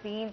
3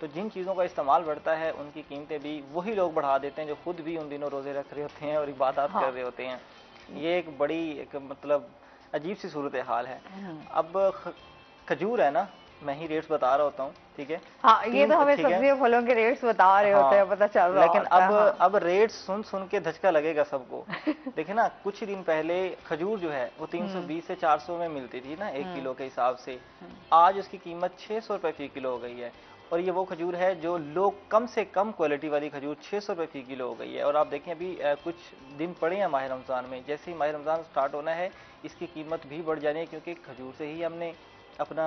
تو جن چیزوں کا استعمال بڑھتا ہے ان کی قیمتیں بھی وہی لوگ بڑھا دیتے ہیں جو خود بھی ان دنوں روزے رکھ رہے ہوتے ہیں اور عبادات کر رہے ہوتے ہیں. یہ ایک بڑی مطلب عجیب سی صورتحال ہے. اب کھجور ہے نا، میں ہی ریٹس بتا رہا ہوتا ہوں، ٹھیک ہے. ہاں یہ تو ہمیں سبزیوں پھلوں کے ریٹس بتا رہے ہوتے ہیں، پتہ چل رہا لیکن ہوتا اب ریٹ سن کے دھچکا لگے گا سب کو. دیکھیں نا، کچھ دن پہلے کھجور جو ہے وہ 320 سے 400 میں ملتی تھی نا 1 کلو کے حساب سے. آج اس کی قیمت 600 روپے فی کلو ہو گئی ہے. اور یہ وہ کھجور ہے جو لوگ کم سے کم کوالٹی والی کھجور 600 روپے فی کلو ہو گئی ہے. اور آپ دیکھیں ابھی کچھ دن پڑے ہیں ماہ رمضان میں، جیسے ہی ماہ رمضان سٹارٹ ہونا ہے اس کی قیمت بھی بڑھ جانی ہے، کیونکہ کھجور سے ہی ہم نے اپنا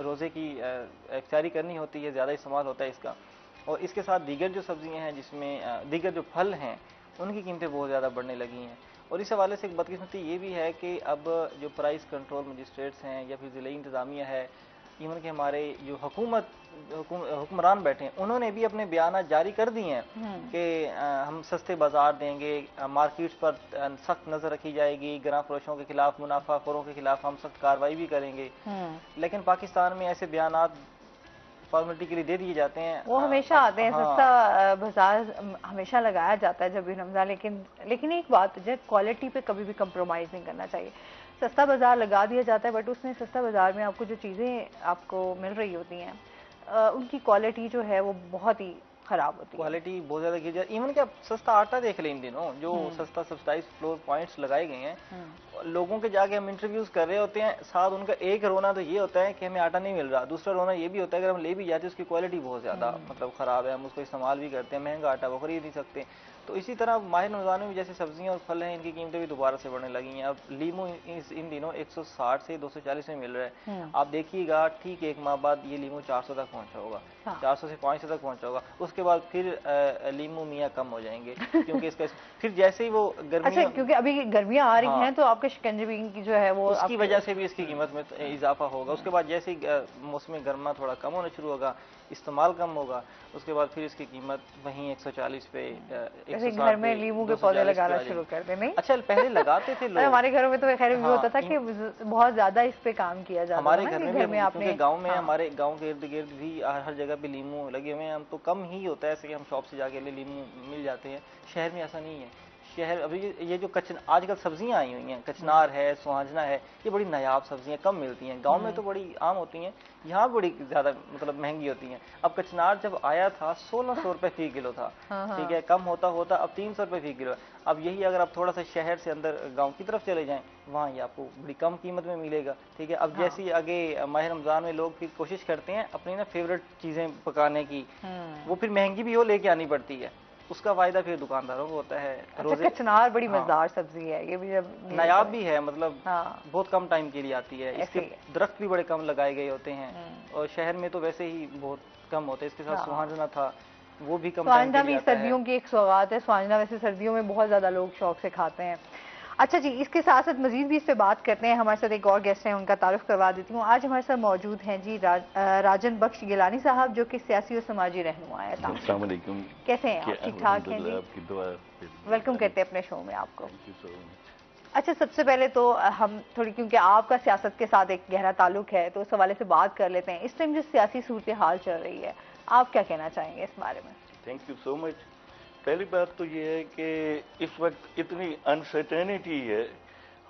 روزے کی افطاری کرنی ہوتی ہے، زیادہ استعمال ہوتا ہے اس کا. اور اس کے ساتھ دیگر جو سبزیاں ہیں، جس میں دیگر جو پھل ہیں، ان کی قیمتیں بہت زیادہ بڑھنے لگی ہیں. اور اس حوالے سے ایک بدقسمتی یہ بھی ہے کہ اب جو پرائس کنٹرول مجسٹریٹس ہیں یا پھر ضلعی انتظامیہ ہے، ایون کہ ہمارے جو حکمران بیٹھے ہیں، انہوں نے بھی اپنے بیانات جاری کر دیے ہیں کہ ہم سستے بازار دیں گے، مارکیٹس پر سخت نظر رکھی جائے گی، گراں فروشوں کے خلاف، منافع خوروں کے خلاف ہم سخت کارروائی بھی کریں گے. لیکن پاکستان میں ایسے بیانات فارمیلٹی کے لیے دے دیے جاتے ہیں. وہ ہمیشہ آتے ہیں، سستا بازار ہمیشہ لگایا جاتا ہے جب بھی رمضان. لیکن ایک بات جو کوالٹی پہ کبھی بھی کمپرومائز نہیں کرنا چاہیے. سستا بازار لگا دیا جاتا ہے، بٹ اس میں سستا بازار میں آپ کو جو چیزیں آپ کو مل رہی ہوتی ہیں ان کی کوالٹی جو ہے وہ بہت ہی خراب ہوتی ہے. کوالٹی بہت زیادہ گر جاتی ہے. ایون کہ آپ سستا آٹا دیکھ لیں ان دنوں، جو سستا سبسائز فلور پوائنٹس لگائے گئے ہیں، لوگوں کے جا کے ہم انٹرویوز کر رہے ہوتے ہیں، ساتھ ان کا ایک رونا تو یہ ہوتا ہے کہ ہمیں آٹا نہیں مل رہا، دوسرا رونا یہ بھی ہوتا ہے اگر ہم لے بھی جاتے ہیں اس کی کوالٹی بہت زیادہ مطلب خراب ہے، ہم اس کو استعمال بھی کرتے ہیں، مہنگا آٹا وہ خرید نہیں سکتے. تو اسی طرح ماہ رمضان میں جیسے سبزیاں اور پھل ہیں، ان کی قیمتیں بھی دوبارہ سے بڑھنے لگی ہیں. اب لیمو ان دنوں 160 سے 240 میں مل رہا ہے. آپ دیکھیے گا ٹھیک 1 ماہ بعد یہ لیمو 400 تک پہنچا ہوگا، 400 سے 500 تک پہنچا ہوگا. اس کے بعد پھر لیمو میاں کم ہو جائیں گے، کیونکہ اس کا پھر جیسے ہی وہ اچھا کیونکہ ابھی گرمیاں آ رہی ہیں تو آپ کے شکنجی کی جو ہے وہ اس کی وجہ سے بھی اس کی قیمت میں اضافہ ہوگا. اس کے بعد جیسے ہی موسم گرما تھوڑا کم ہونا شروع ہوگا، استعمال کم ہوگا، اس کے بعد پھر اس کی قیمت وہیں 140 پہ 160 گھر میں لیمو کے پودے لگانا شروع کر دیں. نہیں اچھا پہلے لگاتے تھے لوگ، ہمارے گھروں میں تو خیر یہ ہوتا تھا کہ بہت زیادہ اس پہ کام کیا جاتا تھا. ہمارے گھر میں بھی، کیونکہ گاؤں میں ہمارے گاؤں کے ارد گرد بھی ہر جگہ پہ لیمو لگے ہوئے ہیں. ہم تو کم ہی ہوتا ہے ایسے کہ ہم شاپ سے جا کے لے لیمو مل جاتے ہیں. شہر میں ایسا نہیں ہے. شہر ابھی یہ جو آج کل سبزیاں آئی ہوئی ہیں، کچنار ہے، سوہنجنا ہے، یہ بڑی نایاب سبزیاں کم ملتی ہیں. گاؤں میں تو بڑی عام ہوتی ہیں، یہاں بڑی زیادہ مطلب مہنگی ہوتی ہیں. اب کچنار جب آیا تھا 1600 روپے فی کلو تھا، ٹھیک ہے، کم ہوتا ہوتا اب 300 روپے فی کلو. اب یہی اگر آپ تھوڑا سا شہر سے اندر گاؤں کی طرف چلے جائیں، وہاں یہ آپ کو بڑی کم قیمت میں ملے گا. ٹھیک ہے. اب جیسی آگے ماہ رمضان میں لوگ پھر کوشش کرتے ہیں اپنی نا فیوریٹ چیزیں پکانے کی، وہ پھر مہنگی بھی ہو لے کے آنی پڑتی ہے. اس کا فائدہ پھر دکانداروں کو ہوتا ہے. کچنار بڑی مزیدار سبزی ہے، یہ بھی جب نایاب بھی ہے، مطلب بہت کم ٹائم کے لیے آتی ہے. اس کے درخت بھی بڑے کم لگائے گئے ہوتے ہیں، اور شہر میں تو ویسے ہی بہت کم ہوتے. اس کے ساتھ سوہنجنا تھا، وہ بھی کم ٹائم کے لیے آتا ہے. سردیوں کی ایک سوغات ہے سوہنجنا، ویسے سردیوں میں بہت زیادہ لوگ شوق سے کھاتے ہیں. اچھا جی، اس کے ساتھ ساتھ مزید بھی اس پہ بات کرتے ہیں. ہمارے ساتھ ایک اور گیسٹ ہیں، ان کا تعارف کروا دیتی ہوں. آج ہمارے ساتھ موجود ہیں جی راجن بخش گیلانی صاحب، جو کہ سیاسی و سماجی رہنما ہے. السلام علیکم. کیسے ہیں آپ؟ ٹھیک ٹھاک ہیں جی؟ آپ کی دعا. ویلکم کرتے ہیں اپنے شو میں آپ کو. اچھا سب سے پہلے تو ہم تھوڑی، کیونکہ آپ کا سیاست کے ساتھ ایک گہرا تعلق ہے، تو اس حوالے سے بات کر لیتے ہیں. اس ٹائم جو سیاسی صورتحال چل رہی ہے، آپ کیا کہنا چاہیں گے اس بارے میں؟ تھینک یو سو مچ. پہلی بات تو یہ ہے کہ اس وقت اتنی انسرٹینٹی ہے،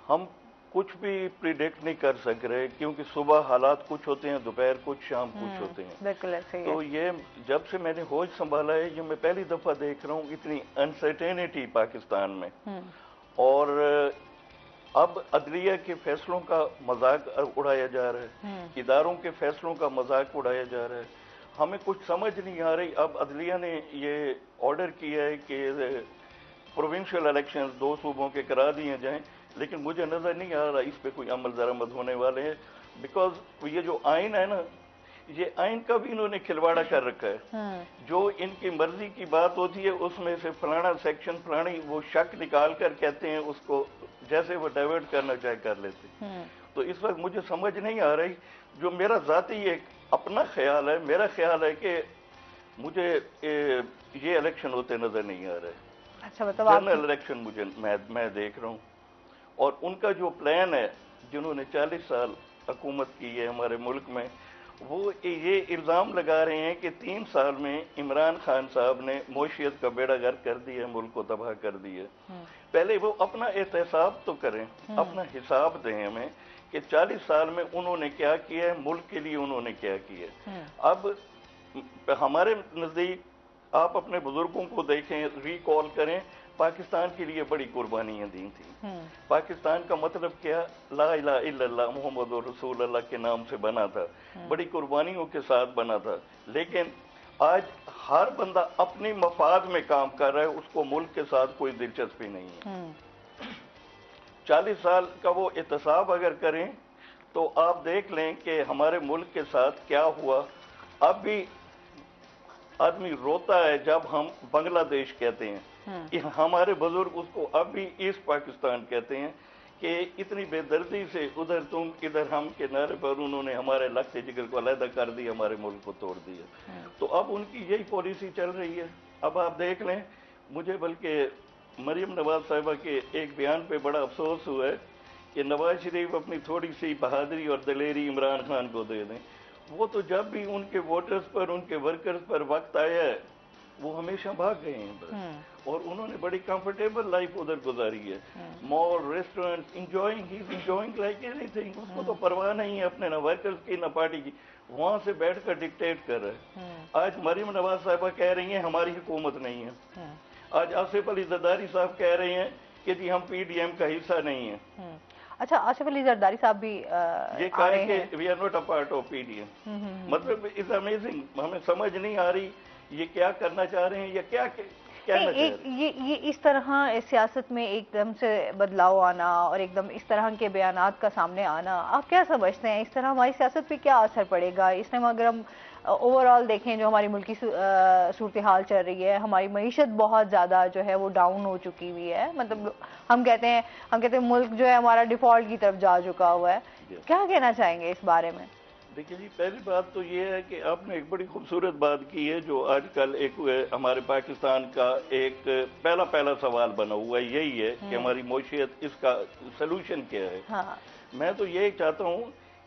ہم کچھ بھی پریڈکٹ نہیں کر سک رہے، کیونکہ صبح حالات کچھ ہوتے ہیں، دوپہر کچھ، شام کچھ ہوتے ہیں. بالکل ایسے ہی ہے. تو یہ جب سے میں نے ہوش سنبھالا ہے، یہ میں پہلی دفعہ دیکھ رہا ہوں اتنی انسرٹینٹی پاکستان میں. اور اب عدلیہ کے فیصلوں کا مذاق اڑایا جا رہا ہے، اداروں کے فیصلوں کا مذاق اڑایا جا رہا ہے. ہمیں کچھ سمجھ نہیں آ رہی. اب عدلیہ نے یہ آرڈر کیا ہے کہ پروونشل الیکشن 2 صوبوں کے کرا دیے جائیں، لیکن مجھے نظر نہیں آ رہا اس پہ کوئی عمل درآمد ہونے والے ہیں. بیکاز یہ جو آئین ہے نا، یہ آئین کا بھی انہوں نے کھلواڑا کر رکھا ہے. جو ان کی مرضی کی بات ہوتی ہے اس میں سے فلانا سیکشن، فلانی وہ شک نکال کر کہتے ہیں اس کو جیسے وہ ڈائیورٹ کرنا چاہے کر لیتے. تو اس وقت مجھے سمجھ نہیں آ رہی. جو میرا ذاتی ایک اپنا خیال ہے، میرا خیال ہے کہ مجھے یہ الیکشن ہوتے نظر نہیں آ رہے. جنرل الیکشن میں دیکھ رہا ہوں. اور ان کا جو پلان ہے، جنہوں نے 40 سال حکومت کی ہے ہمارے ملک میں، وہ یہ الزام لگا رہے ہیں کہ 3 سال میں عمران خان صاحب نے معیشت کا بیڑا غرق کر دیا، ملک کو تباہ کر دیا۔ پہلے وہ اپنا احتساب تو کریں، اپنا حساب دیں ہمیں کہ 40 سال میں انہوں نے کیا کیا ہے، ملک کے لیے انہوں نے کیا کیا ہے۔ اب ہمارے نزدیک آپ اپنے بزرگوں کو دیکھیں، ریکال کریں، پاکستان کے لیے بڑی قربانیاں دی تھیں۔ پاکستان کا مطلب کیا؟ لا الہ الا اللہ محمد رسول اللہ کے نام سے بنا تھا، بڑی قربانیوں کے ساتھ بنا تھا۔ لیکن آج ہر بندہ اپنی مفاد میں کام کر رہا ہے، اس کو ملک کے ساتھ کوئی دلچسپی نہیں ہے۔ 40 سال کا وہ احتساب اگر کریں تو آپ دیکھ لیں کہ ہمارے ملک کے ساتھ کیا ہوا۔ اب بھی آدمی روتا ہے جب ہم بنگلہ دیش کہتے ہیں، ہمارے بزرگ اس کو اب بھی ایسٹ پاکستان کہتے ہیں، کہ اتنی بے دردی سے ادھر تم ادھر ہم کے نعرے پر انہوں نے ہمارے لخت جگر کو علیحدہ کر دیا، ہمارے ملک کو توڑ دیا۔ تو اب ان کی یہی پالیسی چل رہی ہے۔ اب آپ دیکھ لیں، مجھے بلکہ مریم نواز صاحبہ کے ایک بیان پہ بڑا افسوس ہوا ہے کہ نواز شریف اپنی تھوڑی سی بہادری اور دلیری عمران خان کو دے دیں۔ وہ تو جب بھی ان کے ووٹرز پر، ان کے ورکرز پر وقت آیا ہے، وہ ہمیشہ بھاگ گئے ہیں بس، اور انہوں نے بڑی کمفرٹیبل لائف ادھر گزاری ہے۔ Mall, restaurant, enjoying like anything. اس کو تو پرواہ نہیں ہے اپنے نہ ورکرز کی نہ پارٹی کی، وہاں سے بیٹھ کر ڈکٹیٹ کر رہے ہیں۔ آج مریم نواز صاحبہ کہہ رہی ہیں ہماری حکومت نہیں ہے۔ آج آصف علی زرداری صاحب کہہ رہے ہیں کہ جی ہم پی ڈی ایم کا حصہ نہیں ہیں۔ اچھا، آصف علی زرداری صاحب بھی یہ کہا ہے کہ we are not a part of P D M. مطلب از امیزنگ، ہمیں سمجھ نہیں آ رہی یہ کیا کرنا چاہ رہے ہیں یا کیا کہنا چاہ رہے ہیں۔ یہ اس طرح سیاست میں ایک دم سے بدلاؤ آنا اور ایک دم اس طرح کے بیانات کا سامنے آنا، آپ کیا سمجھتے ہیں اس طرح ہماری سیاست پہ کیا اثر پڑے گا؟ اس ٹائم اگر ہم اوور آل دیکھیں جو ہماری ملکی صورتحال چل رہی ہے، ہماری معیشت بہت زیادہ جو ہے وہ ڈاؤن ہو چکی ہوئی ہے، مطلب ہم کہتے ہیں ملک جو ہے ہمارا ڈیفالٹ کی طرف جا چکا ہوا ہے، کیا کہنا چاہیں گے اس بارے میں؟ دیکھیے جی، پہلی بات تو یہ ہے کہ آپ نے ایک بڑی خوبصورت بات کی ہے جو آج کل ایک ہمارے پاکستان کا ایک پہلا سوال بنا ہوا ہے، یہی ہے کہ ہماری معیشت، اس کا سلوشن کیا ہے۔ میں تو یہ چاہتا ہوں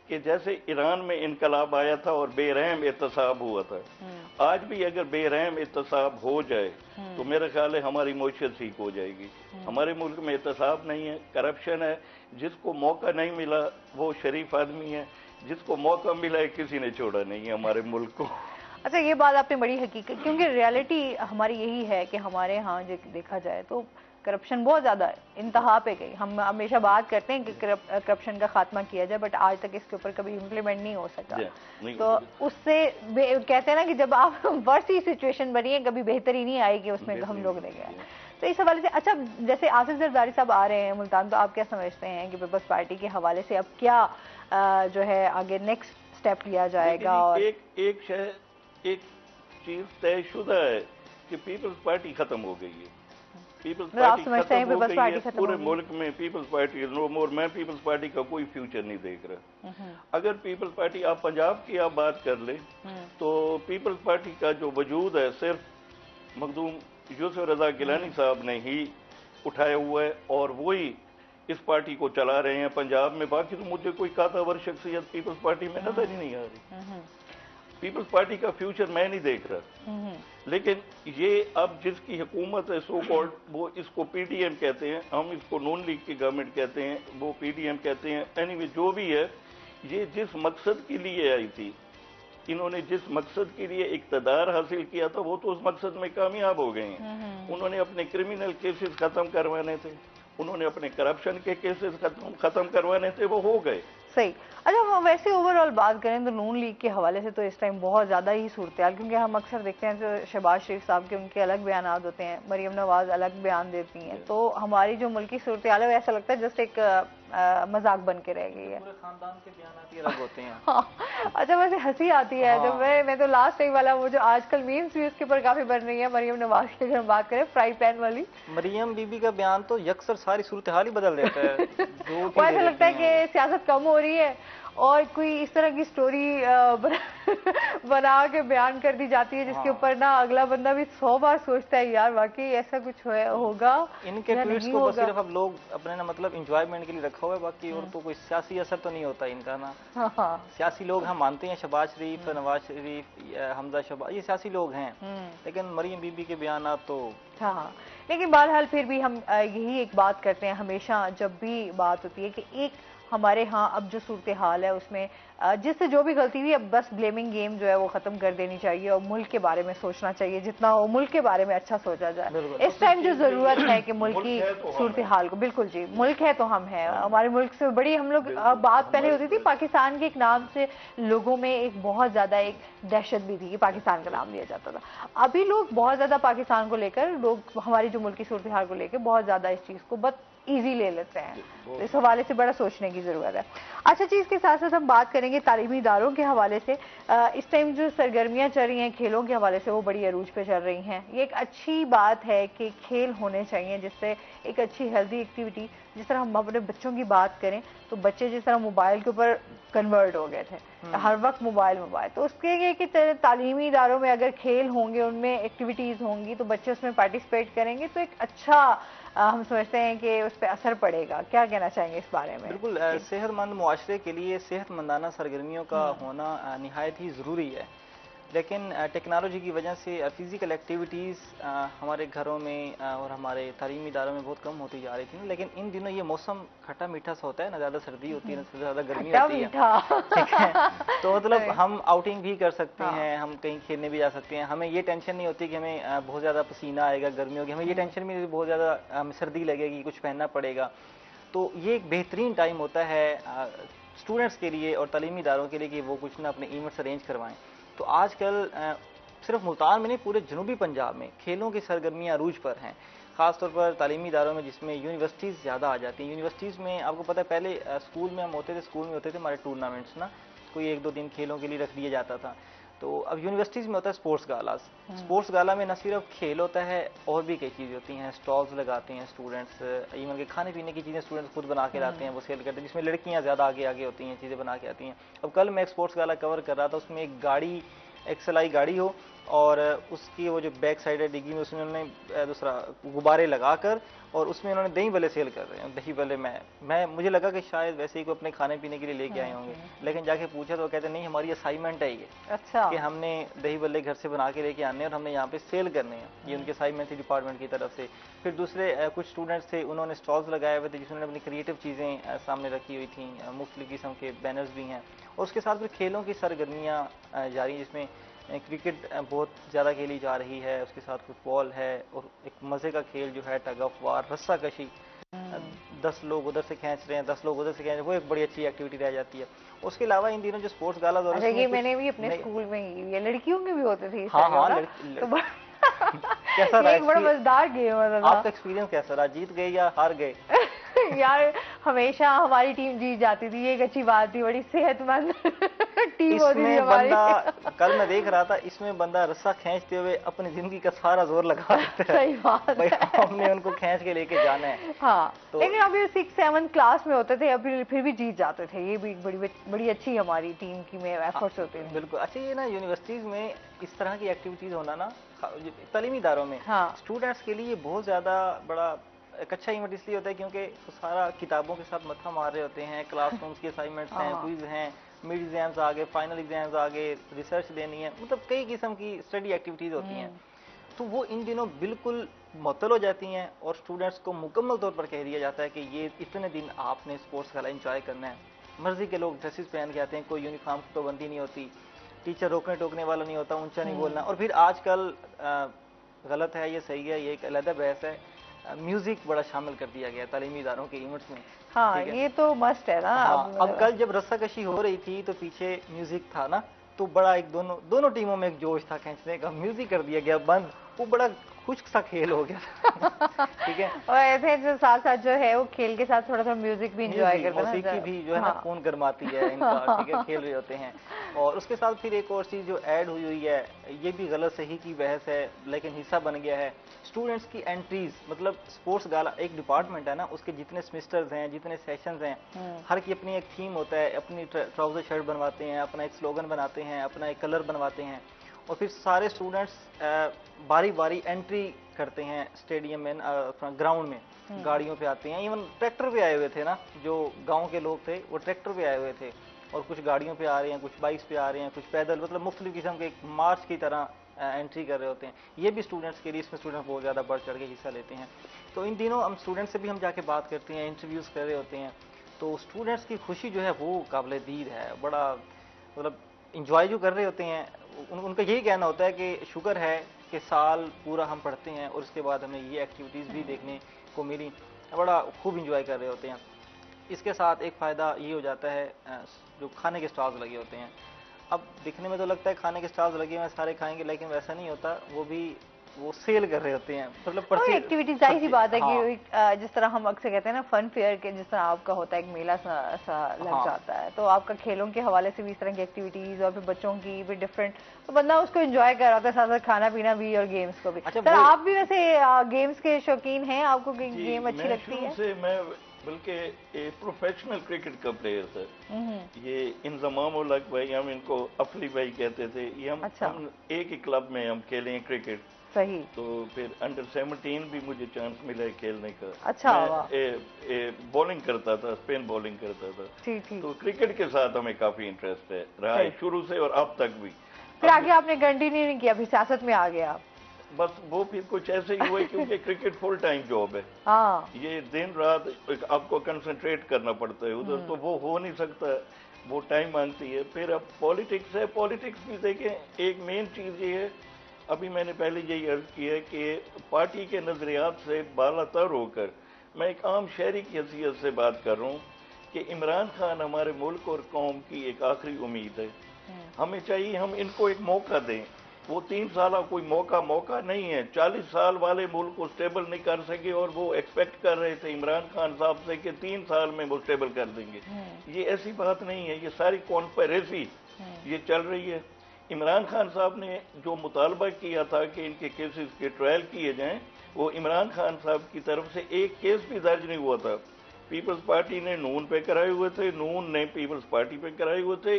کہ جیسے ایران میں انقلاب آیا تھا اور بے رحم احتساب ہوا تھا، آج بھی اگر بے رحم احتساب ہو جائے تو میرا خیال ہے ہماری معیشت ٹھیک ہو جائے گی۔ ہمارے ملک میں احتساب نہیں ہے، کرپشن ہے، جس کو موقع نہیں ملا وہ شریف آدمی ہے، جس کو موقع ملا ہے کسی نے چھوڑا نہیں ہے ہمارے ملک کو۔ اچھا، یہ بات آپ نے بڑی حقیقت، کیونکہ ریالٹی ہماری یہی ہے کہ ہمارے ہاں دیکھا جائے تو کرپشن بہت زیادہ انتہا پہ گئی۔ ہم ہمیشہ بات کرتے ہیں کہ کرپشن کا خاتمہ کیا جائے، بٹ آج تک اس کے اوپر کبھی امپلیمنٹ نہیں ہو سکا۔ تو اس سے کہتے ہیں نا کہ جب آپ ورسی سچویشن بنی ہے، کبھی بہتری نہیں آئے گی اس میں ہم لوگ دیکھ گئے۔ تو اس حوالے سے اچھا، جیسے آصف زرداری صاحب آ رہے ہیں ملتان، تو آپ کیا سمجھتے ہیں کہ پیپلز پارٹی کے حوالے سے اب کیا جو ہے آگے نیکسٹ سٹیپ لیا جائے گا؟ اور ایک چیز طے شدہ ہے کہ پیپلز پارٹی ختم ہو گئی ہے۔ پیپلز پارٹی ختم ہو گئی ہے پورے ملک میں۔ پیپلز پارٹی نو مور۔ میں پیپلز پارٹی کا کوئی فیوچر نہیں دیکھ رہا۔ اگر پیپلز پارٹی، آپ پنجاب کی آپ بات کر لیں تو پیپلز پارٹی کا جو وجود ہے صرف مخدوم یوسف رضا گیلانی صاحب نے ہی اٹھایا ہوا ہے، اور وہی اس پارٹی کو چلا رہے ہیں پنجاب میں۔ باقی تو مجھے کوئی قاطعور شخصیت پیپلز پارٹی میں نظر ہی نہیں آ رہی۔ پیپلز پارٹی کا فیوچر میں نہیں دیکھ رہا۔ لیکن یہ اب جس کی حکومت ہے سو کالڈ، وہ اس کو پی ڈی ایم کہتے ہیں، ہم اس کو نون لیگ کی گورنمنٹ کہتے ہیں، وہ پی ڈی ایم کہتے ہیں، اینی وے جو بھی ہے، یہ جس مقصد کے لیے آئی تھی، انہوں نے جس مقصد کے لیے اقتدار حاصل کیا تھا وہ تو اس مقصد میں کامیاب ہو گئے ہیں۔ انہوں نے اپنے کرمنل کیسز ختم کروانے تھے، انہوں نے اپنے کرپشن کے کیسز ختم کروانے تھے، وہ ہو گئے۔ صحیح۔ اچھا، ویسے اوور آل بات کریں تو نون لیگ کے حوالے سے تو اس ٹائم بہت زیادہ ہی صورتحال، کیونکہ ہم اکثر دیکھتے ہیں جو شہباز شریف صاحب کے ان کے الگ بیانات ہوتے ہیں، مریم نواز الگ بیان دیتی ہیں، تو ہماری جو ملکی صورتحال ہے ایسا لگتا ہے جسٹ ایک مذاق بن کے رہ گئی ہے۔ پورے خاندان کے بیانات ہی الگ ہوتے ہیں۔ اچھا، ویسے ہنسی آتی ہے جب میں تو لاسٹ ٹائم والا وہ جو آج کل میمز بھی اس کے اوپر کافی بن رہی ہے، مریم نواز کی اگر ہم بات کریں، فرائی پین والی، مریم بی بی کا بیان تو یکسر ساری صورتحال ہی بدل دیتا ہے۔ وہ ایسا لگتا ہے کہ سیاست کم ہو رہی ہے اور کوئی اس طرح کی سٹوری بنا کے بیان کر دی جاتی ہے جس کے اوپر نا اگلا بندہ بھی 100 بار سوچتا ہے یار واقعی ایسا کچھ ہوگا. ان کے ٹویٹس کو بس صرف اب لوگ اپنے نا مطلب انجوائمنٹ کے لیے رکھا ہوا ہے, باقی اور تو کوئی سیاسی اثر تو نہیں ہوتا ان کا نا. سیاسی لوگ ہم مانتے ہیں, شہباز شریف, نواز شریف, حمزہ شہباز, یہ سیاسی لوگ ہیں, لیکن مریم بی بی کے بیانات تو ہاں. لیکن بہرحال پھر بھی ہم یہی ایک بات کرتے ہیں ہمیشہ جب بھی بات ہوتی ہے کہ ایک ہمارے ہاں اب جو صورتحال ہے اس میں جس سے جو بھی غلطی ہوئی اب بس بلیمنگ گیم جو ہے وہ ختم کر دینی چاہیے اور ملک کے بارے میں سوچنا چاہیے, جتنا ہو ملک کے بارے میں اچھا سوچا جائے. اس ٹائم جو ضرورت ہے کہ ملک کی صورتحال کو, بالکل جی, ملک ہے تو ہم ہیں, ہمارے ملک سے بڑی ہم لوگ بات پہلے ہوتی تھی پاکستان کے ایک نام سے لوگوں میں ایک بہت زیادہ ایک دہشت بھی تھی کہ پاکستان کا نام لیا جاتا تھا. ابھی لوگ بہت زیادہ پاکستان کو لے کر لوگ ہماری جو ملکی صورتحال کو لے کے بہت زیادہ اس چیز کو بہت ایزی لے لیتے ہیں. اس حوالے سے بڑا سوچنے کی ضرورت ہے. اچھا چیز کے ساتھ ساتھ ہم بات کریں گے تعلیمی اداروں کے حوالے سے. اس ٹائم جو سرگرمیاں چل رہی ہیں کھیلوں کے حوالے سے وہ بڑی عروج پہ چل رہی ہیں. یہ ایک اچھی بات ہے کہ کھیل ہونے چاہیے جس سے ایک اچھی ہیلدی ایکٹیویٹی, جس طرح ہم اپنے بچوں کی بات کریں تو بچے جس طرح موبائل کے اوپر کنورٹ ہو گئے تھے, ہر وقت موبائل, تو اس کے لیے کہ تعلیمی اداروں میں اگر کھیل ہوں گے, ان میں ایکٹیویٹیز ہوں گی تو بچے اس میں پارٹیسپیٹ کریں گے تو ایک اچھا ہم سمجھتے ہیں کہ اس پہ اثر پڑے گا. کیا کہنا چاہیں گے اس بارے میں؟ بالکل, صحت مند معاشرے کے لیے صحت مندانہ سرگرمیوں کا ہونا نہایت ہی ضروری ہے, لیکن ٹیکنالوجی کی وجہ سے فزیکل ایکٹیویٹیز ہمارے گھروں میں اور ہمارے تعلیمی اداروں میں بہت کم ہوتی جا رہی تھی. لیکن ان دنوں یہ موسم کھٹا میٹھا سا ہوتا ہے, نہ زیادہ سردی ہوتی ہے نہ زیادہ گرمی ہوتی ہے, ٹھیک ہے, تو مطلب ہم آؤٹنگ بھی کر سکتے ہیں, ہم کہیں کھیلنے بھی جا سکتے ہیں. ہمیں یہ ٹینشن نہیں ہوتی کہ ہمیں بہت زیادہ پسینہ آئے گا, گرمی ہوگی, ہمیں یہ ٹینشن بھی بہت زیادہ ہمیں سردی لگے گی, کچھ پہننا پڑے گا. تو یہ ایک بہترین ٹائم ہوتا ہے اسٹوڈنٹس کے لیے اور تعلیمی اداروں کے لیے کہ وہ کچھ نہ اپنے ایونٹس ارینج کروائیں. تو آج کل صرف ملتان میں نہیں, پورے جنوبی پنجاب میں کھیلوں کی سرگرمیاں عروج پر ہیں, خاص طور پر تعلیمی اداروں میں جس میں یونیورسٹیز زیادہ آ جاتی ہیں. یونیورسٹیز میں آپ کو پتہ ہے پہلے اسکول میں ہم ہوتے تھے, اسکول میں ہوتے تھے ہمارے ٹورنامنٹس نا, کوئی 1-2 دن کھیلوں کے لیے رکھ دیا جاتا تھا. تو اب یونیورسٹیز میں ہوتا ہے اسپورٹس گالاز. اسپورٹس گالا میں نہ صرف کھیل ہوتا ہے اور بھی کئی چیزیں ہوتی ہیں, اسٹالز لگاتے ہیں اسٹوڈنٹس, ایون کہ کھانے پینے کی چیزیں اسٹوڈنٹس خود بنا کے لاتے ہیں, وہ سیل کرتے ہیں, جس میں لڑکیاں زیادہ آگے آگے ہوتی ہیں, چیزیں بنا کے آتی ہیں. اب کل میں ایک اسپورٹس گالا کور کر رہا تھا, اس میں ایک گاڑی, ایک سلائی گاڑی ہو اور اس کی وہ جو بیک سائڈ ہے ڈگی میں, اس میں انہوں نے دوسرا غبارے لگا کر اور اس میں انہوں نے دہی بلے سیل کر رہے ہیں. دہی بلے میں مجھے لگا کہ شاید ویسے ہی کوئی اپنے کھانے پینے کے لیے لے کے آئے ہوں گے, لیکن جا کے پوچھا تو وہ کہتے ہیں نہیں, ہماری اسائنمنٹ ہے یہ کہ ہم نے دہی بلے گھر سے بنا کے لے کے آنے اور ہم نے یہاں پہ سیل کرنے ہیں. یہ ان کے اسائنمنٹ تھی ڈپارٹمنٹ کی طرف سے. پھر دوسرے کچھ اسٹوڈنٹس تھے, انہوں نے اسٹالز لگائے ہوئے تھے جس میں نے اپنی کریٹو چیزیں سامنے رکھی ہوئی تھیں, مختلف قسم کے بینرز بھی ہیں. اور اس کے ساتھ پھر کھیلوں کی سرگرمیاں جاری, جس میں کرکٹ بہت زیادہ کھیلی جا رہی ہے, اس کے ساتھ فٹ بال ہے, اور ایک مزے کا کھیل جو ہے ٹگ آف وار, رسا کشی, 10 لوگ ادھر سے کھینچ رہے ہیں, 10 لوگ ادھر سے کھینچ رہے ہیں, وہ ایک بڑی اچھی ایکٹیویٹی رہ جاتی ہے. اس کے علاوہ ان دنوں جو اسپورٹس گالا یہ میں نے بھی اپنے اسکول میں یہ لڑکیوں کے بھی ہوتے تھے. کیسا رہا, بڑا مزیدار گیم ہے. آپ کا ایکسپیرینس کیسا رہا, جیت گئے یا ہار گئے؟ یار ہمیشہ ہماری ٹیم جیت جاتی تھی, یہ ایک اچھی بات تھی, بڑی صحت مند ٹیم ہوتی تھی ہماری. کل میں دیکھ رہا تھا اس میں بندہ رسا کھینچتے ہوئے اپنی زندگی کا سارا زور لگا دیتا ہے. صحیح بات ہے, ہم نے ان کو کھینچ کے لے کے جانا ہے. ہاں, لیکن ابھی 6-7 کلاس میں ہوتے تھے, ابھی پھر بھی جیت جاتے تھے. یہ بھی بڑی اچھی ہماری ٹیم کی میں ایفرٹس ہوتے ہیں. بالکل. اچھا یہ نا یونیورسٹیز میں اس طرح کی ایکٹیویٹیز ہونا نا تعلیمی اداروں میں اسٹوڈنٹس کے لیے بہت زیادہ بڑا ایک اچھا ایونٹ اس لیے ہوتا ہے کیونکہ سارا کتابوں کے ساتھ متھا مار رہے ہوتے ہیں, کلاس رومس کی اسائنمنٹس ہیں, کوئز ہیں, مڈ ایگزامز آگے, فائنل ایگزامز آگے, ریسرچ دینی ہے, مطلب کئی قسم کی اسٹڈی ایکٹیویٹیز ہوتی ہیں. تو وہ ان دنوں بالکل معطل ہو جاتی ہیں اور اسٹوڈنٹس کو مکمل طور پر کہہ دیا جاتا ہے کہ یہ اتنے دن آپ نے اسپورٹس گالا انجوائے کرنا ہے. مرضی کے لوگ ڈریسز پہن کے آتے ہیں, کوئی یونیفارم کی پابندی نہیں ہوتی, ٹیچر روکنے ٹوکنے والا نہیں ہوتا, اونچا نہیں بولنا. اور پھر آج کل غلط ہے یہ صحیح ہے, یہ ایک علیحدہ بحث ہے, میوزک بڑا شامل کر دیا گیا تعلیمی اداروں کے ایونٹس میں. ہاں یہ تو مسٹ ہے نا. اب کل جب رسا کشی ہو رہی تھی تو پیچھے میوزک تھا نا, تو بڑا ایک دونوں ٹیموں میں ایک جوش تھا کھینچنے کا, میوزک کر دیا گیا بند, وہ بڑا خشک سا کھیل ہو گیا تھا ٹھیک ہے. اور ایسے جو ساتھ ساتھ جو ہے وہ کھیل کے ساتھ تھوڑا سا میوزک بھی انجوائے کرتے ہیں. موسیقی بھی جو ہے نا فون گرماتی ہے ان کا, ٹھیک ہے, کھیل رہے ہوتے ہیں. اور اس کے ساتھ پھر ایک اور چیز جو ایڈ ہوئی ہے, یہ بھی غلط صحیح کی بحث ہے لیکن حصہ بن گیا ہے, اسٹوڈنٹس کی انٹریز. مطلب اسپورٹس گالا ایک ڈپارٹمنٹ ہے نا, اس کے جتنے سیمسٹرز ہیں, جتنے سیشنز ہیں, ہر کی اپنی ایک تھیم ہوتا ہے, اپنی ٹراؤزر شرٹ بنواتے ہیں, اپنا ایک سلوگن بناتے ہیں, اپنا ایک کلر بنواتے ہیں, اور پھر سارے اسٹوڈنٹس باری باری انٹری کرتے ہیں اسٹیڈیم میں, گراؤنڈ میں گاڑیوں پہ آتے ہیں. ایون ٹریکٹر پہ آئے ہوئے تھے نا, جو گاؤں کے لوگ تھے وہ ٹریکٹر پہ آئے ہوئے تھے, اور کچھ گاڑیوں پہ آ رہے ہیں, کچھ بائکس پہ آ رہے ہیں, کچھ پیدل, مطلب مختلف قسم کے ایک مارچ کی طرح انٹری کر رہے ہوتے ہیں. یہ بھی اسٹوڈنٹس کے لیے, اس میں اسٹوڈنٹ بہت زیادہ بڑھ چڑھ کے حصہ لیتے ہیں. تو ان دنوں ہم اسٹوڈنٹ سے بھی ہم جا کے بات کرتے ہیں, انٹرویوز کر رہے ہوتے ہیں, تو اسٹوڈنٹس کی خوشی جو ہے وہ قابل دید ہے. بڑا مطلب انجوائے جو کر رہے ہوتے ہیں, ان کا یہی کہنا ہوتا ہے کہ شکر ہے کہ سال پورا ہم پڑھتے ہیں اور اس کے بعد ہمیں یہ ایکٹیویٹیز بھی دیکھنے کو ملی. بڑا خوب انجوائے کر رہے ہوتے ہیں. اس کے ساتھ ایک فائدہ یہ ہو جاتا ہے, جو کھانے کے اسٹالز لگے ہوتے ہیں, اب دکھنے میں تو لگتا ہے کھانے کے اسٹالز لگے ہوئے ہیں سارے کھائیں گے, لیکن ویسا نہیں ہوتا. وہ سیل کر رہے ہوتے ہیں, مطلب ایکٹیویٹی. ظاہر سی بات ہے کہ جس طرح ہم اکثر کہتے ہیں نا فن فیئر کے, جس طرح آپ کا ہوتا ہے ایک میلہ سا لگ جاتا ہے, تو آپ کا کھیلوں کے حوالے سے بھی اس طرح کی ایکٹیویٹیز, اور پھر بچوں کی بھی ڈفرینٹ, تو بندہ اس کو انجوائے کر رہا ہوتا ہے, ساتھ ساتھ کھانا پینا بھی اور گیمز کو بھی. سر آپ بھی ویسے گیمز کے شوقین ہیں, آپ کو گیم اچھی لگتی ہے؟ میں بلکہ پروفیشنل کرکٹ کا پلیئر تھا. یہ انضمام الحق بھائی, ہم ان کو افلی بھائی کہتے تھے, یہ ہم ایک ہی کلب میں ہم کھیلے ہیں کرکٹ. صحیح. تو پھر انڈر 17 بھی مجھے چانس ملا ہے کھیلنے کا. اچھا. میں بالنگ کرتا تھا, اسپن بالنگ کرتا تھا. تو کرکٹ کے ساتھ ہمیں کافی انٹرسٹ ہے رہا ہے شروع سے اور اب تک بھی. پھر آگے آپ نے کنٹینیو نہیں کیا, پھر سیاست میں آ گیا آپ؟ بس وہ پھر کچھ ایسے ہی ہوئے, کیونکہ کرکٹ فل ٹائم جاب ہے. یہ دن رات آپ کو کنسنٹریٹ کرنا پڑتا ہے ادھر, تو وہ ہو نہیں سکتا, وہ ٹائم مانگتی ہے. پھر اب پالیٹکس ہے, پالیٹکس بھی دیکھیں, ایک مین چیز یہ ہے, ابھی میں نے پہلے یہی عرض کی ہے کہ پارٹی کے نظریات سے بالا تر ہو کر میں ایک عام شہری کی حیثیت سے بات کر رہا ہوں کہ عمران خان ہمارے ملک اور قوم کی ایک آخری امید ہے. ہمیں چاہیے ہم ان کو ایک موقع دیں. وہ 3 سالہ کوئی موقع نہیں ہے. 40 سال والے ملک کو سٹیبل نہیں کر سکے, اور وہ ایکسپیکٹ کر رہے تھے عمران خان صاحب سے کہ 3 سال میں وہ سٹیبل کر دیں گے. یہ ایسی بات نہیں ہے, یہ ساری کانسپیریسی یہ چل رہی ہے. عمران خان صاحب نے جو مطالبہ کیا تھا کہ ان کے کیسز کے ٹرائل کیے جائیں, وہ عمران خان صاحب کی طرف سے ایک کیس بھی درج نہیں ہوا تھا. پیپلز پارٹی نے نون پہ کرائے ہوئے تھے, نون نے پیپلز پارٹی پہ کرائے ہوئے تھے.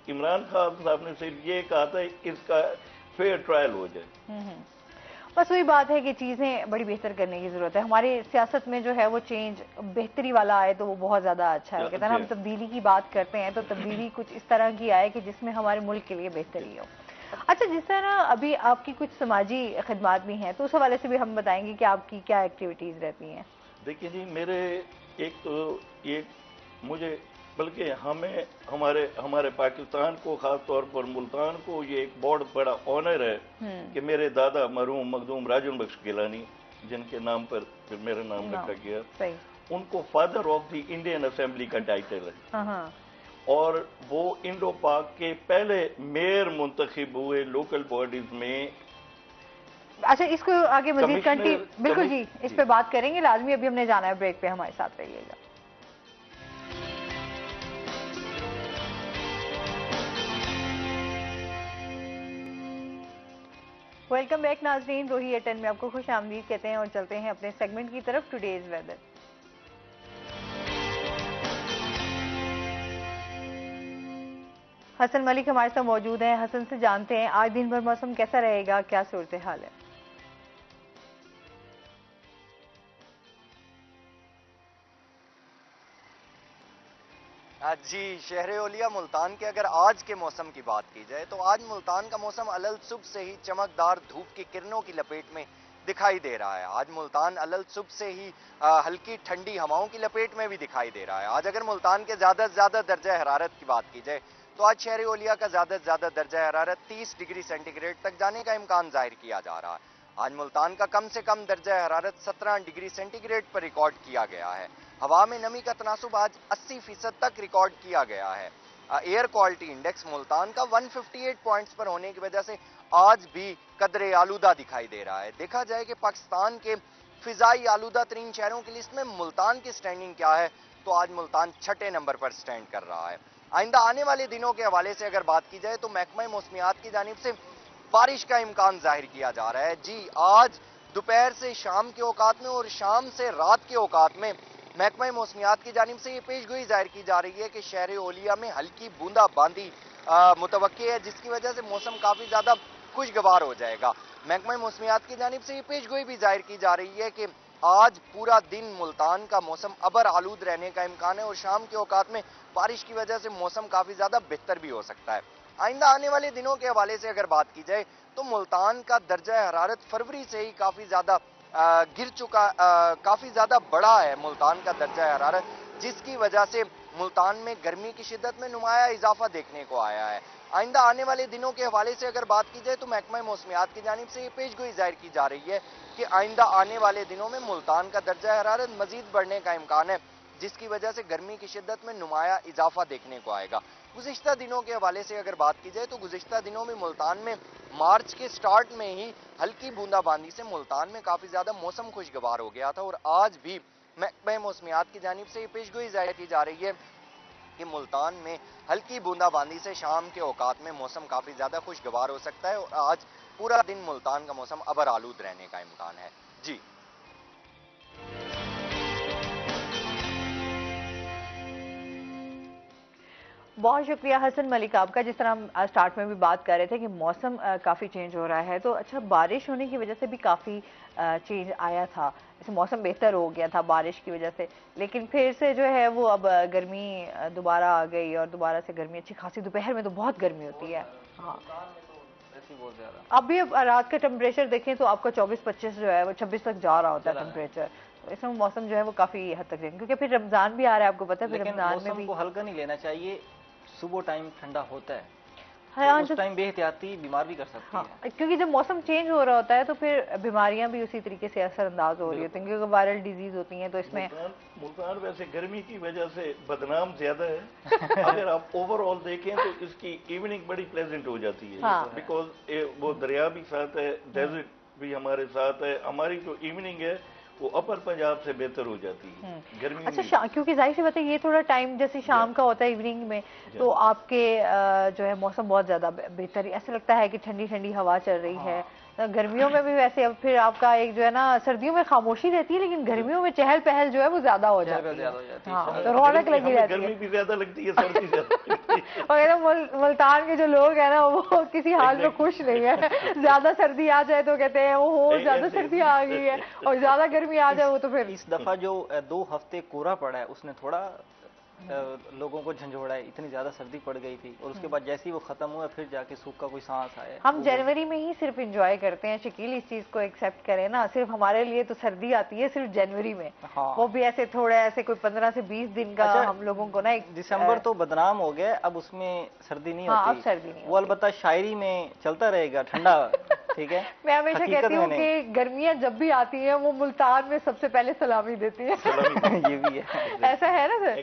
عمران خان صاحب نے صرف یہ کہا تھا اس کا فیئر ٹرائل ہو جائے. بس وہی بات ہے کہ چیزیں بڑی بہتر کرنے کی ضرورت ہے. ہماری سیاست میں جو ہے وہ چینج بہتری والا آئے تو وہ بہت زیادہ اچھا ہے. کہتے ہیں ہم تبدیلی کی بات کرتے ہیں تو تبدیلی کچھ اس طرح کی آئے کہ جس میں ہمارے ملک کے لیے بہتری ہو. اچھا, جس طرح ابھی آپ کی کچھ سماجی خدمات بھی ہیں, تو اس حوالے سے بھی ہم بتائیں گے کہ آپ کی کیا ایکٹیویٹیز رہتی ہیں. دیکھیے جی, میرے ایک تو یہ مجھے بلکہ ہمارے پاکستان کو, خاص طور پر ملتان کو, یہ ایک بہت بڑا آنر ہے کہ میرے دادا مرحوم مخدوم راجن بخش گیلانی, جن کے نام پر پھر میرا نام رکھا گیا, ان کو father of the Indian assembly کا ٹائٹل ہے. اور وہ انڈو پاک کے پہلے میئر منتخب ہوئے لوکل باڈیز میں. اچھا, اس کو آگے مزید بالکل جی, اس پہ بات کریں گے لازمی. ابھی ہم نے جانا ہے بریک پہ, ہمارے ساتھ رہیے گا. ویلکم بیک ناظرین, روہی 10 میں آپ کو خوش آمدید کہتے ہیں, اور چلتے ہیں اپنے سیگمنٹ کی طرف, ٹوڈیز ویدر. حسن ملک ہمارے ساتھ موجود ہیں. حسن سے جانتے ہیں آج دن بھر موسم کیسا رہے گا, کیا صورتحال ہے؟ جی, شہر اولیاء ملتان کے اگر آج کے موسم کی بات کی جائے تو آج ملتان کا موسم علل صبح سے ہی چمکدار دھوپ کی کرنوں کی لپیٹ میں دکھائی دے رہا ہے. آج ملتان علل صبح سے ہی ہلکی ٹھنڈی ہواؤں کی لپیٹ میں بھی دکھائی دے رہا ہے. آج اگر ملتان کے زیادہ سے زیادہ درجہ حرارت کی بات کی جائے تو آج شہر اولیاء کا زیادہ سے زیادہ درجہ حرارت 30 ڈگری سینٹی گریڈ تک جانے کا امکان ظاہر کیا جا رہا ہے. آج ملتان کا کم سے کم درجہ حرارت 17 ڈگری سینٹی گریڈ پر ریکارڈ کیا گیا ہے. ہوا میں نمی کا تناسب آج 80% تک ریکارڈ کیا گیا ہے. ایئر کوالٹی انڈیکس ملتان کا 158 پوائنٹس پر ہونے کی وجہ سے آج بھی قدرے آلودہ دکھائی دے رہا ہے۔ دیکھا جائے کہ پاکستان کے فضائی آلودہ ترین شہروں کی لسٹ میں ملتان کی سٹینڈنگ کیا ہے، تو آج ملتان 6 نمبر پر سٹینڈ کر رہا ہے۔ آئندہ آنے والے دنوں کے حوالے سے اگر بات کی جائے تو محکمہ موسمیات کی جانب سے بارش کا امکان ظاہر کیا جا رہا ہے۔ جی آج دوپہر سے شام کے اوقات میں اور شام سے رات کے اوقات میں محکمہ موسمیات کی جانب سے یہ پیش گوئی ظاہر کی جا رہی ہے کہ شہر اولیا میں ہلکی بوندا باندی متوقع ہے، جس کی وجہ سے موسم کافی زیادہ خوشگوار ہو جائے گا۔ محکمہ موسمیات کی جانب سے یہ پیش گوئی بھی ظاہر کی جا رہی ہے کہ آج پورا دن ملتان کا موسم ابر آلود رہنے کا امکان ہے اور شام کے اوقات میں بارش کی وجہ سے موسم کافی زیادہ بہتر بھی ہو سکتا ہے۔ آئندہ آنے والے دنوں کے حوالے سے اگر بات کی جائے تو ملتان کا درجہ حرارت فروری سے ہی کافی زیادہ گر چکا، کافی زیادہ بڑا ہے ملتان کا درجہ حرارت، جس کی وجہ سے ملتان میں گرمی کی شدت میں نمایاں اضافہ دیکھنے کو آیا ہے۔ آئندہ آنے والے دنوں کے حوالے سے اگر بات کی جائے تو محکمہ موسمیات کی جانب سے یہ پیش گوئی ظاہر کی جا رہی ہے کہ آئندہ آنے والے دنوں میں ملتان کا درجہ حرارت مزید بڑھنے کا امکان ہے، جس کی وجہ سے گرمی کی شدت میں نمایاں اضافہ دیکھنے کو آئے گا۔ گزشتہ دنوں کے حوالے سے اگر بات کی جائے تو گزشتہ دنوں میں ملتان میں مارچ کے سٹارٹ میں ہی ہلکی بوندا باندی سے ملتان میں کافی زیادہ موسم خوشگوار ہو گیا تھا، اور آج بھی محکمہ موسمیات کی جانب سے یہ پیش گوئی ظاہر کی جا رہی ہے کہ ملتان میں ہلکی بوندا باندی سے شام کے اوقات میں موسم کافی زیادہ خوشگوار ہو سکتا ہے، اور آج پورا دن ملتان کا موسم ابر آلود رہنے کا امکان ہے۔ جی بہت شکریہ حسن ملک آپ کا۔ جس طرح ہم سٹارٹ میں بھی بات کر رہے تھے کہ موسم کافی چینج ہو رہا ہے، تو اچھا بارش ہونے کی وجہ سے بھی کافی چینج آیا تھا، جیسے موسم بہتر ہو گیا تھا بارش کی وجہ سے، لیکن پھر سے جو ہے وہ اب گرمی دوبارہ آ گئی اور دوبارہ سے گرمی اچھی خاصی، دوپہر میں تو بہت گرمی ہوتی ہے۔ ہاں اب بھی رات کا ٹیمپریچر دیکھیں تو آپ کا 24-25 جو ہے وہ 26 تک جا رہا ہوتا ہے ٹیمپریچر، تو اس میں موسم جو ہے وہ کافی حد تک، کیونکہ پھر رمضان بھی آ رہا ہے، آپ کو پتہ ہے پھر رمضان میں بھی موسم کو ہلکا نہیں لینا چاہیے۔ صبح ٹائم ٹھنڈا ہوتا ہے، ہاں اس ٹائم بے احتیاطی بیمار بھی کر سکتی ہے، کیونکہ جب موسم چینج ہو رہا ہوتا ہے تو پھر بیماریاں بھی اسی طریقے سے اثر انداز ہو رہی ہوتی ہیں، کیونکہ وائرل ڈیزیز ہوتی ہیں، تو اس میں ملتان ویسے گرمی کی وجہ سے بدنام زیادہ ہے۔ اگر آپ اوور آل دیکھیں تو اس کی ایوننگ بڑی پلیزنٹ ہو جاتی ہے، بیکاز وہ دریا بھی ساتھ ہے، ڈیزرٹ بھی ہمارے ساتھ ہے، ہماری جو ایوننگ ہے وہ اپر پنجاب سے بہتر ہو جاتی ہے گرمی میں۔ اچھا کیونکہ ظاہر سی بات ہے یہ تھوڑا ٹائم جیسے شام کا ہوتا ہے ایوننگ میں، تو آپ کے جو ہے موسم بہت زیادہ بہتر، ایسا لگتا ہے کہ ٹھنڈی ٹھنڈی ہوا چل رہی ہے۔ گرمیوں میں بھی ویسے اب پھر آپ کا ایک جو ہے نا، سردیوں میں خاموشی رہتی ہے لیکن گرمیوں میں چہل پہل جو ہے وہ زیادہ ہو جاتی ہے، ہاں تو رونق لگی رہتی ہے، گرمی بھی زیادہ لگتی ہے، سردی زیادہ۔ اور ملتان کے جو لوگ ہیں نا وہ کسی حال میں خوش نہیں ہے، زیادہ سردی آ جائے تو کہتے ہیں وہ زیادہ سردی آ گئی ہے، اور زیادہ گرمی آ جائے وہ تو پھر اس دفعہ جو 2 ہفتے کورا پڑا ہے اس نے تھوڑا لوگوں کو جھنجھوڑا ہے، اتنی زیادہ سردی پڑ گئی تھی، اور اس کے بعد جیسے ہی وہ ختم ہوا پھر جا کے سوکھ کا کوئی سانس آیا۔ ہم جنوری میں ہی صرف انجوائے کرتے ہیں، شکیل اس چیز کو ایکسیپٹ کریں نا، صرف ہمارے لیے تو سردی آتی ہے صرف جنوری میں، وہ بھی ایسے تھوڑے ایسے کوئی 15 سے 20 دن کا ہم لوگوں کو نا۔ دسمبر تو بدنام ہو گیا، اب اس میں سردی نہیں اب ہوتی، سردی نہیں وہ البتہ شاعری میں چلتا رہے گا ٹھنڈا، ٹھیک ہے۔ میں ہمیشہ کہتی ہوں کہ گرمیاں جب بھی آتی ہیں وہ ملتان میں سب سے پہلے سلامی دیتی ہیں، یہ بھی ہے، ایسا ہے نا سر؟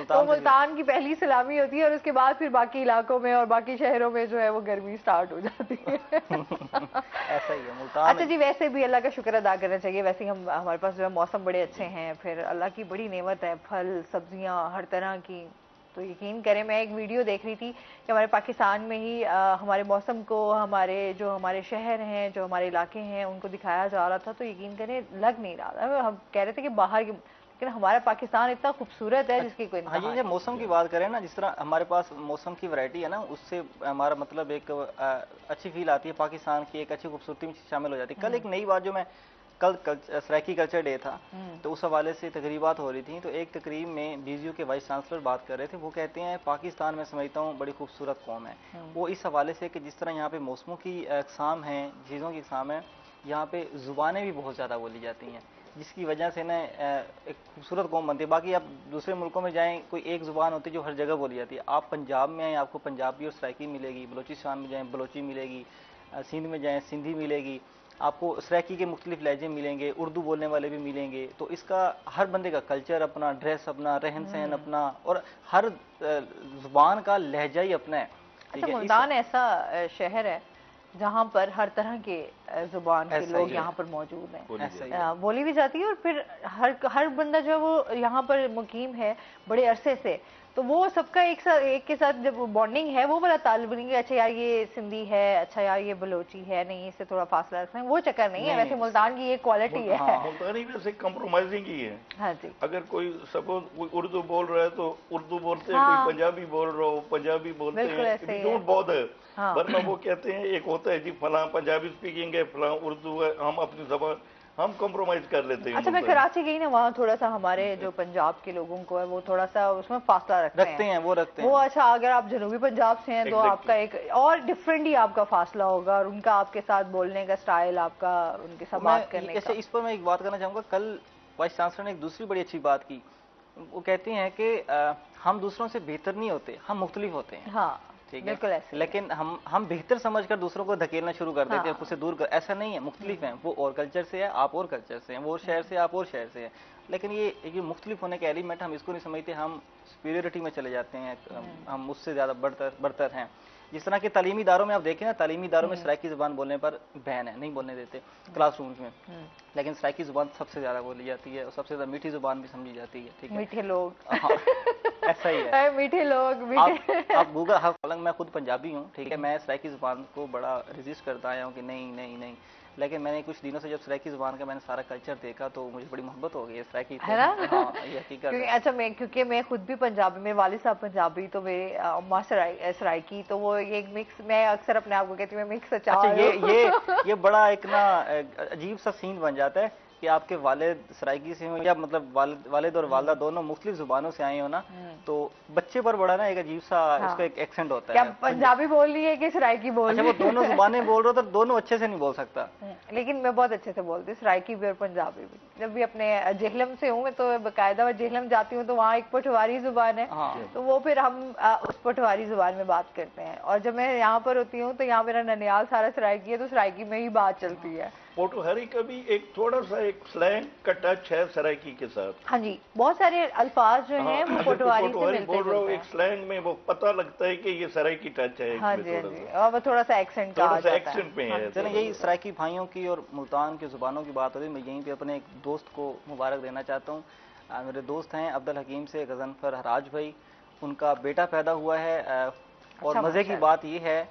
تو ملتان کی پہلی سلامی ہوتی ہے اور اس کے بعد پھر باقی علاقوں میں اور باقی شہروں میں جو ہے وہ گرمی سٹارٹ ہو جاتی ہے، ایسا ہی ہے ملتان۔ اچھا جی، ویسے بھی اللہ کا شکر ادا کرنا چاہیے، ویسے ہی ہمارے پاس جو ہے موسم بڑے اچھے ہیں، پھر اللہ کی بڑی نعمت ہے، پھل سبزیاں ہر طرح کی، تو یقین کریں میں ایک ویڈیو دیکھ رہی تھی کہ ہمارے پاکستان میں ہی ہمارے موسم کو ہمارے شہر ہیں، جو ہمارے علاقے ہیں ان کو دکھایا جا رہا تھا، تو یقین کریں لگ نہیں رہا تھا، ہم کہہ رہے تھے کہ باہر کی، لیکن ہمارا پاکستان اتنا خوبصورت ہے جس کی کوئی انتہا نہیں۔ ہاں، یہ موسم کی بات کریں نا، جس طرح ہمارے پاس موسم کی ورائٹی ہے نا، اس سے ہمارا مطلب ایک اچھی فیل آتی ہے، پاکستان کی ایک اچھی خوبصورتی میں شامل ہو جاتی ہے۔ کل ایک نئی بات جو میں کل سرائکی کلچر ڈے تھا تو اس حوالے سے تقریبات ہو رہی تھیں، تو ایک تقریب میں ڈی زی یو کے وائس چانسلر بات کر رہے تھے، وہ کہتے ہیں پاکستان میں سمجھتا ہوں بڑی خوبصورت قوم ہے، وہ اس حوالے سے کہ جس طرح یہاں پہ موسموں کی اقسام ہیں، چیزوں کی اقسام ہیں، یہاں پہ زبانیں بھی بہت زیادہ بولی جاتی ہیں، جس کی وجہ سے نا ایک خوبصورت قوم بنتی ہے۔ باقی آپ دوسرے ملکوں میں جائیں کوئی ایک زبان ہوتی ہے جو ہر جگہ بولی جاتی ہے، آپ پنجاب میں آئیں آپ کو پنجابی اور سرائکی ملے گی، بلوچستان میں جائیں بلوچی ملے گی، سندھ میں جائیں سندھی ملے گی، آپ کو سرائکی کے مختلف لہجے ملیں گے، اردو بولنے والے بھی ملیں گے، تو اس کا ہر بندے کا کلچر اپنا، ڈریس اپنا، رہن سہن اپنا، اور ہر زبان کا لہجہ ہی اپنا ہے۔ اچھا، ملتان ایسا شہر ہے جہاں پر ہر طرح کے زبان کے لوگ یہاں پر موجود ہیں، بولی بھی جاتی ہے، اور پھر ہر بندہ جو ہے وہ یہاں پر مقیم ہے بڑے عرصے سے، تو وہ سب کا ایک کے ساتھ جب بانڈنگ ہے وہ بڑا تعلق نہیں ہے، اچھا یار یہ سندھی ہے، اچھا یار یہ بلوچی ہے، نہیں اس سے تھوڑا فاصلہ رکھنا ہے، وہ چکر نہیں ہے. ویسے ملتان کی یہ کوالٹی ہے. ملتانی ویسے کمپرومائزنگ ہی ہے. ہاں جی، اگر کوئی سپوز کوئی اردو بول رہا ہے تو اردو بولتے ہیں، کوئی پنجابی بول رہا ہو پنجابی بولتے ہیں، ڈونٹ بادر. ورنہ وہ کہتے ہیں ایک ہوتا ہے جی فلاں پنجابی اسپیکنگ ہے، فلاں اردو ہے، ہم اپنی زبان ہم کمپرومائز کر لیتے ہیں. اچھا میں کراچی گئی نا، وہاں تھوڑا سا ہمارے جو پنجاب کے لوگوں کو ہے وہ تھوڑا سا اس میں فاصلہ رکھتے ہیں وہ اچھا اگر آپ جنوبی پنجاب سے ہیں تو آپ کا ایک اور ڈفرینٹ ہی آپ کا فاصلہ ہوگا، اور ان کا آپ کے ساتھ بولنے کا سٹائل، آپ کا ان کے ساتھ بات کرنے کا. اس پر میں ایک بات کرنا چاہوں گا. کل وائس چانسلر نے ایک دوسری بڑی اچھی بات کی. وہ کہتے ہیں کہ ہم دوسروں سے بہتر نہیں ہوتے، ہم مختلف ہوتے ہیں. ہاں ٹھیک ہے، لیکن ہم بہتر سمجھ کر دوسروں کو دھکیلنا شروع کر دیتے ہیں، خود سے دور کر. ایسا نہیں ہے، مختلف ہیں. وہ اور کلچر سے ہے، آپ اور کلچر سے ہیں. وہ اور شہر سے، آپ اور شہر سے ہیں. لیکن یہ مختلف ہونے کے ایلیمنٹ ہم اس کو نہیں سمجھتے. ہم سپیریورٹی میں چلے جاتے ہیں، ہم اس سے زیادہ برتر ہیں. جس طرح کہ تعلیمی اداروں میں آپ دیکھیں نا، تعلیمی اداروں میں سرائکی زبان بولنے پر بین ہے، نہیں بولنے دیتے کلاس رومز میں. لیکن سرائکی زبان سب سے زیادہ بولی جاتی ہے اور سب سے زیادہ میٹھی زبان بھی سمجھی جاتی ہے. ٹھیک ہے، میٹھے لوگ. ایسا ہی ہے، میٹھے لوگ. آپ گوگل، حالانکہ میں خود پنجابی ہوں، ٹھیک ہے، میں سرائکی زبان کو بڑا ریزسٹ کرتا آیا ہوں کہ نہیں نہیں نہیں. لیکن میں نے کچھ دنوں سے جب سرائکی زبان کا میں نے سارا کلچر دیکھا تو مجھے بڑی محبت ہو گئی ہے سرائکی. یہ حقیقت ہے. اچھا کیونکہ میں خود بھی پنجابی، میرے والد صاحب پنجابی، تو میرے اماں سرائکی، تو وہ ایک مکس، میں اکثر اپنے آپ کو کہتی ہوں میں مکس اچھا. یہ بڑا ایک نا عجیب سا سین بن جاتا ہے کہ آپ کے والد سرائکی سے ہوں یا مطلب والد اور والدہ دونوں مختلف زبانوں سے آئے ہو نا، تو بچے پر بڑا نا ایک عجیب سا اس کا ایک ایکسنٹ ہوتا ہے. پنجابی بول رہی ہے کہ سرائکی بول رہی ہے؟ وہ دونوں زبانیں بول رہے ہو تو دونوں اچھے سے نہیں بول سکتا. لیکن میں بہت اچھے سے بولتی ہوں سرائکی بھی اور پنجابی بھی. جب بھی اپنے جہلم سے ہوں میں تو باقاعدہ جہلم جاتی ہوں تو وہاں ایک پٹواری زبان ہے، تو وہ پھر ہم اس پٹواری زبان میں بات کرتے ہیں. اور جب میں یہاں پر ہوتی ہوں تو یہاں میرا ننیال سارا سرائکی ہے، تو سرائکی میں ہی بات چلتی ہے. پوٹوہری کا بھی ایک تھوڑا سا ایک سلینگ کا ٹچ ہے سرائکی کے ساتھ. ہاں جی، بہت سارے الفاظ جو ہیں وہ پوٹوہری سے ملتے بول رہا ہوں، ایک سلینگ میں وہ پتہ لگتا ہے کہ یہ سرائکی ٹچ ہے. ہاں جی، اور وہ تھوڑا سا ایکسنٹ کا ایکسنٹ میں ہے. چلیں، یہی سرائکی بھائیوں کی اور ملتان کے زبانوں کی بات ہو رہی. میں یہیں پہ اپنے ایک دوست کو مبارک دینا چاہتا ہوں. میرے دوست ہیں عبدالحکیم سے غضنفر حراج بھائی، ان کا بیٹا پیدا ہوا ہے، اور مزے کی بات یہ ہے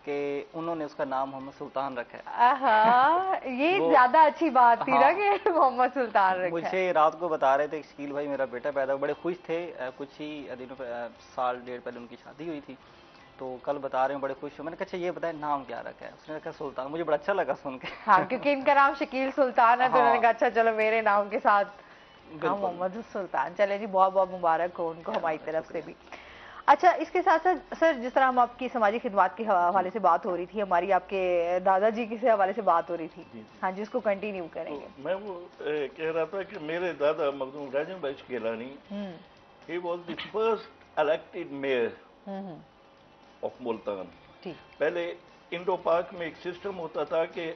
کہ انہوں نے اس کا نام محمد سلطان رکھا ہے. یہ زیادہ اچھی بات تھی نا کہ محمد سلطان رکھا. مجھے رات کو بتا رہے تھے شکیل بھائی میرا بیٹا پیدا ہوا، بڑے خوش تھے. کچھ ہی دنوں سال ڈیڑھ پہلے ان کی شادی ہوئی تھی، تو کل بتا رہے ہیں بڑے خوش ہو. میں نے کہا اچھا یہ بتائیں نام کیا رکھا ہے؟ اس نے کہا سلطان. مجھے بڑا اچھا لگا سن کے. ہاں، کیونکہ ان کا نام شکیل سلطان ہے تو انہوں نے کہا اچھا چلو میرے نام کے ساتھ محمد سلطان. چلے جی، بہت بہت مبارک ہو ان کو ہماری طرف سے بھی. اچھا، اس کے ساتھ ساتھ سر، جس طرح ہم آپ کی سماجی خدمات کے حوالے سے بات ہو رہی تھی، ہماری آپ کے دادا جی کے حوالے سے بات ہو رہی تھی. ہاں جی، اس کو کنٹینیو کریں گے. میں وہ کہہ رہا تھا کہ میرے دادا مخدوم راجن بھائی Gilani, he was the first elected mayor of Multan. پہلے انڈو پاک میں ایک سسٹم ہوتا تھا کہ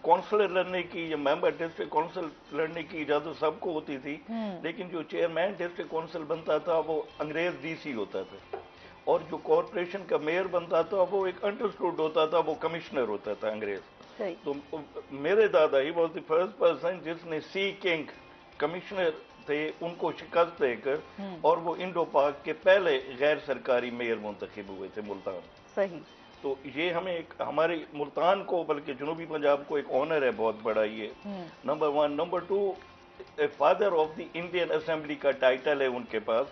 کونسلر لڑنے کی یا ممبر ڈسٹرکٹ کونسل لڑنے کی اجازت سب کو ہوتی تھی، لیکن جو چیئرمین ڈسٹرکٹ کونسل بنتا تھا وہ انگریز ڈی سی ہوتا تھا، اور جو کارپوریشن کا میئر بنتا تھا وہ ایک انڈرسٹوڈ ہوتا تھا، وہ کمشنر ہوتا تھا انگریز. تو میرے دادا he was the first person جس نے سی کنگ کمشنر تھے ان کو شکست دے کر، اور وہ انڈو پاک کے پہلے غیر سرکاری میئر منتخب ہوئے تھے ملتان. صحیح. تو یہ ہمیں ہمارے ملتان کو بلکہ جنوبی پنجاب کو ایک آنر ہے بہت بڑا. یہ number 1. Number 2، father of the Indian assembly کا ٹائٹل ہے ان کے پاس.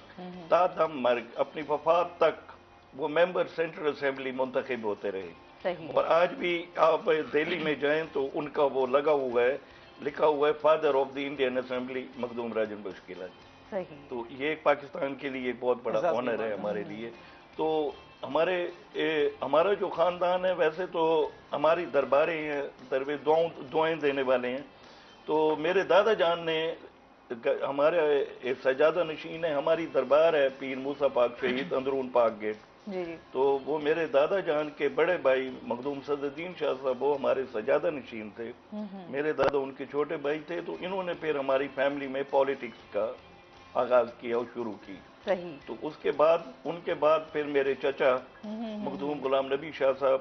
تا دم مرگ اپنی وفات تک وہ ممبر سینٹرل اسمبلی منتخب ہوتے رہے. اور آج بھی آپ دہلی میں جائیں تو ان کا وہ لگا ہوا ہے، لکھا ہوا ہے father of the Indian assembly Makhdoom Rajan Bakhsh Gilani. تو یہ ایک پاکستان کے لیے ایک بہت بڑا آنر ہے ہمارے لیے. تو ہمارا جو خاندان ہے ویسے تو ہماری درباریں ہیں، دعائیں دینے والے ہیں. تو میرے دادا جان نے ہمارے ایک سجادہ نشین ہے، ہماری دربار ہے پیر موسیٰ پاک شہید اندرون پاک گیٹ. تو وہ میرے دادا جان کے بڑے بھائی مخدوم صدر الدین شاہ صاحب وہ ہمارے سجادہ نشین تھے. میرے دادا ان کے چھوٹے بھائی تھے. تو انہوں نے پھر ہماری فیملی میں پالیٹکس کا آغاز کیا اور شروع کی. تو اس کے بعد ان کے بعد پھر میرے چچا مخدوم غلام نبی شاہ صاحب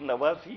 89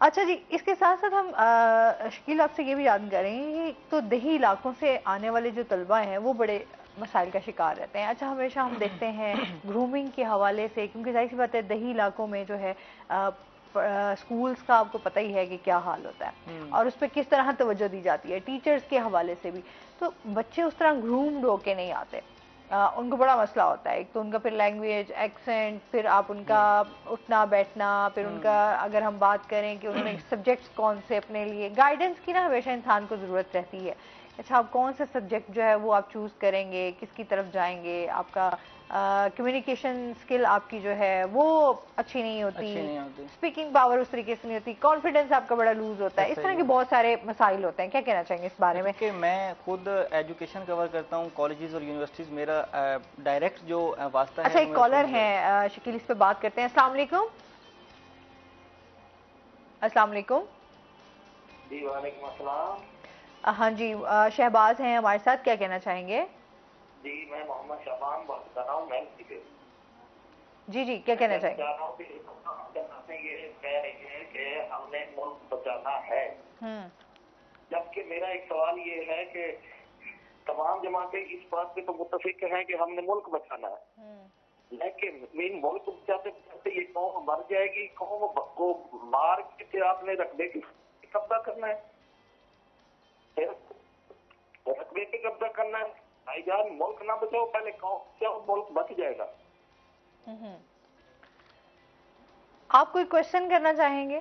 اچھا جی، اس کے ساتھ ساتھ ہم شکیل آپ سے یہ بھی یاد کریں کہ تو دیہی علاقوں سے آنے والے جو طلبہ ہیں وہ بڑے مسائل کا شکار رہتے ہیں. اچھا ہمیشہ ہم دیکھتے ہیں گرومنگ کے حوالے سے، کیونکہ ظاہر سی بات ہے دیہی علاقوں میں جو ہے سکولز کا آپ کو پتہ ہی ہے کہ کیا حال ہوتا ہے اور اس پہ کس طرح توجہ دی جاتی ہے ٹیچرز کے حوالے سے بھی. تو بچے اس طرح گرومڈ ہو کے نہیں آتے، ان کو بڑا مسئلہ ہوتا ہے. ایک تو ان کا پھر لینگویج، ایکسنٹ، پھر آپ ان کا اٹھنا بیٹھنا، پھر ان کا اگر ہم بات کریں کہ انہوں نے سبجیکٹس کون سے اپنے لیے، گائیڈنس کی نا ہمیشہ انسان کو ضرورت رہتی ہے. اچھا آپ کون سے سبجیکٹ جو ہے وہ آپ چوز کریں گے، کس کی طرف جائیں گے، آپ کا کمیونیکیشن سکل آپ کی جو ہے وہ اچھی نہیں ہوتی، اسپیکنگ پاور اس طریقے سے نہیں ہوتی، کانفیڈنس آپ کا بڑا لوز ہوتا ہے. اس طرح کے بہت سارے مسائل ہوتے ہیں. کیا کہنا چاہیں گے اس بارے میں؟ کہ میں خود ایجوکیشن کور کرتا ہوں کالجز اور یونیورسٹیز، میرا ڈائریکٹ جو واسطہ ہے. اچھا ایک کالر ہیں شکیل، اس پہ بات کرتے ہیں. السلام علیکم. السلام علیکم. جی وعلیکم السلام. ہاں جی، شہباز ہیں ہمارے ساتھ، کیا کہنا چاہیں گے؟ جی میں محمد شعبان بات کر رہا ہوں مینسی سے. جی جی کیا کہنا چاہیں گے؟ یہ کہہ رہے ہیں کہ ہم نے ملک بچانا ہے، جبکہ میرا ایک سوال یہ ہے کہ تمام جماعتیں اس بات پہ تو متفق ہیں کہ ہم نے ملک بچانا ہے، لیکن ملک بچاتے بچاتے یہ قوم مر جائے گی. قوم کو مار کے آپ نے رقبے کی قبضہ کرنا ہے، رقبے کے قبضہ کرنا ہے. بھائی جان ملک نہ بچاؤ، پہلے قوم بچاؤ، ملک بچ جائے گا. آپ کوئی کوشچن کرنا چاہیں گے؟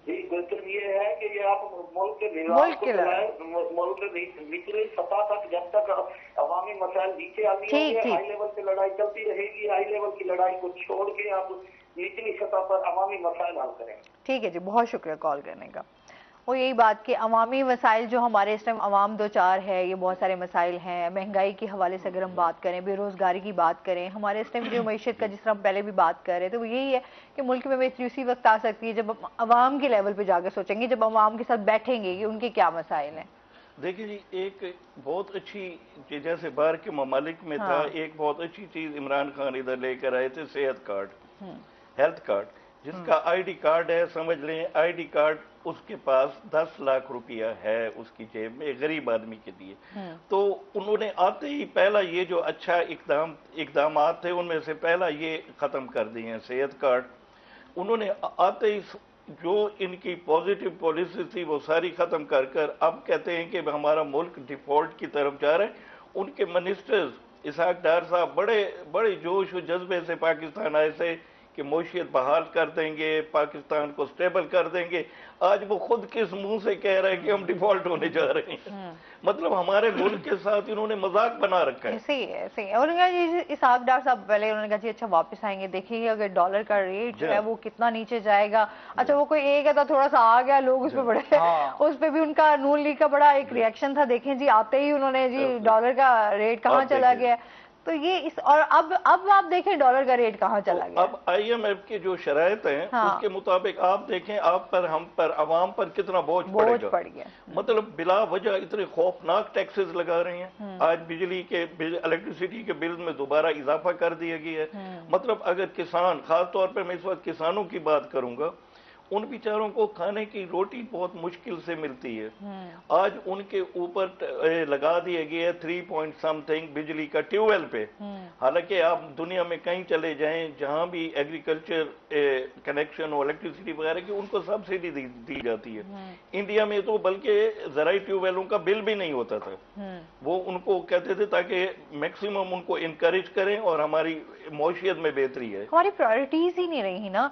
جی کوشچن یہ ہے کہ یہ آپ ملک کے نظام کو چلائیں، ملک نچلی سطح تک جب تک عوامی مسائل نیچے آتی ہیں گے ہائی لیول پہ لڑائی چلتی رہے گی. ہائی لیول کی لڑائی کو چھوڑ کے آپ نچلی سطح پر عوامی مسائل حل کریں. ٹھیک ہے جی، بہت شکریہ کال کرنے کا. وہ یہی بات کہ عوامی مسائل جو ہمارے اس ٹائم عوام دو چار ہے، یہ بہت سارے مسائل ہیں. مہنگائی کے حوالے سے اگر ہم بات کریں، بے روزگاری کی بات کریں، ہمارے اس ٹائم جو معیشت کا جس طرح ہم پہلے بھی بات کر رہے تھے، وہ یہی ہے کہ ملک میں بہتری اسی وقت آ سکتی ہے جب عوام کے لیول پہ جا کے سوچیں گے، جب عوام کے ساتھ بیٹھیں گے کہ ان کے کیا مسائل ہیں. دیکھیں جی، ایک بہت اچھی جیسے باہر کے ممالک میں تھا، ایک بہت اچھی چیز عمران خان ادھر لے کر آئے تھے، صحت کارڈ، ہیلتھ کارڈ، جس کا آئی ڈی کارڈ ہے. سمجھ لیں آئی ڈی کارڈ اس کے پاس 10 لاکھ روپیہ ہے اس کی جیب میں، غریب آدمی کے لیے. تو انہوں نے آتے ہی پہلا یہ جو اچھا اقدامات تھے ان میں سے پہلا یہ ختم کر دیے ہیں صحت کارڈ. انہوں نے آتے ہی جو ان کی پازیٹیو پالیسی تھی وہ ساری ختم کر اب کہتے ہیں کہ ہمارا ملک ڈیفالٹ کی طرف جا رہا ہے. ان کے منسٹرز اسحاق ڈار صاحب بڑے جوش و جذبے سے پاکستان آئے تھے کہ معیشت بحال کر دیں گے، پاکستان کو سٹیبل کر دیں گے. آج وہ خود کس منہ سے کہہ رہے ہیں کہ ہم ڈیفالٹ ہونے جا رہے ہیں. مطلب ہمارے ملک کے ساتھ انہوں نے مذاق بنا رکھا ہے. صحیح ہے. اور اسحاق ڈار صاحب پہلے انہوں نے کہا جی اچھا واپس آئیں گے، دیکھیں گے اگر ڈالر کا ریٹ جو ہے وہ کتنا نیچے جائے گا. اچھا وہ کوئی ایک ہے تھوڑا سا آ گیا، لوگ اس پہ بڑے اس پہ بھی ان کا نون لیگ کا بڑا ایک ری ایکشن تھا. دیکھیں جی آتے ہی انہوں نے جی ڈالر کا ریٹ کہاں چلا گیا. تو یہ اور اب آپ دیکھیں ڈالر کا ریٹ کہاں چلا گیا. اب آئی ایم ایف کی جو شرائط ہیں اس کے مطابق آپ دیکھیں آپ پر، ہم پر، عوام پر کتنا بوجھ پڑ گیا. مطلب بلا وجہ اتنے خوفناک ٹیکسز لگا رہے ہیں. آج بجلی کے الیکٹریسٹی کے بل میں دوبارہ اضافہ کر دیا گیا ہے. مطلب اگر کسان، خاص طور پہ میں اس وقت کسانوں کی بات کروں گا، ان بیچاروں کو کھانے کی روٹی بہت مشکل سے ملتی ہے. آج ان کے اوپر لگا دیا گیا ہے 3 پوائنٹ سم تھنگ بجلی کا ٹیوب ویل پہ. حالانکہ آپ دنیا میں کہیں چلے جائیں جہاں بھی ایگریکلچر کنیکشن ہو، الیکٹریسٹی وغیرہ کی، ان کو سبسڈی دی جاتی ہے. انڈیا میں تو بلکہ زرعی ٹیوب ویلوں کا بل بھی نہیں ہوتا تھا. وہ ان کو کہتے تھے تاکہ میکسیمم ان کو انکریج کریں اور ہماری معیشت میں بہتری ہے. ہماری پرائرٹیز ہی نہیں رہی نا.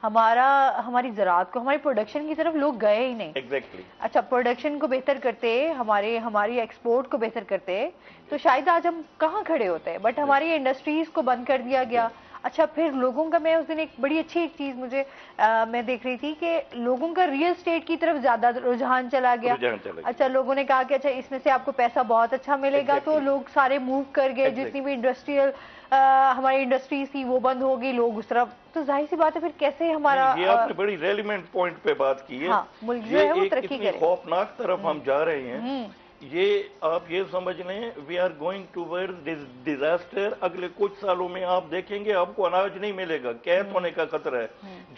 ہماری زراعت کو، ہماری پروڈکشن کی طرف لوگ گئے ہی نہیں. ایگزیکٹلی. اچھا پروڈکشن کو بہتر کرتے، ہماری ایکسپورٹ کو بہتر کرتے تو شاید آج ہم کہاں کھڑے ہوتے. بٹ ہماری انڈسٹریز کو بند کر دیا گیا. اچھا پھر لوگوں کا، میں اس دن ایک بڑی اچھی چیز مجھے میں دیکھ رہی تھی کہ لوگوں کا ریئل اسٹیٹ کی طرف زیادہ رجحان چلا گیا. اچھا لوگوں نے کہا کہ اچھا اس میں سے آپ کو پیسہ بہت اچھا ملے گا، تو لوگ سارے موو کر گئے. جتنی بھی ہماری انڈسٹریز تھی وہ بند ہوگی، لوگ اس طرف. تو ظاہر سی بات ہے پھر کیسے ہمارا، یہ آپ نے بڑی ریلیونٹ پوائنٹ پہ بات کی ہے. ملک جو ہے وہ ترقی کرے. خوفناک طرف ہم جا رہے ہیں یہ آپ یہ سمجھ لیں we are going toward disaster. اگلے کچھ سالوں میں آپ دیکھیں گے آپ کو اناج نہیں ملے گا, قحط ہونے کا خطرہ ہے.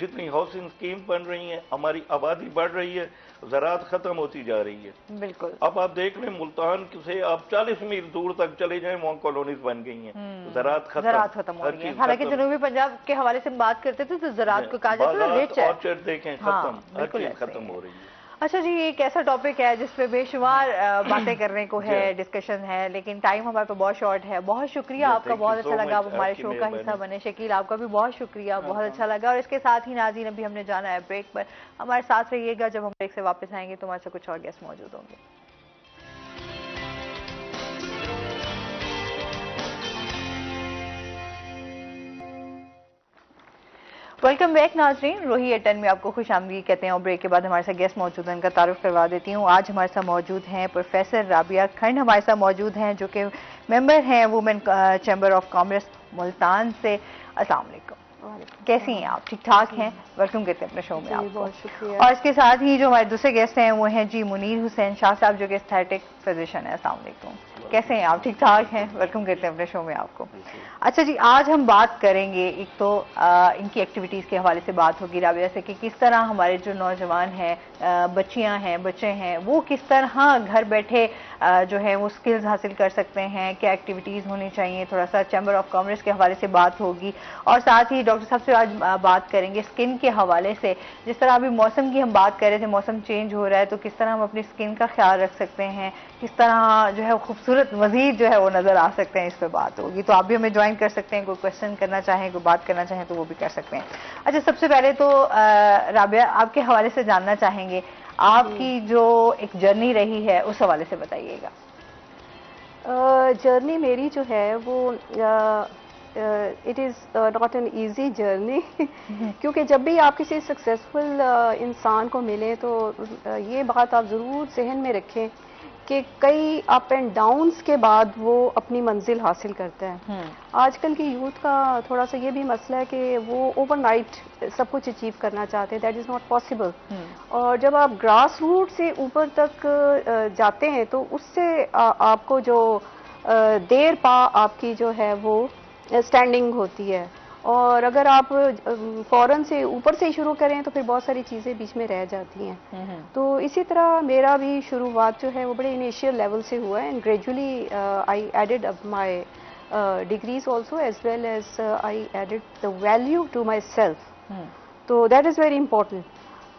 جتنی ہاؤسنگ اسکیم بن رہی ہیں, ہماری آبادی بڑھ رہی ہے, زراعت ختم ہوتی جا رہی ہے. بالکل. اب آپ دیکھ لیں ملتان سے آپ 40 میل دور تک چلے جائیں, وہاں کالونیز بن گئی ہیں, زراعت ختم ہو رہی ہے. حالانکہ جنوبی پنجاب کے حوالے سے بات کرتے تھے تو زراعت کو کہا جاتا ہے ریچ ہے. آرچرڈ دیکھیں ختم, ہر چیز ختم ہو رہی ہے. اچھا جی, ایک ایسا ٹاپک ہے جس پہ بے شمار باتیں کرنے کو ہے, ڈسکشن ہے, لیکن ٹائم ہمارا تو بہت شارٹ ہے. بہت شکریہ آپ کا, بہت اچھا لگا آپ ہمارے شو کا حصہ بنے. شکیل آپ کا بھی بہت شکریہ, بہت اچھا لگا. اور اس کے ساتھ ہی ناظرین ابھی ہم نے جانا ہے بریک پر, ہمارے ساتھ رہیے گا. جب ہم بریک سے واپس آئیں گے تو ہمارے سے کچھ اور گیسٹ موجود ہوں گے. ویلکم بیک ناظرین, روہی ایٹن میں آپ کو خوش آمدید کہتے ہیں. اور بریک کے بعد ہمارے ساتھ گیسٹ موجود ہیں, ان کا تعارف کروا دیتی ہوں. آج ہمارے ساتھ موجود ہیں پروفیسر رابعہ کھنڈ, ہمارے ساتھ موجود ہیں جو کہ ممبر ہیں women chamber of commerce Multan سے. السلام علیکم, کیسی ہیں آپ؟ ٹھیک ٹھاک ہیں؟ ویلکم کہتے ہیں اپنے شو میں آپ کو. بہت شکریہ. اور اس کے ساتھ ہی جو ہمارے دوسرے گیسٹ ہیں وہ ہیں جی منیر حسین شاہ صاحب, جو کہ استھیٹک فزیشین ہے. السلام علیکم, کیسے ہیں آپ؟ ٹھیک ٹھاک ہیں؟ ویلکم کہتے ہیں اپنے شو میں آپ کو. اچھا جی, آج ہم بات کریں گے, ایک تو ان کی ایکٹیویٹیز کے حوالے سے بات ہوگی رابعہ سے کہ کس طرح ہمارے جو نوجوان ہیں, بچیاں ہیں, بچے ہیں, وہ کس طرح گھر بیٹھے جو ہے وہ سکلز حاصل کر سکتے ہیں, کیا ایکٹیویٹیز ہونی چاہیے. تھوڑا سا چیمبر آف کامرس کے حوالے سے بات ہوگی, اور ساتھ ہی ڈاکٹر صاحب سے آج بات کریں گے اسکن کے حوالے سے. جس طرح ابھی موسم کی ہم بات کر رہے تھے, موسم چینج ہو رہا ہے, تو کس طرح ہم اپنی اسکن کا خیال رکھ سکتے ہیں, کس طرح جو ہے خوبصورت مزید جو ہے وہ نظر آ سکتے ہیں, اس پہ بات ہوگی. تو آپ بھی ہمیں جوائن کر سکتے ہیں, کوئی کوشچن کرنا چاہیں, کوئی بات کرنا چاہیں تو وہ بھی کر سکتے ہیں. اچھا, سب سے پہلے تو رابعہ آپ کے حوالے سے جاننا چاہیں گے, آپ کی جو ایک جرنی رہی ہے اس حوالے سے بتائیے گا. جرنی میری جو ہے وہ it is not an easy journey, کیونکہ جب بھی آپ کسی سکسیزفل انسان کو ملے تو یہ بات آپ ضرور ذہن میں رکھیں کہ کئی اپ اینڈ ڈاؤنس کے بعد وہ اپنی منزل حاصل کرتا ہے. آج کل کی یوتھ کا تھوڑا سا یہ بھی مسئلہ ہے کہ وہ اوور نائٹ سب کچھ اچیو کرنا چاہتے ہیں. That is not possible. اور جب آپ گراس روٹ سے اوپر تک جاتے ہیں تو اس سے آپ کو جو دیر پا آپ کی جو ہے وہ اسٹینڈنگ ہوتی ہے, اور اگر آپ فوراً سے اوپر سے شروع کریں تو پھر بہت ساری چیزیں بیچ میں رہ جاتی ہیں. تو اسی طرح میرا بھی شروعات جو ہے وہ بڑے انیشیل لیول سے ہوا ہے, and gradually I added up my degrees also, as well as I added the value to myself. تو دیٹ از ویری امپورٹنٹ.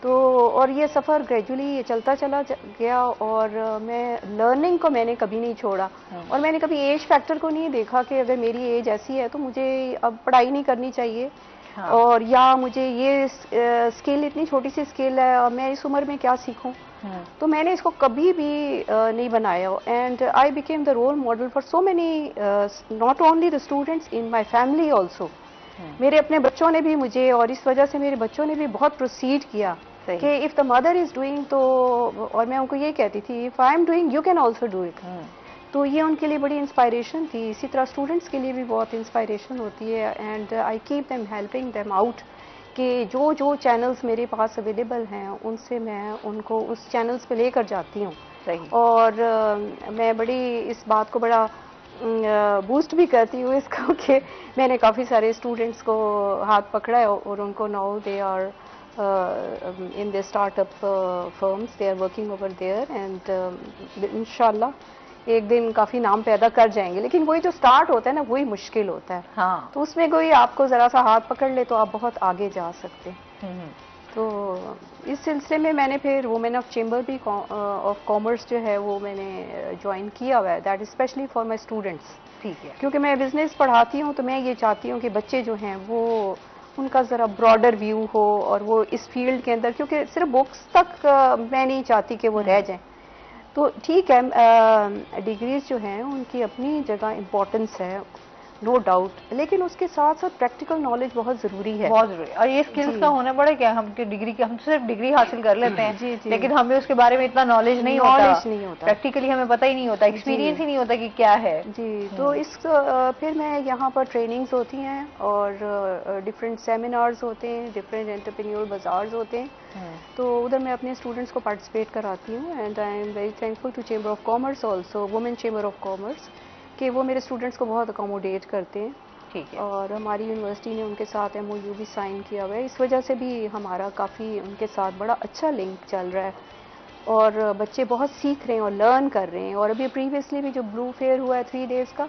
تو اور یہ سفر گریجولی چلتا چلا گیا, اور میں لرننگ کو میں نے کبھی نہیں چھوڑا, اور میں نے کبھی ایج فیکٹر کو نہیں دیکھا کہ اگر میری ایج ایسی ہے تو مجھے اب پڑھائی نہیں کرنی چاہیے, اور یا مجھے یہ اسکل, اتنی چھوٹی سی اسکل ہے, اور میں اس عمر میں کیا سیکھوں. تو میں نے اس کو کبھی بھی نہیں بنایا, and I became the role model for so many, not only the students in my family also. میرے اپنے بچوں نے بھی مجھے, اور اس وجہ سے میرے بچوں نے بھی بہت پروسیڈ کیا کہ if the mother is doing, تو اور میں ان کو یہ کہتی تھی if I am doing you can also do it. تو یہ ان کے لیے بڑی انسپائریشن تھی. اسی طرح اسٹوڈنٹس کے لیے بھی بہت انسپائریشن ہوتی ہے, and I keep them helping them out کہ جو چینلز میرے پاس اویلیبل ہیں ان سے میں ان کو اس چینلز پہ لے کر جاتی ہوں. اور میں بڑی اس بات کو بڑا بوسٹ بھی کرتی ہوں اس کو کہ میں نے کافی سارے اسٹوڈنٹس کو ہاتھ پکڑا ہے, اور ان کو now they are in their startup firms, they are working over there, and انشاءاللہ ایک دن کافی نام پیدا کر جائیں گے. لیکن وہی جو سٹارٹ ہوتا ہے نا وہی مشکل ہوتا ہے. تو اس میں کوئی آپ کو ذرا سا ہاتھ پکڑ لے تو آپ بہت آگے جا سکتے ہیں. تو اس سلسلے میں میں نے پھر وومن آف چیمبر بھی آف کامرس جو ہے وہ میں نے جوائن کیا ہوا ہے. That especially for my students. ٹھیک ہے, کیونکہ میں بزنس پڑھاتی ہوں تو میں یہ چاہتی ہوں کہ بچے جو ہیں وہ ان کا ذرا براڈر ویو ہو, اور وہ اس فیلڈ کے اندر, کیونکہ صرف بکس تک میں نہیں چاہتی کہ وہ رہ جائیں. تو ٹھیک ہے, ڈگریز جو ہیں ان کی اپنی جگہ امپورٹنس ہے, نو ڈاؤٹ، لیکن اس کے ساتھ ساتھ پریکٹیکل نالج بہت ضروری ہے، بہت ضروری ہے. اور یہ اسکلس کا ہونا بڑا کیا ہم ڈگری کے ہم صرف ڈگری حاصل کر لیتے ہیں لیکن ہمیں اس کے بارے میں اتنا نالج نہیں ہوتا، پریکٹیکلی ہمیں پتہ ہی نہیں ہوتا، ایکسپیرینس ہی نہیں ہوتا کہ کیا ہے. جی تو پھر میں یہاں پر ٹریننگز ہوتی ہیں اور ڈفرینٹ سیمینارز ہوتے ہیں، ڈفرینٹ انٹرپرینیور بازارز ہوتے ہیں، تو ادھر میں اپنے اسٹوڈنٹس کو پارٹیسپیٹ کراتی ہوں. And I am very thankful to chamber of commerce also, woman chamber of commerce, کہ وہ میرے اسٹوڈنٹس کو بہت اکوموڈیٹ کرتے ہیں. ٹھیک ہے. اور ہماری یونیورسٹی نے ان کے ساتھ ایم او یو بھی سائن کیا ہوا ہے، اس وجہ سے بھی ہمارا کافی ان کے ساتھ بڑا اچھا لنک چل رہا ہے اور بچے بہت سیکھ رہے ہیں اور لرن کر رہے ہیں. اور ابھی پریویسلی بھی جو بلو فیئر ہوا ہے 3 days کا،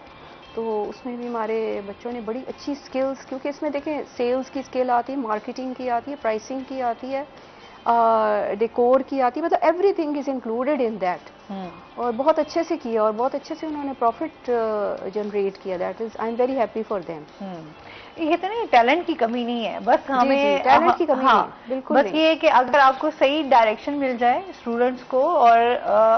تو اس میں بھی ہمارے بچوں نے بڑی اچھی سکلز، کیونکہ اس میں دیکھیں سیلز کی سکل آتی ہے، مارکیٹنگ کی آتی ہے، پرائسنگ کی آتی ہے، ڈیکور کی آتی ہے، مطلب every thing is included in that. اور بہت اچھے سے کیا اور بہت اچھے سے انہوں نے پروفٹ جنریٹ کیا. That is I am very happy for them. یہ تو نہیں ٹیلنٹ کی کمی نہیں ہے، بس ہمیں ٹیلنٹ کی کمی نہیں، بالکل بس یہ ہے کہ اگر آپ کو صحیح ڈائریکشن مل جائے اسٹوڈنٹس کو اور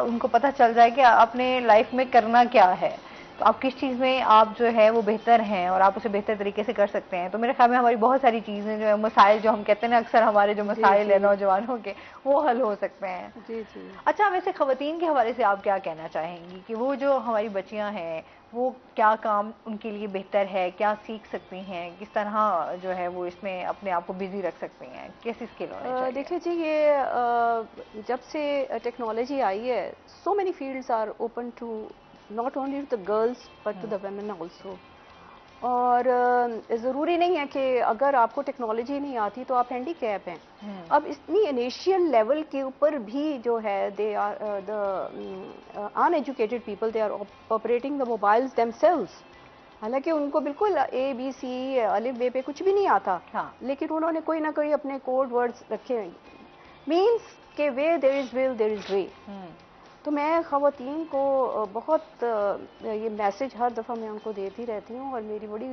ان کو پتہ چل جائے کہ اپنے لائف میں کرنا کیا ہے، تو آپ کس چیز میں آپ جو ہے وہ بہتر ہیں اور آپ اسے بہتر طریقے سے کر سکتے ہیں. تو میرے خیال میں ہماری بہت ساری چیزیں جو ہے مسائل جو ہم کہتے ہیں نا اکثر ہمارے جو مسائل ہیں نوجوانوں کے وہ حل ہو سکتے ہیں. جی جی. اچھا ویسے خواتین کے حوالے سے آپ کیا کہنا چاہیں گی کہ وہ جو ہماری بچیاں ہیں وہ کیا کام ان کے لیے بہتر ہے، کیا سیکھ سکتی ہیں، کس طرح جو ہے وہ اس میں اپنے آپ کو بزی رکھ سکتی ہیں، کیسی اسکل ہونی چاہیے؟ دیکھیے جی، یہ جب سے ٹیکنالوجی آئی ہے، so many fields are open to not only to the girls but to the women also. اور ضروری نہیں ہے کہ اگر آپ کو ٹیکنالوجی نہیں آتی تو آپ ہینڈی کیپ ہیں. اب اتنی انیشیل لیول کے اوپر بھی جو ہے they are the uneducated people, they are operating the mobiles themselves. حالانکہ ان کو بالکل اے بی سی الف بے پہ کچھ بھی نہیں آتا، لیکن انہوں نے کوئی نہ کوئی اپنے کوڈ ورڈز رکھے ہیں. مینس کہ وے دیر از ول دیر از وے. تو میں خواتین کو بہت یہ میسج ہر دفعہ میں ان کو دیتی رہتی ہوں اور میری بڑی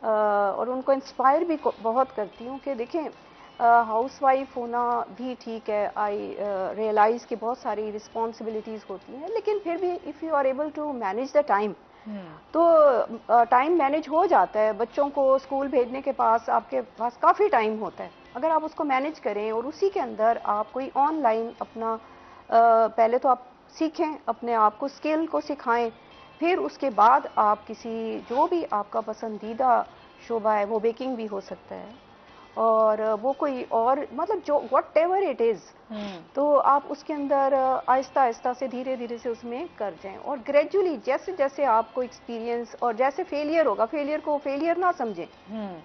اور ان کو انسپائر بھی بہت کرتی ہوں کہ دیکھیں ہاؤس وائف ہونا بھی ٹھیک ہے، آئی ریئلائز کہ بہت ساری رسپانسبلٹیز ہوتی ہیں، لیکن پھر بھی if you are able to manage the time تو ٹائم مینیج ہو جاتا ہے. بچوں کو اسکول بھیجنے کے پاس آپ کے پاس کافی ٹائم ہوتا ہے، اگر آپ اس کو مینیج کریں اور اسی کے اندر آپ کوئی آن لائن اپنا پہلے تو آپ سیکھیں، اپنے آپ کو اسکل کو سکھائیں، پھر اس کے بعد آپ کسی جو بھی آپ کا پسندیدہ شعبہ ہے، وہ بیکنگ بھی ہو سکتا ہے اور وہ کوئی اور مطلب جو واٹ ایور اٹ از، تو آپ اس کے اندر آہستہ آہستہ سے دھیرے دھیرے سے اس میں کر جائیں. اور گریجولی جیسے جیسے آپ کو ایکسپیرینس اور جیسے فیلئر ہوگا، فیلئر کو فیلئر نہ سمجھیں.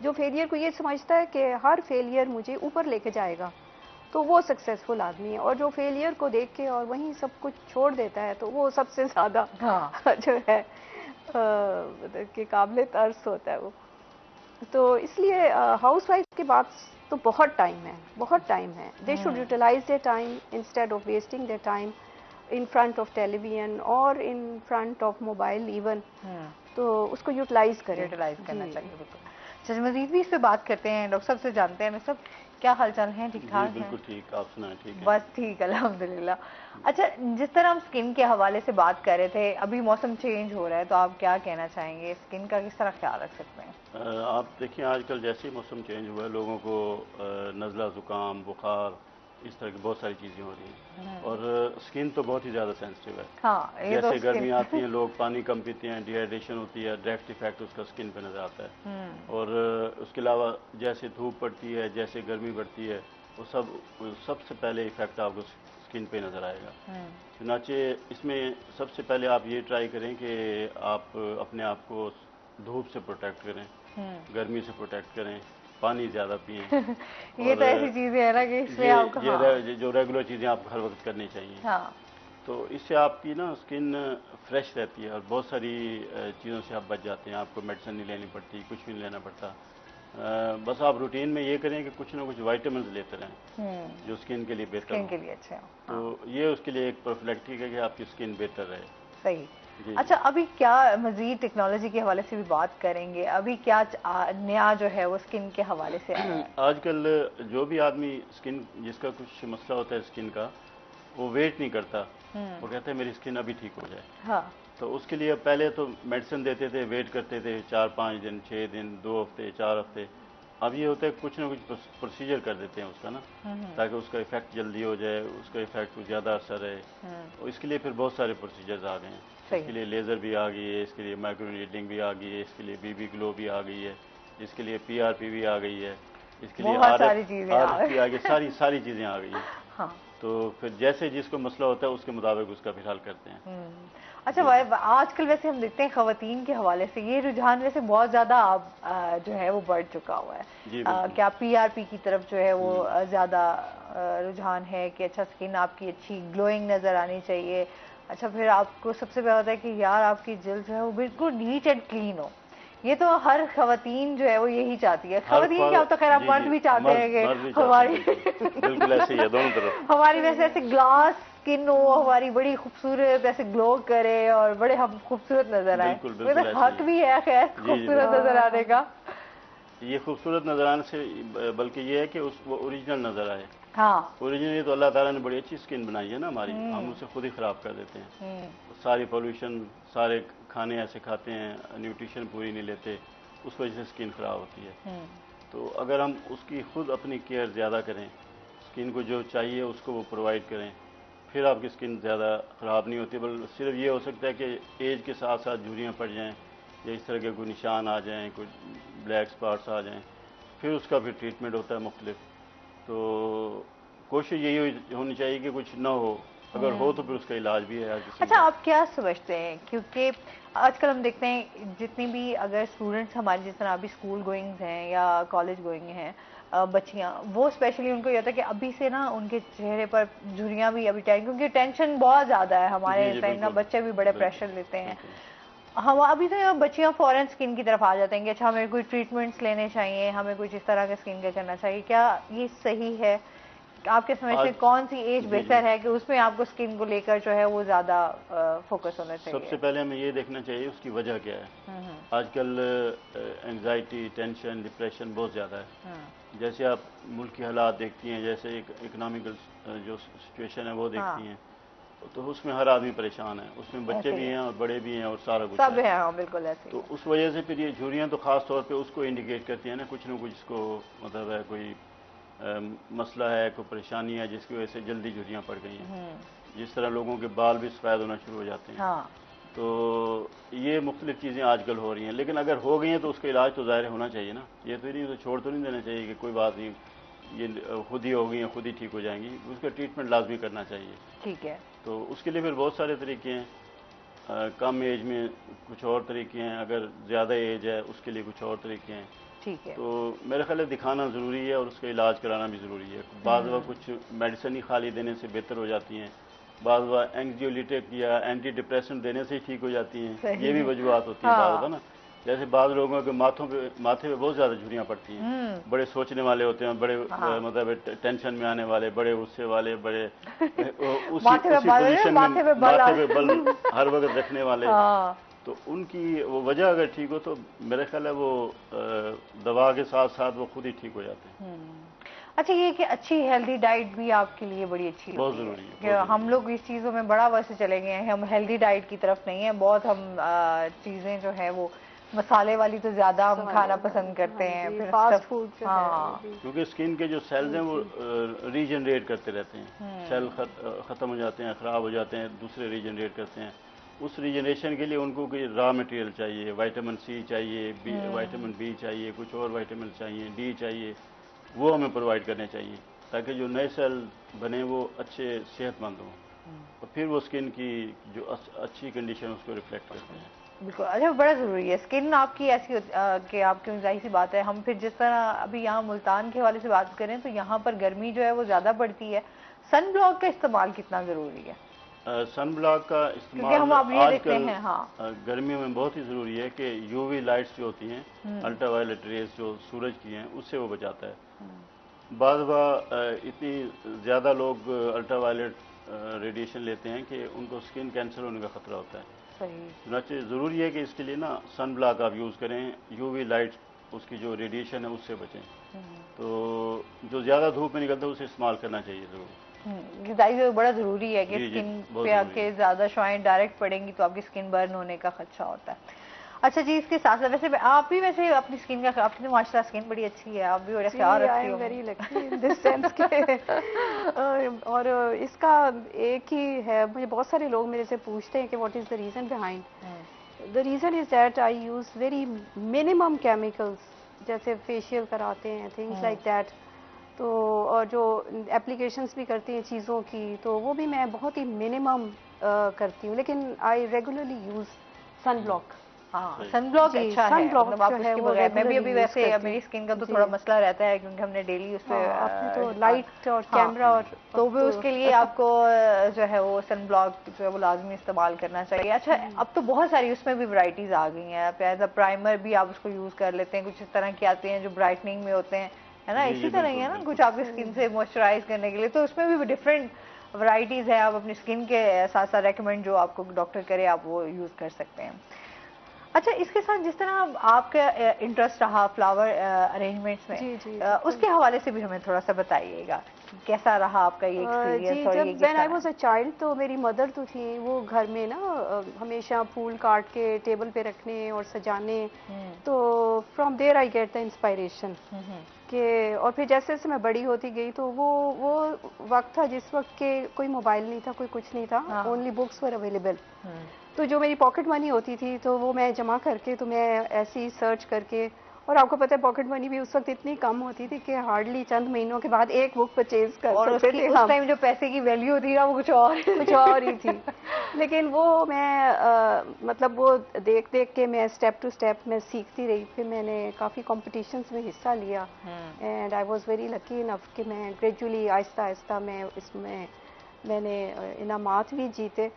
جو فیلئر کو یہ سمجھتا ہے کہ ہر فیلئر مجھے اوپر لے کے جائے گا تو وہ سکسیزفل آدمی ہے، اور جو فیلئر کو دیکھ کے اور وہیں سب کچھ چھوڑ دیتا ہے تو وہ سب سے زیادہ جو ہے کہ قابل ترس ہوتا ہے وہ. تو اس لیے ہاؤس وائف کے بعد تو بہت ٹائم ہے، بہت ٹائم ہے. They should utilise their time instead of wasting their time in front of television اور in front of mobile even. تو اس کو یوٹیلائز کریں، یوٹیلائز کرنا چاہیے. بالکل. چلیے مزید بھی اس پہ بات کرتے ہیں، ڈاکٹر صاحب سے جانتے ہیں. ڈاکٹر صاحب کیا حال چال ہیں؟ ٹھیک ٹھاک ہیں؟ بالکل ٹھیک، آپ سنائیں؟ ٹھیک ہے، بس ٹھیک الحمدللہ. اچھا جس طرح ہم اسکن کے حوالے سے بات کر رہے تھے، ابھی موسم چینج ہو رہا ہے تو آپ کیا کہنا چاہیں گے، اسکن کا کس طرح خیال رکھ سکتے ہیں؟ آپ دیکھیں آج کل جیسے ہی موسم چینج ہوا ہے لوگوں کو نزلہ زکام بخار اس طرح کی بہت ساری چیزیں ہو رہی ہیں اور اسکن تو بہت ہی زیادہ سینسٹیو ہے. جیسے گرمی آتی ہیں لوگ پانی کم پیتے ہیں، ڈی ہائیڈریشن ہوتی ہے، ڈائریکٹ ایفیکٹ اس کا اسکن پہ نظر آتا ہے. اور اس کے علاوہ جیسے دھوپ پڑتی ہے، جیسے گرمی بڑھتی ہے، وہ سب سے پہلے ایفیکٹ آپ کو اسکن پہ نظر آئے گا. چنانچہ اس میں سب سے پہلے آپ یہ ٹرائی کریں کہ آپ اپنے آپ کو دھوپ سے پروٹیکٹ کریں، گرمی سے پروٹیکٹ کریں، پانی زیادہ پئیں. یہ تو ایسی چیزیں ہیں نا کہ اس میں آپ جو ریگولر چیزیں آپ ہر وقت کرنی چاہیے. تو اس سے آپ کی نا اسکن فریش رہتی ہے اور بہت ساری چیزوں سے آپ بچ جاتے ہیں. آپ کو میڈیسن نہیں لینی پڑتی، کچھ بھی نہیں لینا پڑتا. بس آپ روٹین میں یہ کریں کہ کچھ نہ کچھ وائٹامنز لیتے رہیں جو اسکن کے لیے بہتر اسکن کے لیے اچھا. تو یہ اس کے لیے ایک پروفیلیکٹک ہے کہ آپ کی اسکن بہتر رہے. صحیح. اچھا ابھی کیا مزید ٹیکنالوجی کے حوالے سے بھی بات کریں گے، ابھی کیا نیا جو ہے وہ اسکن کے حوالے سے آیا ہے؟ آج کل جو بھی آدمی اسکن جس کا کچھ مسئلہ ہوتا ہے اسکن کا، وہ ویٹ نہیں کرتا، وہ کہتا ہے میری اسکن ابھی ٹھیک ہو جائے. تو اس کے لیے پہلے تو میڈیسن دیتے تھے، ویٹ کرتے تھے 4-5 دن، 6 دن، 2 ہفتے، 4 ہفتے. اب یہ ہوتا ہے کچھ نہ کچھ پروسیجر کر دیتے ہیں اس کا نا، تاکہ اس کا افیکٹ جلدی ہو جائے، اس کا افیکٹ زیادہ عرصہ رہے. اور اس کے لیے پھر بہت سارے پروسیجرز آ گئے ہیں. اس کے لیے لیزر بھی آ گئی ہے، اس کے لیے مائکرو نیڈلنگ بھی آ گئی ہے، اس کے لیے BB گلو بھی آ گئی ہے، اس کے لیے PRP بھی آ گئی ہے، اس کے لیے RFP آ گئی، ساری چیزیں آ گئی ہیں. تو پھر جیسے جس کو مسئلہ ہوتا ہے اس کے مطابق اس کا پھر حل کرتے ہیں. اچھا آج کل ویسے ہم دیکھتے ہیں خواتین کے حوالے سے یہ رجحان ویسے بہت زیادہ جو ہے وہ بڑھ چکا ہوا ہے. کیا PRP کی طرف جو ہے وہ زیادہ رجحان ہے کہ اچھا سکن آپ کی اچھی گلوئنگ نظر آنی چاہیے؟ اچھا پھر آپ کو سب سے پہلے ہوتا ہے کہ یار آپ کی جلد جو ہے وہ بالکل نیٹ اینڈ کلین ہو. یہ تو ہر خواتین جو ہے وہ یہی چاہتی ہے. خواتین کیا ہوتا ہے، خیر آپ مرد بھی چاہتے ہیں کہ ہماری بالکل ایسے ہی ہے دونوں طرف، ہماری ویسے ایسے گلاس اسکن ہو، ہماری بڑی خوبصورت ایسے گلو کرے اور بڑے ہم خوبصورت نظر آئے. حق بھی ہے خیر خوبصورت نظر آنے کا. یہ خوبصورت نظر آنے سے بلکہ یہ ہے کہ وہ اوریجنل نظر آئے. ہاں اوریجنلی تو اللہ تعالیٰ نے بڑی اچھی اسکن بنائی ہے نا ہماری، ہم اسے خود ہی خراب کر دیتے ہیں. ساری پولوشن، سارے کھانے ایسے کھاتے ہیں، نیوٹریشن پوری نہیں لیتے، اس وجہ سے اسکن خراب ہوتی ہے. تو اگر ہم اس کی خود اپنی کیئر زیادہ کریں، اسکن کو جو چاہیے اس کو وہ پرووائڈ کریں، پھر آپ کی اسکن زیادہ خراب نہیں ہوتی. بلکہ صرف یہ ہو سکتا ہے کہ ایج کے ساتھ ساتھ جھریاں پڑ جائیں یا اس طرح کے کوئی نشان آ جائیں، کوئی بلیک اسپاٹس آ جائیں، پھر اس کا پھر ٹریٹمنٹ ہوتا ہے مختلف. تو کوشش یہی ہونی چاہیے کہ کچھ نہ ہو، اگر ہو تو پھر اس کا علاج بھی ہے. اچھا آپ کیا سمجھتے ہیں، کیونکہ آج کل ہم دیکھتے ہیں جتنی بھی اگر اسٹوڈنٹس ہمارے جس طرح ابھی اسکول گوئنگز ہیں یا کالج گوئنگ ہیں بچیاں، وہ اسپیشلی ان کو یہ ہوتا ہے کہ ابھی سے نا ان کے چہرے پر جھریاں بھی ابھی کیونکہ ٹینشن بہت زیادہ ہے ہمارے ٹائم نا، بچے بھی بڑے پریشر لیتے ہیں. ہم ابھی تو بچیاں فوراً اسکن کی طرف آ جاتے ہیں کہ اچھا ہمیں کوئی ٹریٹمنٹس لینے چاہیے، ہمیں کچھ اس طرح کا اسکن کیئر کرنا چاہیے. کیا یہ صحیح ہے؟ آپ کے سمجھ سے کون سی ایج بہتر ہے کہ اس میں آپ کو اسکن کو لے کر جو ہے وہ زیادہ فوکس ہونا چاہیے؟ سب سے پہلے ہمیں یہ دیکھنا چاہیے اس کی وجہ کیا ہے. آج کل انگزائٹی، ٹینشن، ڈپریشن بہت زیادہ ہے. جیسے آپ ملک کے حالات دیکھتی ہیں، جیسے اکنامیکل جو سچویشن ہے وہ دیکھتی ہیں، تو اس میں ہر آدمی پریشان ہے. اس میں بچے بھی ہیں اور بڑے بھی ہیں اور سارا کچھ سب ہے. بالکل ایسے. تو اس وجہ سے پھر یہ جھریاں تو خاص طور پہ اس کو انڈیکیٹ کرتی ہیں نا، کچھ نہ کچھ اس کو مطلب ہے کوئی مسئلہ ہے، کوئی پریشانی ہے جس کی وجہ سے جلدی جھریاں پڑ گئی ہیں. جس طرح لوگوں کے بال بھی سفید ہونا شروع ہو جاتے ہیں. تو یہ مختلف چیزیں آج کل ہو رہی ہیں، لیکن اگر ہو گئی ہیں تو اس کا علاج تو ظاہر ہونا چاہیے نا. یہ تو نہیں، تو چھوڑ تو نہیں دینا چاہیے کہ کوئی بات نہیں، یہ خود ہی ہو گئی ہیں، خود ہی ٹھیک ہو جائیں گی. اس کا ٹریٹمنٹ لازمی کرنا چاہیے. ٹھیک ہے. تو اس کے لیے پھر بہت سارے طریقے ہیں. کم ایج میں کچھ اور طریقے ہیں، اگر زیادہ ایج ہے اس کے لیے کچھ اور طریقے ہیں. ٹھیک ہے. تو میرا خیال ہے دکھانا ضروری ہے اور اس کا علاج کرانا بھی ضروری ہے. بعض دفعہ کچھ میڈیسن ہی خالی دینے سے بہتر ہو جاتی ہیں، بعض دفعہ اینگزیولیٹک یا اینٹی ڈپریسنٹ دینے سے ہی ٹھیک ہو جاتی ہیں. یہ بھی وجوہات ہوتی ہیں بعض دفعہ نا. جیسے بعض لوگوں کے ماتھے پہ بہت زیادہ جھریاں پڑتی ہیں، بڑے سوچنے والے ہوتے ہیں، بڑے مطلب ٹینشن میں آنے والے، بڑے غصے والے، بڑے اسی پوزیشن میں ماتھے پہ بل ہر وقت رکھنے والے. تو ان کی وہ وجہ اگر ٹھیک ہو تو میرا خیال ہے وہ دوا کے ساتھ ساتھ وہ خود ہی ٹھیک ہو جاتے ہیں. اچھا یہ کہ اچھی ہیلدی ڈائٹ بھی آپ کے لیے بڑی اچھی بہت ضروری ہے. کہ ہم لوگ اس چیزوں میں بڑا ویسے چلے گئے ہیں، ہم ہیلدی ڈائٹ کی طرف نہیں ہیں. بہت ہم چیزیں جو ہے وہ مسالے والی تو زیادہ ہم کھانا پسند کرتے ہیں. Fast food. کیونکہ اسکن کے جو سیلز ہیں وہ ریجنریٹ کرتے رہتے ہیں. سیل ختم ہو جاتے ہیں، خراب ہو جاتے ہیں، دوسرے ریجنریٹ کرتے ہیں. اس ریجنریشن کے لیے ان کو کوئی را مٹیریل چاہیے، وائٹامن سی چاہیے، وائٹامن بی چاہیے، کچھ اور وائٹامن چاہیے، ڈی چاہیے. وہ ہمیں پرووائڈ کرنے چاہیے تاکہ جو نئے سیل بنے وہ اچھے صحت مند ہوں، اور پھر وہ اسکن کی جو اچھی کنڈیشن اس کو ریفلیکٹ کرتے ہیں. بالکل. اچھا بڑا ضروری ہے اسکن آپ کی ایسی کہ آپ کی ظاہر سی بات ہے. ہم پھر جس طرح ابھی یہاں ملتان کے حوالے سے بات کریں تو یہاں پر گرمی جو ہے وہ زیادہ پڑتی ہے. سن بلاک کا استعمال کتنا ضروری ہے؟ سن بلاک کا استعمال آج کل گرمیوں میں بہت ہی ضروری ہے کہ یو وی لائٹس جو ہوتی ہیں، الٹرا وائلٹ ریز جو سورج کی ہیں، اس سے وہ بچاتا ہے. بعض دفعہ اتنی زیادہ لوگ الٹرا وائلٹ ریڈیشن لیتے ہیں کہ ان کو اسکن کینسر ہونے کا خطرہ ہوتا ہے. چنانچہ ضروری ہے کہ اس کے لیے نا سن بلاک آپ یوز کریں. یو وی لائٹ اس کی جو ریڈیشن ہے اس سے بچیں. تو جو زیادہ دھوپ میں نکلتا ہے اسے استعمال کرنا چاہیے ضرور. غذائی بڑا ضروری ہے کہ جی، اسکن بہت پہ آ کے زیادہ شعاعیں ڈائریکٹ پڑیں گی تو آپ کی اسکن برن ہونے کا خدشہ ہوتا ہے. اچھا جی، اس کے ساتھ ساتھ ویسے آپ بھی ویسے اپنی اسکن کا، آپ کی تو ماشاء اللہ اسکن بڑی اچھی ہے، آپ بھی بڑا خیال رکھتی ہوں. Very lucky in this sense کے اور اس کا ایک ہی ہے، مجھے بہت سارے لوگ میرے سے پوچھتے ہیں کہ what is the reason behind. The reason is that I use very minimum chemicals, جیسے فیشیل کراتے ہیں تھنگس لائک دیٹ. تو اور جو اپلیکیشنس بھی کرتی ہیں چیزوں کی تو وہ بھی میں بہت ہی منیمم کرتی ہوں، لیکن I regularly use sun block. ہاں سن بلاک اچھا ہے، مطلب آپ اس کے بغیر، میں بھی ابھی ویسے میری اسکن کا تو تھوڑا مسئلہ رہتا ہے کیونکہ ہم نے ڈیلی اس پہ تو لائٹ اور کیمرا اور تو بھی اس کے لیے آپ کو جو ہے وہ سن بلاک جو ہے وہ لازمی استعمال کرنا چاہیے. اچھا اب تو بہت ساری اس میں بھی ورائٹیز آ گئی ہیں، ایز اے پرائمر بھی آپ اس کو یوز کر لیتے ہیں، کچھ اس طرح کی آتی ہیں جو برائٹننگ میں ہوتے ہیں، ہے نا، اسی طرح ہی ہے نا کچھ آپ کی اسکن سے موئسچرائز کرنے کے لیے، تو اس میں بھی ڈفرینٹ ورائٹیز ہے. آپ اپنی اسکن کے ساتھ ساتھ ریکمینڈ جو آپ کو ڈاکٹر کرے آپ وہ یوز کر سکتے ہیں. اچھا اس کے ساتھ جس طرح آپ کا انٹرسٹ رہا فلاور ارینجمنٹس میں، اس کے حوالے سے بھی ہمیں تھوڑا سا بتائیے گا کیسا رہا آپ کا یہ ایکسپیرینس. اور جب when I was a child تو میری مدر تو تھی، وہ گھر میں نا ہمیشہ پھول کاٹ کے ٹیبل پہ رکھنے اور سجانے، تو from there I get the inspiration کہ. اور پھر جیسے جیسے میں بڑی ہوتی گئی تو وہ وقت تھا جس وقت کہ کوئی موبائل نہیں تھا، کوئی کچھ نہیں تھا، اونلی بکس ور اویلیبل. تو جو میری پاکٹ منی ہوتی تھی تو وہ میں جمع کر کے تو میں ایسی ہی سرچ کر کے، اور آپ کو پتہ ہے پاکٹ منی بھی اس وقت اتنی کم ہوتی تھی کہ ہارڈلی چند مہینوں کے بعد ایک بک پرچیز کر سکتے تھے. اس ٹائم جو پیسے کی ویلیو تھی نا وہ کچھ اور ہی تھی. لیکن وہ میں مطلب وہ دیکھ دیکھ کے میں اسٹیپ ٹو اسٹیپ میں سیکھتی رہی. پھر میں نے کافی کمپٹیشنس میں حصہ لیا and I was very lucky enough کہ میں گریجولی آہستہ آہستہ میں نے انعامات بھی جیتے.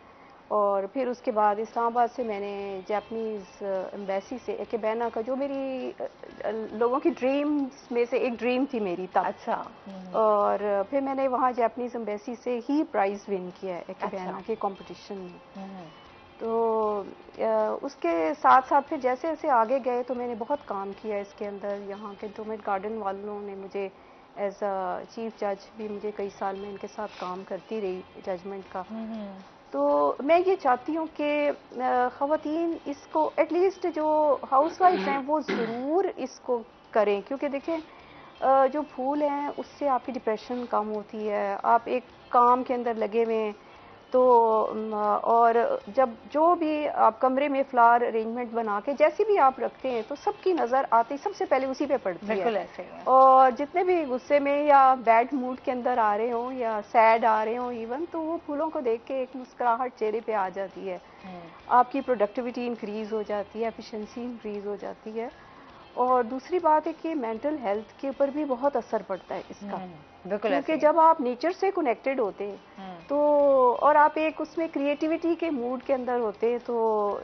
اور پھر اس کے بعد اسلام آباد سے میں نے جاپنیز ایمبیسی سے ایکبینا کا، جو میری لوگوں کی ڈریمز میں سے ایک ڈریم تھی میری تب. اچھا. اور پھر میں نے وہاں جاپنیز ایمبیسی سے ہی پرائز ون کیا ہے ایکبینا کے کمپٹیشن میں. تو اس کے ساتھ ساتھ پھر جیسے جیسے آگے گئے تو میں نے بہت کام کیا اس کے اندر. یہاں کے ڈومٹ گارڈن والوں نے مجھے ایز اے چیف جج بھی مجھے کئی سال میں ان کے ساتھ کام کرتی رہی ججمنٹ کا. تو میں یہ چاہتی ہوں کہ خواتین اس کو ایٹ لیسٹ جو ہاؤس وائف ہیں وہ ضرور اس کو کریں، کیونکہ دیکھیں جو پھول ہیں اس سے آپ کی ڈپریشن کم ہوتی ہے. آپ ایک کام کے اندر لگے ہوئے ہیں تو اور جب جو بھی آپ کمرے میں فلاور ارینجمنٹ بنا کے جیسی بھی آپ رکھتے ہیں تو سب کی نظر آتی سب سے پہلے اسی پہ پڑتی ہے. بالکل ایسے ہی ہے. اور جتنے بھی غصے میں یا بیڈ موڈ کے اندر آ رہے ہوں یا سیڈ آ رہے ہوں ایون، تو وہ پھولوں کو دیکھ کے ایک مسکراہٹ چہرے پہ آ جاتی ہے. آپ کی پروڈکٹیوٹی انکریز ہو جاتی ہے، ایفیشنسی انکریز ہو جاتی ہے. اور دوسری بات ہے کہ مینٹل ہیلتھ کے اوپر بھی بہت اثر پڑتا ہے اس کا، کیونکہ جب آپ نیچر سے کنیکٹڈ ہوتے ہیں تو اور آپ ایک اس میں کریٹیوٹی کے موڈ کے اندر ہوتے ہیں تو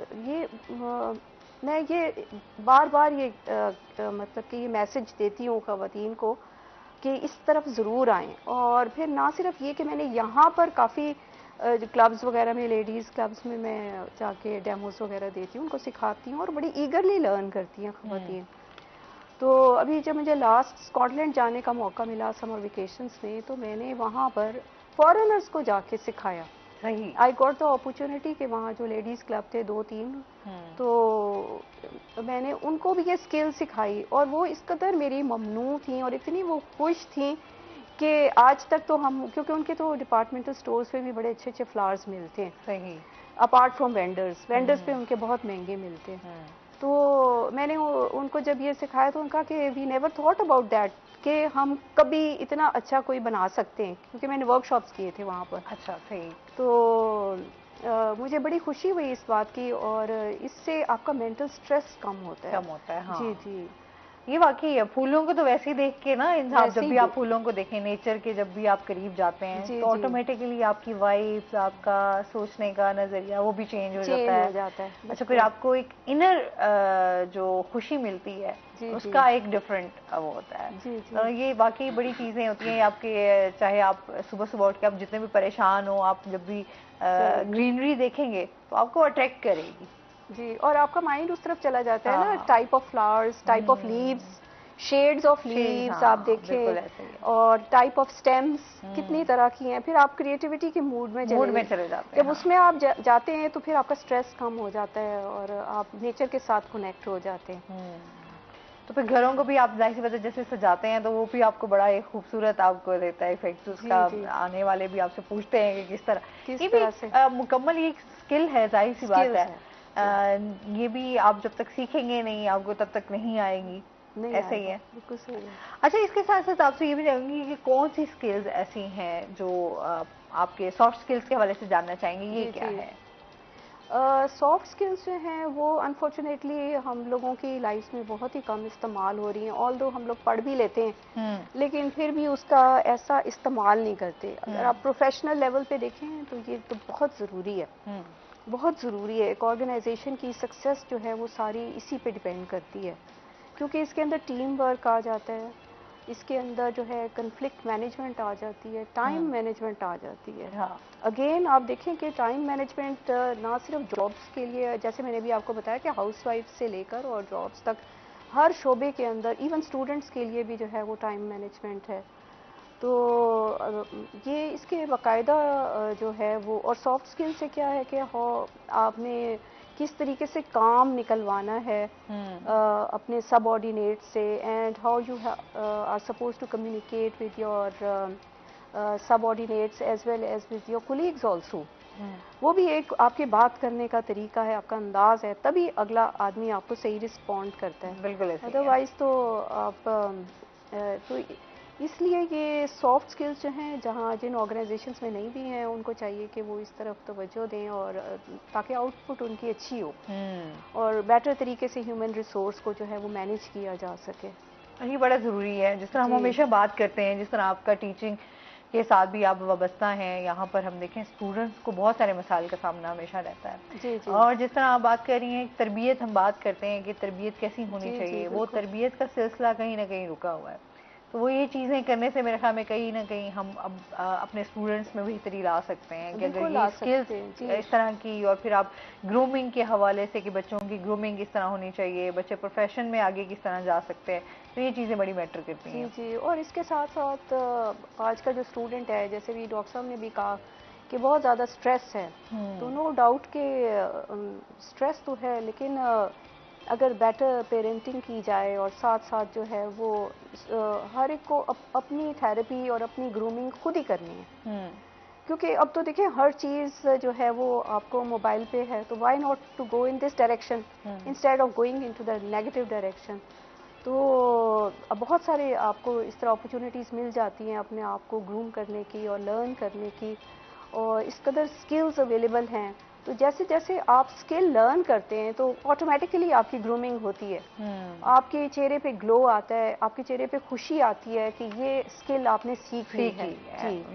میں یہ بار بار یہ مطلب کہ یہ میسج دیتی ہوں خواتین کو کہ اس طرف ضرور آئیں. اور پھر نہ صرف یہ کہ میں نے یہاں پر کافی کلبز وغیرہ میں، لیڈیز کلبز میں جا کے ڈیموز وغیرہ دیتی ہوں، ان کو سکھاتی ہوں اور بڑی ایگرلی لرن کرتی ہیں خواتین. تو ابھی جب مجھے لاسٹ اسکاٹ لینڈ جانے کا موقع ملا سمر ویکیشنز میں تو میں نے وہاں پر فارنرز کو جا کے سکھایا. آئی گاٹ دا اپرچونٹی کہ وہاں جو لیڈیز کلب تھے 2-3 تو میں نے ان کو بھی یہ اسکل سکھائی اور وہ اس قدر میری ممنون تھیں اور اتنی وہ خوش تھیں کہ آج تک تو ہم، کیونکہ ان کے تو ڈپارٹمنٹل سٹورز پہ بھی بڑے اچھے اچھے فلاورز ملتے ہیں اپارٹ فرام وینڈرز پہ ان کے بہت مہنگے ملتے ہیں. تو میں نے ان کو جب یہ سکھایا تو ان کا کہ we never thought about that کہ ہم کبھی اتنا اچھا کوئی بنا سکتے ہیں، کیونکہ میں نے ورک شاپس کیے تھے وہاں پر. اچھا صحیح. تو مجھے بڑی خوشی ہوئی اس بات کی اور اس سے آپ کا مینٹل سٹریس کم ہوتا ہے. ہاں جی یہ واقعی ہے. پھولوں کو تو ویسے ہی دیکھ کے نا انسان، جب بھی آپ پھولوں کو دیکھیں نیچر کے جب بھی آپ قریب جاتے ہیں تو آٹومیٹکلی آپ کی وائبس، آپ کا سوچنے کا نظریہ وہ بھی چینج ہو جاتا ہے. اچھا پھر آپ کو ایک انر جو خوشی ملتی ہے اس کا ایک ڈفرینٹ وہ ہوتا ہے. یہ واقعی بڑی چیزیں ہوتی ہیں آپ کے، چاہے آپ صبح صبح اٹھ کے آپ جتنے بھی پریشان ہوں، آپ جب بھی گرینری دیکھیں گے تو آپ کو اٹریکٹ کرے گی. جی اور آپ کا مائنڈ اس طرف چلا جاتا ہے نا، type of flowers, type of leaves shades of leaves آپ دیکھیں اور ٹائپ آف سٹیمز کتنی طرح کی ہیں. پھر آپ کریٹیوٹی کے موڈ میں چلے جاتے ہیں. جب اس میں آپ جاتے ہیں تو پھر آپ کا اسٹریس کم ہو جاتا ہے اور آپ نیچر کے ساتھ کنیکٹ ہو جاتے ہیں. تو پھر گھروں کو بھی آپ ظاہر سی بات ہے جیسے سجاتے ہیں تو وہ بھی آپ کو بڑا ایک خوبصورت آپ کو دیتا ہے افیکٹ اس کا. آنے والے بھی آپ سے پوچھتے ہیں کہ کس طرح سے مکمل یہ اسکل ہے, ظاہر سی بات ہے. یہ بھی آپ جب تک سیکھیں گے نہیں آپ کو تب تک نہیں آئے گی. ایسے ہی ہے. بالکل صحیح ہے. اچھا اس کے ساتھ ساتھ آپ سے یہ بھی جانوں گی کہ کون سی اسکلز ایسی ہیں جو آپ کے سافٹ اسکلز کے حوالے سے جاننا چاہیں گے, یہ کیا ہے؟ سافٹ اسکلز جو ہیں وہ انفارچونیٹلی ہم لوگوں کی لائف میں بہت ہی کم استعمال ہو رہی ہیں. آلدو ہم لوگ پڑھ بھی لیتے ہیں لیکن پھر بھی اس کا ایسا استعمال نہیں کرتے. اگر آپ پروفیشنل لیول پہ دیکھیں تو یہ تو بہت ضروری ہے, بہت ضروری ہے. ایک آرگنائزیشن کی سکسیس جو ہے وہ ساری اسی پہ ڈپینڈ کرتی ہے کیونکہ اس کے اندر ٹیم ورک آ جاتا ہے, اس کے اندر جو ہے کنفلکٹ مینجمنٹ آ جاتی ہے, ٹائم مینجمنٹ آ جاتی ہے. اگین آپ دیکھیں کہ ٹائم مینجمنٹ نہ صرف جابس کے لیے, جیسے میں نے بھی آپ کو بتایا کہ ہاؤس وائف سے لے کر اور جابس تک ہر شعبے کے اندر, ایون اسٹوڈنٹس کے لیے بھی جو ہے وہ ٹائم مینجمنٹ ہے. تو یہ اس کے باقاعدہ جو ہے وہ, اور سافٹ اسکل سے کیا ہے کہ آپ نے کس طریقے سے کام نکلوانا ہے اپنے سب آرڈینیٹ سے, and how you are supposed to communicate with your subordinates as well as with your colleagues also. وہ بھی ایک آپ کے بات کرنے کا طریقہ ہے, آپ کا انداز ہے, تبھی اگلا آدمی آپ کو صحیح رسپونڈ کرتا ہے. بالکل. ادروائز تو آپ تو اس لیے یہ سافٹ اسکلز جو ہیں جن آرگنائزیشنس میں نہیں بھی ہیں ان کو چاہیے کہ وہ اس طرف توجہ دیں اور تاکہ آؤٹ پٹ ان کی اچھی ہو اور بیٹر طریقے سے ہیومن ریسورس کو جو ہے وہ مینیج کیا جا سکے. یہ بڑا ضروری ہے. جس طرح ہم ہمیشہ بات کرتے ہیں, جس طرح آپ کا ٹیچنگ کے ساتھ بھی آپ وابستہ ہیں, یہاں پر ہم دیکھیں اسٹوڈنٹس کو بہت سارے مسائل کا سامنا ہمیشہ رہتا ہے. اور جس طرح آپ بات کر رہی ہیں تربیت, ہم بات کرتے ہیں کہ تربیت کیسی ہونی چاہیے, وہ تربیت کا سلسلہ کہیں نہ کہیں رکا ہوا ہے. تو وہ یہ چیزیں کرنے سے میرے خیال میں کہیں نہ کہیں ہم اب اپنے اسٹوڈنٹس میں بہتری لا سکتے ہیں کہ اگر یہ اسکلز اس طرح کی, اور پھر آپ گرومنگ کے حوالے سے کہ بچوں کی گرومنگ کس طرح ہونی چاہیے, بچے پروفیشن میں آگے کس طرح جا سکتے ہیں, تو یہ چیزیں بڑی میٹر کرتی ہیں. جی اور اس کے ساتھ ساتھ آج کا جو اسٹوڈنٹ ہے, جیسے بھی ڈاکٹر صاحب نے بھی کہا کہ بہت زیادہ اسٹریس ہے, تو نو ڈاؤٹ کہ اسٹریس تو ہے, لیکن اگر بیٹر پیرنٹنگ کی جائے اور ساتھ ساتھ جو ہے وہ ہر ایک کو اپنی تھراپی اور اپنی گرومنگ خود ہی کرنی ہے. کیونکہ اب تو دیکھیں ہر چیز جو ہے وہ آپ کو موبائل پہ ہے, تو why not to go in this direction instead of going into the negative direction. تو اب بہت سارے آپ کو اس طرح اپرچونیٹیز مل جاتی ہیں اپنے آپ کو گروم کرنے کی اور لرن کرنے کی, اور اس قدر سکلز اویلیبل ہیں. تو جیسے جیسے آپ سکل لرن کرتے ہیں تو آٹومیٹکلی آپ کی گرومنگ ہوتی ہے, آپ کے چہرے پہ گلو آتا ہے, آپ کے چہرے پہ خوشی آتی ہے کہ یہ سکل آپ نے سیکھ لی ہے.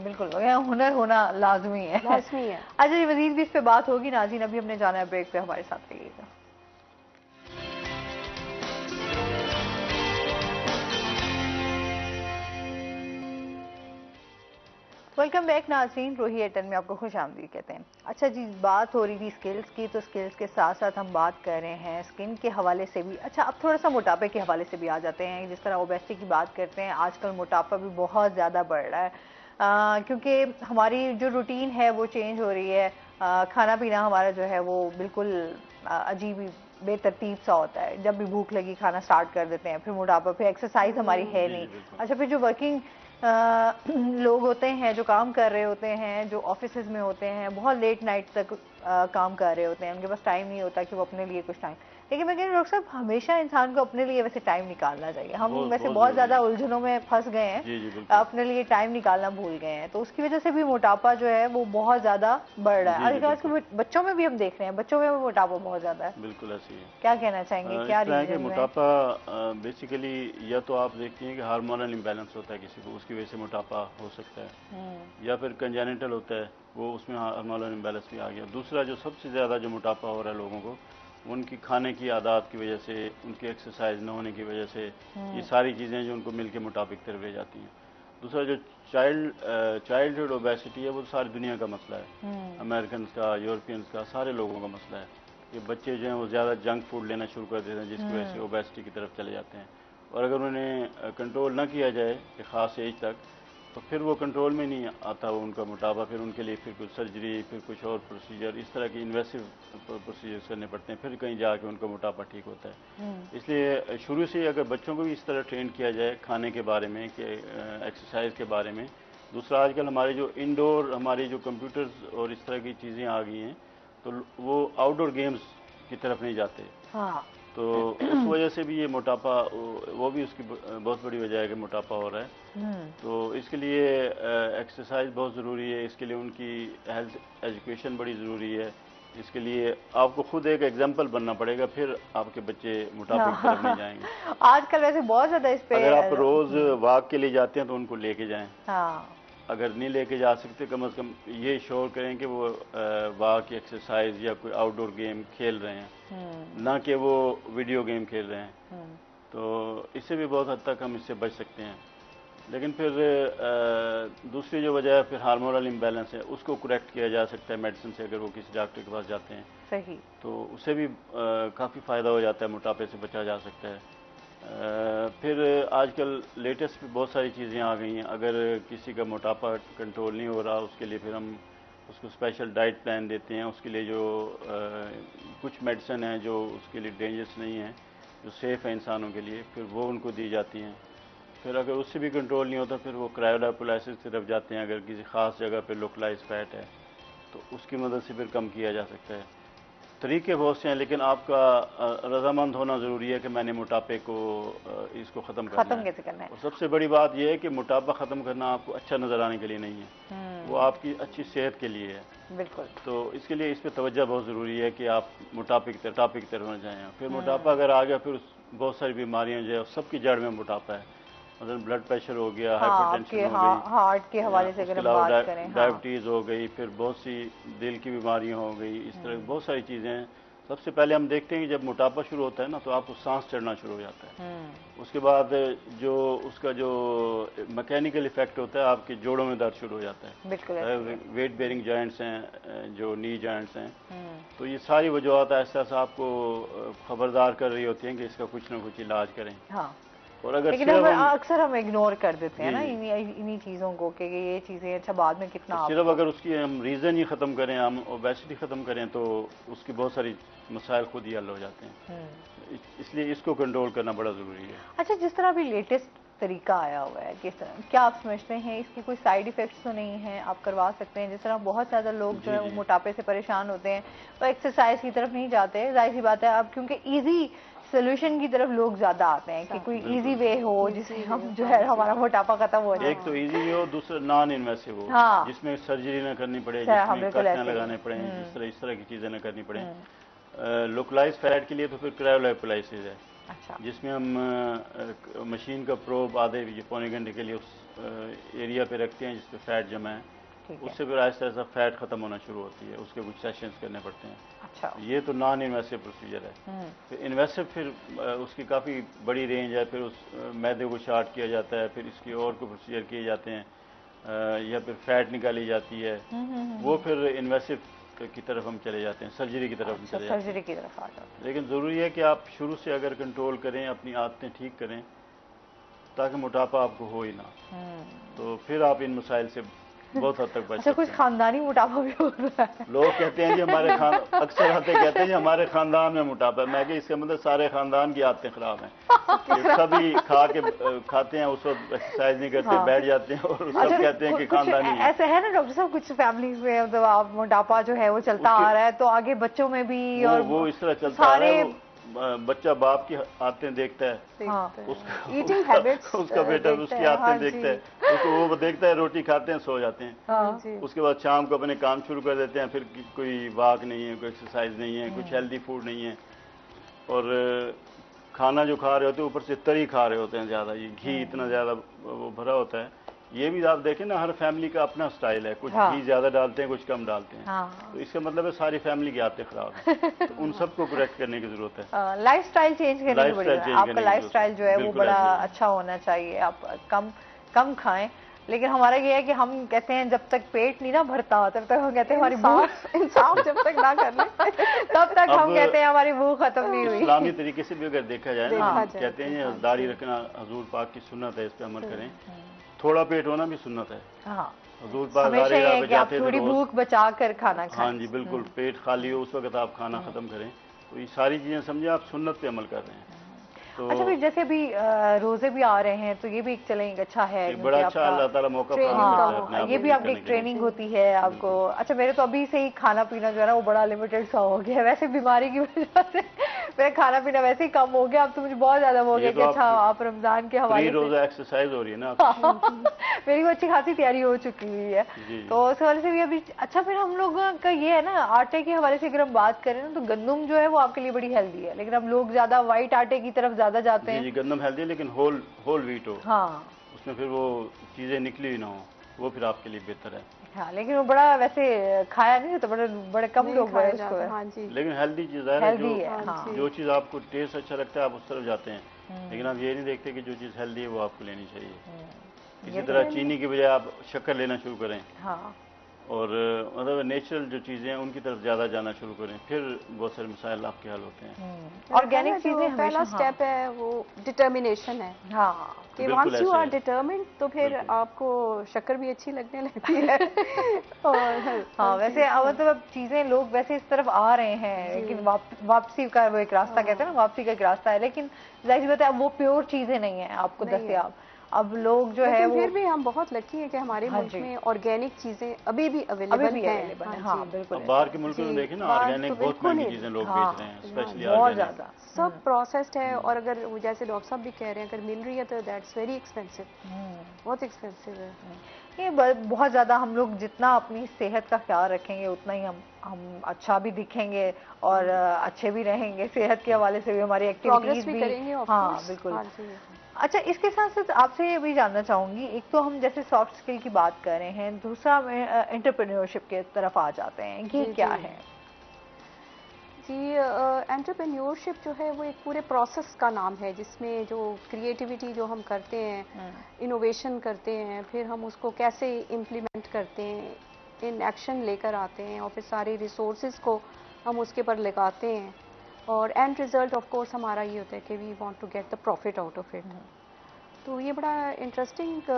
بالکل, ہنر ہونا لازمی ہے. اچھا جی, مزید بھی اس پہ بات ہوگی. ناظرین ابھی ہم نے جانا ہے بریک پہ, ہمارے ساتھ رہیے گا. ویلکم بیک ناظرین, روہی ایٹن میں آپ کو خوش آمدید کہتے ہیں. اچھا جی, بات ہو رہی تھی اسکلز کی, تو اسکلز کے ساتھ ساتھ ہم بات کر رہے ہیں اسکن کے حوالے سے بھی. اچھا اب تھوڑا سا موٹاپے کے حوالے سے بھی آ جاتے ہیں. جس طرح اوبیسٹی کی بات کرتے ہیں, آج کل موٹاپا بھی بہت زیادہ بڑھ رہا ہے کیونکہ ہماری جو روٹین ہے وہ چینج ہو رہی ہے. کھانا پینا ہمارا جو ہے وہ بالکل عجیب بے ترتیب سا ہوتا ہے. جب بھی بھوک لگی کھانا سٹارٹ کر دیتے ہیں, پھر موٹاپا, پھر ایکسرسائز ہماری ہے نہیں. اچھا پھر جو ورکنگ لوگ ہوتے ہیں, جو کام کر رہے ہوتے ہیں, جو آفیسز میں ہوتے ہیں, بہت لیٹ نائٹ تک کام کر رہے ہوتے ہیں, ان کے پاس ٹائم نہیں ہوتا کہ وہ اپنے لیے کچھ ٹائم. لیکن میں کہہ رہی ہوں ڈاکٹر صاحب ہمیشہ انسان کو اپنے لیے ویسے ٹائم نکالنا چاہیے. ہم ویسے بہت زیادہ الجھنوں میں پھنس گئے ہیں, اپنے لیے ٹائم نکالنا بھول گئے ہیں, تو اس کی وجہ سے بھی موٹاپا جو ہے وہ بہت زیادہ بڑھ رہا ہے. آج کل بچوں میں بھی ہم دیکھ رہے ہیں, بچوں میں بھی موٹاپا بہت زیادہ ہے. بالکل ایسی ہے. کیا کہنا چاہیں گے, کیا ریزن ہے؟ موٹاپا بیسیکلی یا تو آپ دیکھتے ہیں کہ ہارمونل امبیلنس ہوتا ہے کسی کو, اس کی وجہ سے موٹاپا ہو سکتا ہے, یا پھر کنجینٹل ہوتا ہے, وہ اس میں ہارمونل امبیلنس بھی آ گیا. دوسرا جو سب سے زیادہ جو موٹاپا ہو رہا ہے لوگوں کو, ان کی کھانے کی عادات کی وجہ سے, ان کی ایکسرسائز نہ ہونے کی وجہ سے, یہ ساری چیزیں جو ان کو مل کے مطابق تربیت جاتی ہیں. دوسرا جو چائلڈہڈ اوبیسٹی ہے وہ ساری دنیا کا مسئلہ ہے, امریکنز کا, یورپینز کا, سارے لوگوں کا مسئلہ ہے. یہ بچے جو ہیں وہ زیادہ جنک فوڈ لینا شروع کر دیتے ہیں, جس کی وجہ سے اوبیسٹی کی طرف چلے جاتے ہیں. اور اگر انہیں کنٹرول نہ کیا جائے ایک خاص ایج تک تو پھر وہ کنٹرول میں نہیں آتا وہ ان کا موٹاپا، پھر ان کے لیے پھر کچھ سرجری، پھر کچھ اور پروسیجر، اس طرح کی انویسو پروسیجرز کرنے پڑتے ہیں، پھر کہیں جا کے ان کا موٹاپا ٹھیک ہوتا ہے۔ اس لیے شروع سے اگر بچوں کو بھی اس طرح ٹرین کیا جائے کھانے کے بارے میں کہ ایکسرسائز کے بارے میں۔ دوسرا، آج کل ہمارے جو انڈور ہماری جو کمپیوٹرز اور اس طرح کی چیزیں آ گئی ہیں تو وہ آؤٹ ڈور گیمز کی طرف نہیں جاتے، تو اس وجہ سے بھی یہ موٹاپا، وہ بھی اس کی بہت بڑی وجہ ہے کہ موٹاپا ہو رہا ہے۔ تو اس کے لیے ایکسرسائز بہت ضروری ہے، اس کے لیے ان کی ہیلتھ ایجوکیشن بڑی ضروری ہے، اس کے لیے آپ کو خود ایک ایگزامپل بننا پڑے گا، پھر آپ کے بچے موٹاپے کی طرف نہیں جائیں گے۔ آج کل ویسے بہت زیادہ اس پہ اگر آپ روز واک کے لیے جاتے ہیں تو ان کو لے کے جائیں، ہاں اگر نہیں لے کے جا سکتے کم از کم یہ شور کریں کہ وہ واک، ایکسرسائز یا کوئی آؤٹ ڈور گیم کھیل رہے ہیں، نہ کہ وہ ویڈیو گیم کھیل رہے ہیں، تو اس سے بھی بہت حد تک ہم اس سے بچ سکتے ہیں۔ لیکن پھر دوسری جو وجہ ہے پھر ہارمونل امبیلنس ہے، اس کو کریکٹ کیا جا سکتا ہے میڈیسن سے، اگر وہ کسی ڈاکٹر کے پاس جاتے ہیں صحیح، تو اس سے بھی کافی فائدہ ہو جاتا ہے، موٹاپے سے بچا جا سکتا ہے۔ پھر آج کل لیٹسٹ بہت ساری چیزیں آ گئی ہیں، اگر کسی کا موٹاپا کنٹرول نہیں ہو رہا اس کے لیے پھر ہم اس کو اسپیشل ڈائٹ پلان دیتے ہیں، اس کے لیے جو کچھ میڈیسن ہیں جو اس کے لیے ڈینجرس نہیں ہیں، جو سیف ہیں انسانوں کے لیے، پھر وہ ان کو دی جاتی ہیں۔ پھر اگر اس سے بھی کنٹرول نہیں ہوتا پھر وہ کرائیولیپولائسس کی طرف جاتے ہیں، اگر کسی خاص جگہ پہ لوکلائز فیٹ ہے تو اس کی مدد سے پھر کم کیا جا سکتا ہے۔ طریقے بہت سے ہیں، لیکن آپ کا رضامند ہونا ضروری ہے کہ میں نے موٹاپے کو اس کو ختم کیسے کرنا ہے۔ اور سب سے بڑی بات یہ ہے کہ موٹاپا ختم کرنا آپ کو اچھا نظر آنے کے لیے نہیں ہے، وہ آپ کی اچھی صحت کے لیے ہے۔ بالکل، تو اس کے لیے اس پہ توجہ بہت ضروری ہے کہ آپ موٹاپے کی طرف نہ جائیں۔ پھر موٹاپا اگر آ گیا پھر بہت ساری بیماریاں جو ہے سب کی جڑ میں موٹاپا ہے، مثلا بلڈ پریشر ہو گیا، ہائپر ٹینشن ہو گئی، ہارٹ کے حوالے سے اگر ہم بات کریں، ڈائبٹیز ہو گئی، پھر بہت سی دل کی بیماریاں ہو گئی، اس طرح بہت ساری چیزیں ہیں۔ سب سے پہلے ہم دیکھتے ہیں کہ جب موٹاپا شروع ہوتا ہے نا تو آپ کو سانس چڑھنا شروع ہو جاتا ہے، اس کے بعد جو اس کا جو میکینیکل ایفیکٹ ہوتا ہے آپ کے جوڑوں میں درد شروع ہو جاتا ہے، بالکل ویٹ بیئرنگ جوائنٹس ہیں، جو نی جوائنٹس ہیں، تو یہ ساری وجوہات ایسا ایسا آپ کو خبردار کر رہی ہوتی ہیں کہ اس کا کچھ نہ کچھ علاج کریں۔ اور اگر لیکن اکثر ہم اگنور کر دیتے ہیں نا انہی چیزوں کو کہ یہ چیزیں اچھا بعد میں کتنا، صرف اگر اس کی ہم ریزن ہی ختم کریں، ہم اوبیسٹی ختم کریں تو اس کی بہت ساری مسائل خود ہی حل ہو جاتے ہیں، اس لیے اس کو کنٹرول کرنا بڑا ضروری ہے۔ اچھا، جس طرح ابھی لیٹسٹ طریقہ آیا ہوا ہے، کس طرح کیا آپ سمجھتے ہیں اس کی کوئی سائیڈ ایفیکٹس تو نہیں ہیں؟ آپ کروا سکتے ہیں، جس طرح بہت زیادہ لوگ جو ہے وہ موٹاپے سے پریشان ہوتے ہیں، وہ ایکسرسائز کی طرف نہیں جاتے، ظاہر سی بات ہے اب کیونکہ ایزی سولوشن کی طرف لوگ زیادہ آتے ہیں کہ کوئی ایزی وے ہو جس سے ہم جو ہے ہمارا موٹاپا ختم ہو جائے۔ ایک تو ایزی وے ہو، دوسرا نان انویسو ہو، جس میں سرجری نہ کرنی پڑے، جس میں کٹ نہ لگانے پڑیں، اس طرح کی چیزیں نہ کرنی پڑیں۔ لوکلائز فیٹ کے لیے تو پھر کرائیولیپولائسس ہے، جس میں ہم مشین کا پروب آدھے پونے گھنٹے کے لیے اس ایریا پہ رکھتے ہیں جس پہ فیٹ جمع ہے، اس سے پھر آہستہ آہستہ فیٹ ختم ہونا شروع ہوتی ہے، اس کے کچھ سیشنز کرنے پڑتے ہیں۔ یہ تو نان انویسو پروسیجر ہے۔ پھر انویسو پھر اس کی کافی بڑی رینج ہے، پھر اس میدے کو شارٹ کیا جاتا ہے، پھر اس کی اور کو پروسیجر کیے جاتے ہیں، یا پھر فیٹ نکالی جاتی ہے، وہ پھر انویسو کی طرف ہم چلے جاتے ہیں، سرجری کی طرف ہم چلے جاتے ہیں، سرجری کی طرف آ جاتے ہیں۔ لیکن ضروری ہے کہ آپ شروع سے اگر کنٹرول کریں، اپنی عادتیں ٹھیک کریں تاکہ موٹاپا آپ کو ہو ہی نہ، تو پھر آپ ان مسائل سے بہت حد تک بچ سکتے ہیں۔ کچھ خاندانی موٹاپا بھی ہوتا ہے، لوگ کہتے ہیں جی ہمارے اکثر آتے کہتے ہیں جی ہمارے خاندان میں موٹاپا ہے، میں کہ اس کا مطلب سارے خاندان کی عادتیں خراب ہیں، سبھی کھاتے ہیں اس وقت ایکسرسائز نہیں کرتے، بیٹھ جاتے ہیں اور سب کہتے ہیں کہ خاندانی ہے۔ ایسا ہے نا ڈاکٹر صاحب، کچھ فیملیز میں مطلب موٹاپا جو ہے وہ چلتا آ رہا ہے تو آگے بچوں میں بھی، اور وہ اس طرح چلتا آ رہا ہے، بچہ باپ کی عادتیں دیکھتا ہے، اس کا بیٹا اس کی عادتیں دیکھتا ہے، وہ دیکھتا ہے روٹی کھاتے ہیں سو جاتے ہیں، اس کے بعد شام کو اپنے کام شروع کر دیتے ہیں، پھر کوئی واک نہیں ہے، کوئی ایکسرسائز نہیں ہے، کچھ ہیلدی فوڈ نہیں ہے، اور کھانا جو کھا رہے ہوتے ہیں اوپر سے تری کھا رہے ہوتے ہیں زیادہ، یہ گھی اتنا زیادہ وہ بھرا ہوتا ہے۔ یہ بھی آپ دیکھیں نا، ہر فیملی کا اپنا سٹائل ہے، کچھ گھی زیادہ ڈالتے ہیں، کچھ کم ڈالتے ہیں، تو اس کا مطلب ہے ساری فیملی کی عادتیں خراب ہیں، تو ان سب کو کریکٹ کرنے کی ضرورت ہے، لائف سٹائل چینج کرنے کی ضرورت ہے۔ آپ کا لائف سٹائل جو ہے وہ بڑا اچھا ہونا چاہیے، آپ کم کھائیں لیکن ہمارا یہ ہے کہ ہم کہتے ہیں جب تک پیٹ نہیں نا بھرتا تب تک ہم کہتے ہیں ہماری بھوک، انصاف جب تک نہ کر لیں تب تک ہم کہتے ہیں ہماری بھوک ختم نہیں ہوئی. اسلامی طریقے سے بھی اگر دیکھا جائے نا، کہتے ہیں داڑھی رکھنا حضور پاک کی سنت ہے، اس پہ عمل کریں. تھوڑا پیٹ ہونا بھی سنت ہے. ہاں حضور پاک ہمیشہ یہ ہے کہ آپ بجاتے تھے تھوڑی روز. بھوک بچا کر کھانا کھائیں. ہاں جی بالکل، پیٹ خالی ہو اس وقت آپ کھانا ختم کریں. تو یہ ساری چیزیں سمجھیں آپ سنت پہ عمل کر رہے ہیں. اچھا پھر جیسے ابھی روزے بھی آ رہے ہیں تو یہ بھی ایک چلیں ایک اچھا ہے، بڑا اچھا اللہ تعالیٰ موقع فراہم کرتا ہے اپنے آپ کو یہ بھی آپ کی ایک ٹریننگ ہوتی ہے آپ کو. اچھا میرے تو ابھی سے ہی کھانا پینا جو ہے نا وہ بڑا لمیٹڈ سا ہو گیا ہے، ویسے بیماری کی وجہ سے میرا کھانا پینا ویسے ہی کم ہو گیا. اب تو مجھے بہت زیادہ ہو گیا کہ اچھا آپ رمضان کے حوالے سے روزہ ایکسرسائز ہو رہی ہے نا میری وہ اچھی خاصی تیاری ہو چکی ہوئی ہے. تو اس حوالے سے بھی ابھی اچھا. پھر ہم لوگوں کا یہ ہے نا آٹے کے حوالے سے اگر ہم بات کریں نا تو گندم جو ہے وہ آپ کے لیے بڑی ہیلدی ہے، لیکن اب لوگ زیادہ وائٹ آٹے کی طرف زیادہ جاتے ہیں. جی گندم ہیلدی ہے لیکن ہول ویٹ ہو، ہاں اس میں پھر وہ چیزیں نکلی ہوئی نہ ہو، وہ پھر آپ کے لیے بہتر ہے. ہاں لیکن وہ بڑا ویسے کھایا نہیں تو بڑے کم لوگ اس کو. لیکن ہیلدی چیز ہے، جو چیز آپ کو ٹیسٹ اچھا لگتا ہے آپ اس طرف جاتے ہیں. لیکن آپ یہ نہیں دیکھتے کہ جو چیز ہیلدی ہے وہ آپ کو لینی چاہیے. اسی طرح چینی کی بجائے آپ شکر لینا شروع کریں، اور مطلب نیچرل جو چیزیں ہیں ان کی طرف زیادہ جانا شروع کریں، پھر بہت سارے مسائل آپ کے حل ہوتے ہیں. آرگینک چیزیں پہلا سٹیپ ہے وہ ڈٹرمینیشن ہے. ہاں کہ وانس یو آر ڈٹرمنڈ تو پھر آپ کو شکر بھی اچھی لگنے لگتی ہے. ہاں ویسے مطلب اب چیزیں لوگ ویسے اس طرف آ رہے ہیں، لیکن واپسی کا وہ ایک راستہ کہتے ہیں نا، واپسی کا ایک راستہ ہے. لیکن ظاہر سی بات ہے اب وہ پیور چیزیں نہیں ہیں آپ کو دستیاب. اب لوگ جو ہے لیکن پھر بھی ہم بہت لکی ہیں کہ ہمارے ملک میں آرگینک چیزیں ابھی بھی اویلیبل ہیں. ہاں بالکل. باہر کے ملکوں میں دیکھیں نا آرگینک بہت مہنگی چیزیں لوگ بیچ رہے ہیں، اسپیشلی بہت زیادہ سب پروسیسڈ ہے. اور اگر جیسے ڈاکٹر صاحب بھی کہہ رہے ہیں اگر مل رہی ہے تو دیٹس ویری ایکسپینسو، بہت ایکسپینسو ہے. یہ بہت زیادہ ہم لوگ جتنا اپنی صحت کا خیال رکھیں گے اتنا ہی ہم اچھا بھی دکھیں گے اور اچھے بھی رہیں گے. صحت کے حوالے سے بھی ہماری ایکٹیویٹیز بھی کریں گے. ہاں بالکل. اچھا اس کے ساتھ ساتھ آپ سے یہ بھی جاننا چاہوں گی، ایک تو ہم جیسے سافٹ اسکل کی بات کر رہے ہیں، دوسرا انٹرپرینیورشپ کی طرف آ جاتے ہیں. یہ کیا ہے؟ جی انٹرپرینیورشپ جو ہے وہ ایک پورے پروسیس کا نام ہے جس میں جو کریٹیوٹی جو ہم کرتے ہیں، انوویشن کرتے ہیں، پھر ہم اس کو کیسے امپلیمنٹ کرتے ہیں، ان ایکشن لے کر آتے ہیں، اور پھر سارے ریسورسز کو ہم اس کے پر لگاتے ہیں، اور اینڈ ریزلٹ آف کورس ہمارا یہ ہوتا ہے کہ we want to get the profit out of it. تو یہ بڑا انٹرسٹنگ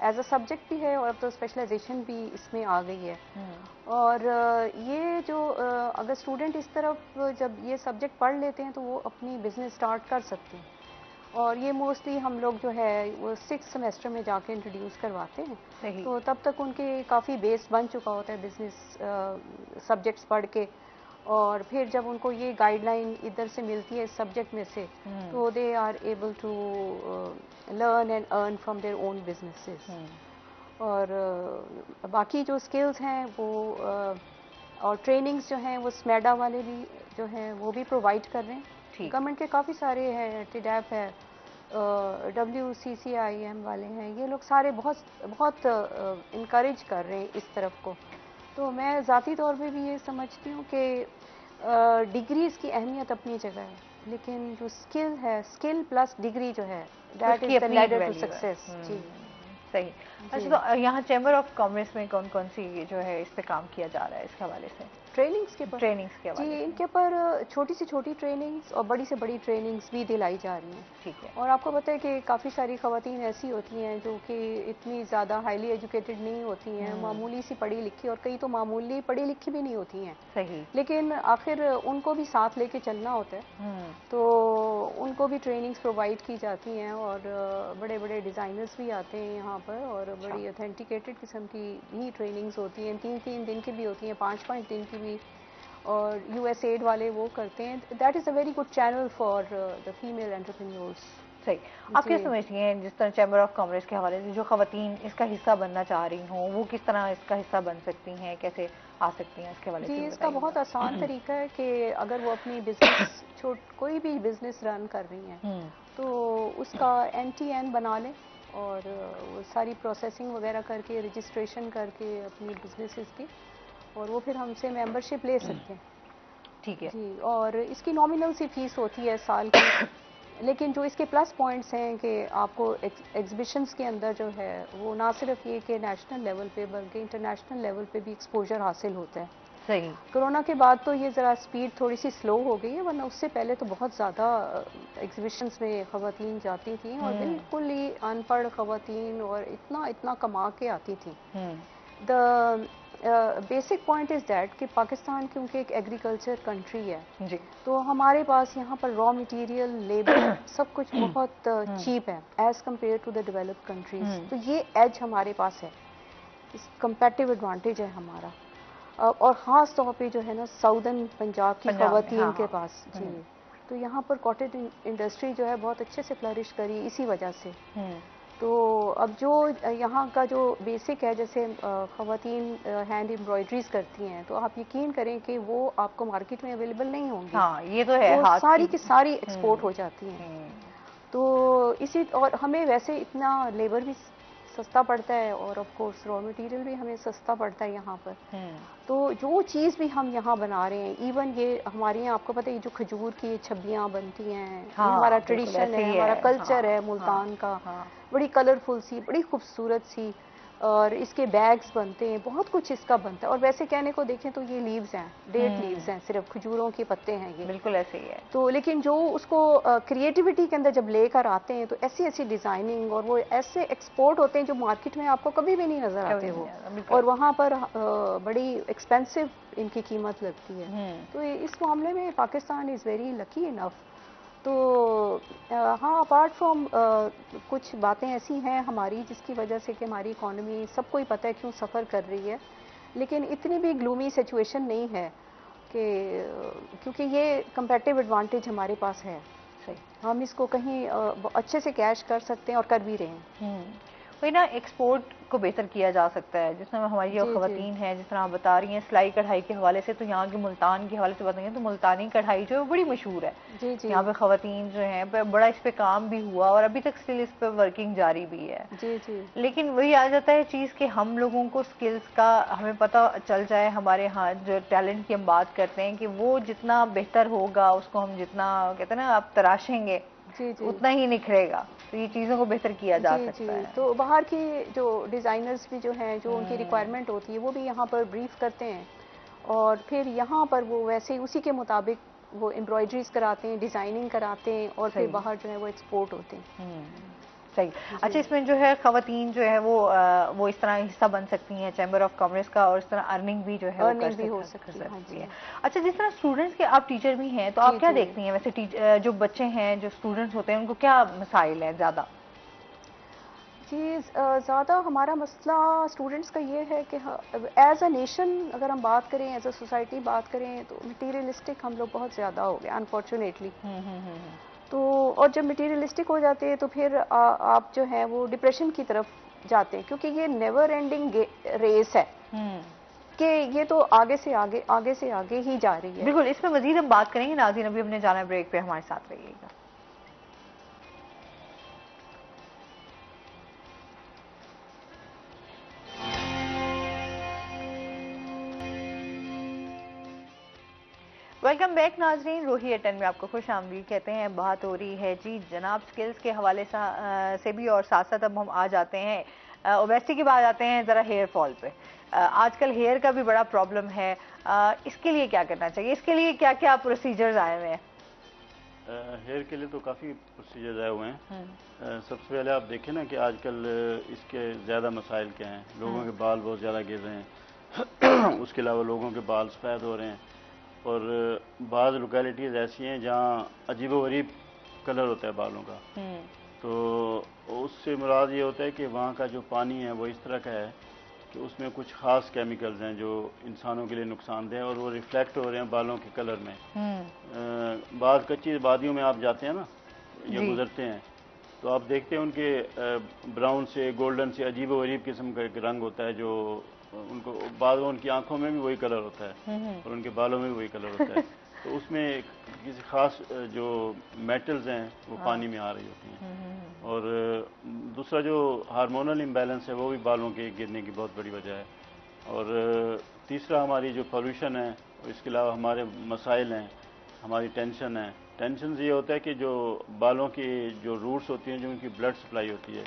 ایز اے سبجیکٹ بھی ہے، اور اب تو اسپیشلائزیشن بھی اس میں آ گئی ہے. اور یہ جو اگر اسٹوڈنٹ اس طرف جب یہ سبجیکٹ پڑھ لیتے ہیں تو وہ اپنی بزنس اسٹارٹ کر سکتے ہیں. اور یہ موسٹلی ہم لوگ جو ہے وہ 6 سیمسٹر میں جا کے انٹروڈیوس کرواتے ہیں. تو تب تک ان کے کافی بیس بن چکا ہوتا ہے بزنس سبجیکٹس پڑھ کے. اور پھر جب ان کو یہ گائیڈ لائن ادھر سے ملتی ہے اس سبجیکٹ میں سے تو they are able to learn and earn from their own businesses. اور باقی جو اسکلز ہیں وہ اور ٹریننگز جو ہیں وہ سمیڈا والے بھی جو ہیں وہ بھی پرووائڈ کر رہے ہیں. گورنمنٹ کے کافی سارے ہیں، ٹیڈیپ ہے، WCCIM والے ہیں، یہ لوگ سارے بہت انکریج کر رہے ہیں اس طرف کو. تو میں ذاتی طور پہ بھی یہ سمجھتی ہوں کہ ڈگریز کی اہمیت اپنی جگہ ہے، لیکن جو اسکل ہے، اسکل پلس ڈگری جو ہے that is the ladder to success. جی صحیح. اچھا تو یہاں چیمبر آف کامرس میں کون کون سی جو ہے اس پہ کام کیا جا رہا ہے اس حوالے سے؟ ٹریننگس کے پر جی ان کے پر چھوٹی سے چھوٹی ٹریننگس اور بڑی سے بڑی ٹریننگس بھی دلائی جا رہی ہیں. ٹھیک ہے. اور آپ کو پتہ ہے کہ کافی ساری خواتین ایسی ہوتی ہیں جو کہ اتنی زیادہ ہائیلی ایجوکیٹڈ نہیں ہوتی ہیں، معمولی سی پڑھی لکھی، اور کئی تو معمولی پڑھی لکھی بھی نہیں ہوتی ہیں. صحیح. لیکن آخر ان کو بھی ساتھ لے کے چلنا ہوتا ہے. تو ان کو بھی ٹریننگز پرووائڈ کی جاتی ہیں، اور بڑے بڑے ڈیزائنرز بھی آتے ہیں یہاں پر، اور بڑی اتھینٹیکیٹڈ قسم کی ہی ٹریننگز ہوتی ہیں. 3 دن کی بھی ہوتی ہیں، 5 دن کی بھی. اور USAID والے وہ کرتے ہیں. That is a very good channel for the female entrepreneurs. صحیح. آپ کیا سمجھتی ہیں جس طرح چیمبر آف کامرس کے حوالے سے جو خواتین اس کا حصہ بننا چاہ رہی ہوں وہ کس طرح اس کا حصہ بن سکتی ہیں، کیسے آ سکتی ہیں اس کے حوالے سے؟ جی اس کا بہت آسان طریقہ ہے کہ اگر وہ اپنی بزنس کوئی بھی بزنس رن کر رہی ہیں تو اس کا NTN بنا لیں، اور ساری پروسیسنگ وغیرہ کر کے رجسٹریشن کر کے اپنی بزنسز کی، اور وہ پھر ہم سے ممبرشپ لے سکتے ہیں. ٹھیک ہے. جی. اور اس کی نامنل سی فیس ہوتی ہے سال کی، لیکن جو اس کے پلس پوائنٹس ہیں کہ آپ کو ایگزیبیشنز کے اندر جو ہے وہ نہ صرف یہ کہ نیشنل لیول پہ بلکہ انٹرنیشنل لیول پہ بھی ایکسپوجر حاصل ہوتا ہے. صحیح. کرونا کے بعد تو یہ ذرا اسپیڈ تھوڑی سی سلو ہو گئی ہے، ورنہ اس سے پہلے تو بہت زیادہ ایگزیبیشنز میں خواتین جاتی تھیں اور بالکل ہی ان پڑھ خواتین اور اتنا کما کے آتی تھیں. The basic point is that کہ پاکستان کیونکہ ایک ایگریکلچر کنٹری ہے جی، تو ہمارے پاس یہاں پر را مٹیریل، لیبر سب کچھ بہت چیپ ہے as compare to the developed countries. تو یہ ایج ہمارے پاس ہے، کمپیٹیو ایڈوانٹیج ہے ہمارا. اور خاص طور پہ جو ہے نا ساؤدرن پنجاب کی خواتین کے پاس. جی، تو یہاں پر کاٹیج انڈسٹری جو ہے بہت اچھے سے فلرش کری اسی وجہ سے. تو اب جو یہاں کا جو بیسک ہے، جیسے خواتین ہینڈ امبرائڈریز کرتی ہیں تو آپ یقین کریں کہ وہ آپ کو مارکیٹ میں اویلیبل نہیں ہوں گی. ہاں یہ تو ہے، ساری کی ساری ایکسپورٹ ہو جاتی ہیں. تو اسی اور ہمیں ویسے اتنا لیبر بھی سستا پڑتا ہے اور آف کورس را مٹیریل بھی ہمیں سستا پڑتا ہے یہاں پر. تو جو چیز بھی ہم یہاں بنا رہے ہیں، ایون یہ ہمارے یہاں آپ کو پتہ ہے جو کھجور کی چھبیاں بنتی ہیں، یہ ہمارا ٹریڈیشن ہے، ہمارا کلچر ہے ملتان کا. بڑی کلرفل سی، بڑی خوبصورت سی، اور اس کے بیگز بنتے ہیں، بہت کچھ اس کا بنتا ہے. اور ویسے کہنے کو دیکھیں تو یہ لیوز ہیں، ڈیٹ لیوز ہیں، صرف کھجوروں کے پتے ہیں یہ. بالکل ایسے ہی ہے. تو لیکن جو اس کو کریٹیوٹی کے اندر جب لے کر آتے ہیں تو ایسی ایسی ڈیزائننگ اور وہ ایسے ایکسپورٹ ہوتے ہیں جو مارکیٹ میں آپ کو کبھی بھی نہیں نظر آتے وہ، اور وہاں پر بڑی ایکسپینسو ان کی قیمت لگتی ہے. تو اس معاملے میں پاکستان از ویری لکی انف. تو ہاں، اپارٹ فرام کچھ باتیں ایسی ہیں ہماری جس کی وجہ سے کہ ہماری اکانومی سب کو ہی پتہ ہے کیوں سفر کر رہی ہے، لیکن اتنی بھی گلومی سچویشن نہیں ہے کہ کیونکہ یہ کمپیٹیو ایڈوانٹیج ہمارے پاس ہے. ہم اس کو کہیں اچھے سے کیش کر سکتے ہیں اور کر بھی رہے ہیں. وہی نا، ایکسپورٹ کو بہتر کیا جا سکتا ہے. جس طرح ہماری جو خواتین ہیں، جس طرح آپ بتا رہی ہیں سلائی کڑھائی کے حوالے سے، تو یہاں کے ملتان کے حوالے سے بتائیں تو ملتانی کڑھائی جو ہے بڑی مشہور ہے. یہاں پہ خواتین جو ہیں بڑا اس پہ کام بھی ہوا اور ابھی تک اسٹل اس پہ ورکنگ جاری بھی ہے. لیکن وہی آ جاتا ہے چیز کہ ہم لوگوں کو سکلز کا ہمیں پتہ چل جائے. ہمارے ہاں جو ٹیلنٹ کی ہم بات کرتے ہیں کہ وہ جتنا بہتر ہوگا، اس کو ہم جتنا کہتے ہیں نا آپ تراشیں گے اتنا ہی نکھرے گا. تو یہ چیزوں کو بہتر کیا جا سکتا ہے. تو باہر کی جو ڈیزائنرز بھی جو ہیں، جو ان کی ریکوائرمنٹ ہوتی ہے وہ بھی یہاں پر بریف کرتے ہیں اور پھر یہاں پر وہ ویسے اسی کے مطابق وہ امبرائڈریز کراتے ہیں، ڈیزائننگ کراتے ہیں اور پھر باہر جو ہے وہ ایکسپورٹ ہوتے ہیں. صحیح. اچھا، اس میں جو ہے خواتین جو ہے وہ اس طرح حصہ بن سکتی ہیں چیمبر آف کامرس کا، اور اس طرح ارننگ بھی جو ہے ہو سکتی ہے. اچھا، جس طرح اسٹوڈنٹس کے آپ ٹیچر بھی ہیں تو آپ کیا دیکھتی ہیں ویسے جو بچے ہیں، جو اسٹوڈنٹس ہوتے ہیں، ان کو کیا مسائل ہیں زیادہ؟ جی، زیادہ ہمارا مسئلہ اسٹوڈنٹس کا یہ ہے کہ ایز اے نیشن اگر ہم بات کریں، ایز اے سوسائٹی بات کریں تو مٹیریلسٹک ہم لوگ بہت زیادہ ہو گئے انفارچونیٹلی. تو اور جب مٹیریلسٹک ہو جاتے ہیں تو پھر آپ جو ہیں وہ ڈپریشن کی طرف جاتے ہیں، کیونکہ یہ نیور اینڈنگ ریس ہے کہ یہ تو آگے سے آگے ہی جا رہی ہے. بالکل. اس میں مزید ہم بات کریں گے. ناظرین، ابھی ہم نے جانا ہے بریک پہ، ہمارے ساتھ رہیے گا. ویلکم بیک ناظرین. روہی اٹن میں آپ کو خوش آمدید کہتے ہیں. بات ہو رہی ہے جی جناب سکلز کے حوالے سے بھی، اور ساتھ ساتھ اب ہم آ جاتے ہیں اوبیسٹی کی بات آتے ہیں ذرا ہیئر فال پہ. آج کل ہیئر کا بھی بڑا پرابلم ہے. اس کے لیے کیا کرنا چاہیے؟ اس کے لیے کیا کیا پروسیجرز آئے ہوئے ہیں؟ ہیئر کے لیے تو کافی پروسیجرز آئے ہوئے ہیں. سب سے پہلے آپ دیکھیں نا کہ آج کل اس کے زیادہ مسائل کیا ہیں. لوگوں کے بال بہت زیادہ گر رہے ہیں. اس کے علاوہ لوگوں کے بال سفید ہو رہے ہیں، اور بعض لوکیلٹیز ایسی ہیں جہاں عجیب و غریب کلر ہوتا ہے بالوں کا. تو اس سے مراد یہ ہوتا ہے کہ وہاں کا جو پانی ہے وہ اس طرح کا ہے کہ اس میں کچھ خاص کیمیکلز ہیں جو انسانوں کے لیے نقصان دہ ہیں، اور وہ ریفلیکٹ ہو رہے ہیں بالوں کے کلر میں. بعض کچی وادیوں میں آپ جاتے ہیں نا یا گزرتے ہیں تو آپ دیکھتے ہیں ان کے براؤن سے گولڈن سے عجیب و غریب قسم کا ایک رنگ ہوتا ہے، جو ان کو بعض ان کی آنکھوں میں بھی وہی کلر ہوتا ہے اور ان کے بالوں میں بھی وہی کلر ہوتا ہے. تو اس میں کسی خاص جو میٹلز ہیں وہ پانی میں آ رہی ہوتی ہیں. اور دوسرا جو ہارمونل امبیلنس ہے وہ بھی بالوں کے گرنے کی بہت بڑی وجہ ہے. اور تیسرا ہماری جو پولوشن ہے، اور اس کے علاوہ ہمارے مسائل ہیں، ہماری ٹینشن ہے. ٹینشن سے یہ ہوتا ہے کہ جو بالوں کی جو روٹس ہوتی ہیں، جو ان کی بلڈ سپلائی ہوتی ہے،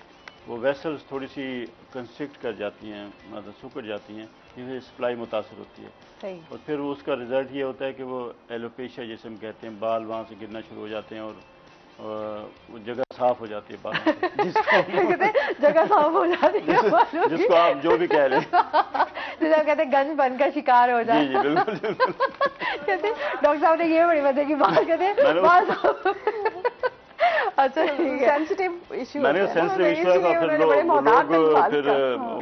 وہ ویسلز تھوڑی سی کنسٹرکٹ کر جاتی ہیں، مطلب سکڑ جاتی ہیں، جس سے سپلائی متاثر ہوتی ہے، اور پھر اس کا رزلٹ یہ ہوتا ہے کہ وہ ایلوپیشیا جیسے ہم کہتے ہیں، بال وہاں سے گرنا شروع ہو جاتے ہیں، اور وہ جگہ صاف ہو جاتی ہے بالوں سے، جگہ صاف ہو جاتی ہے، جس کو آپ جو بھی کہہ لیں، جسے کہتے ہیں گنج بن کا شکار ہو جائے. جی بالکل. کہتے ڈاکٹر صاحب نے یہ بڑی مزے کی بات کہتے ہیں. اچھا سینسٹیو ایشو، میں نے سینسٹیو ایشو ہے، پھر لوگ پھر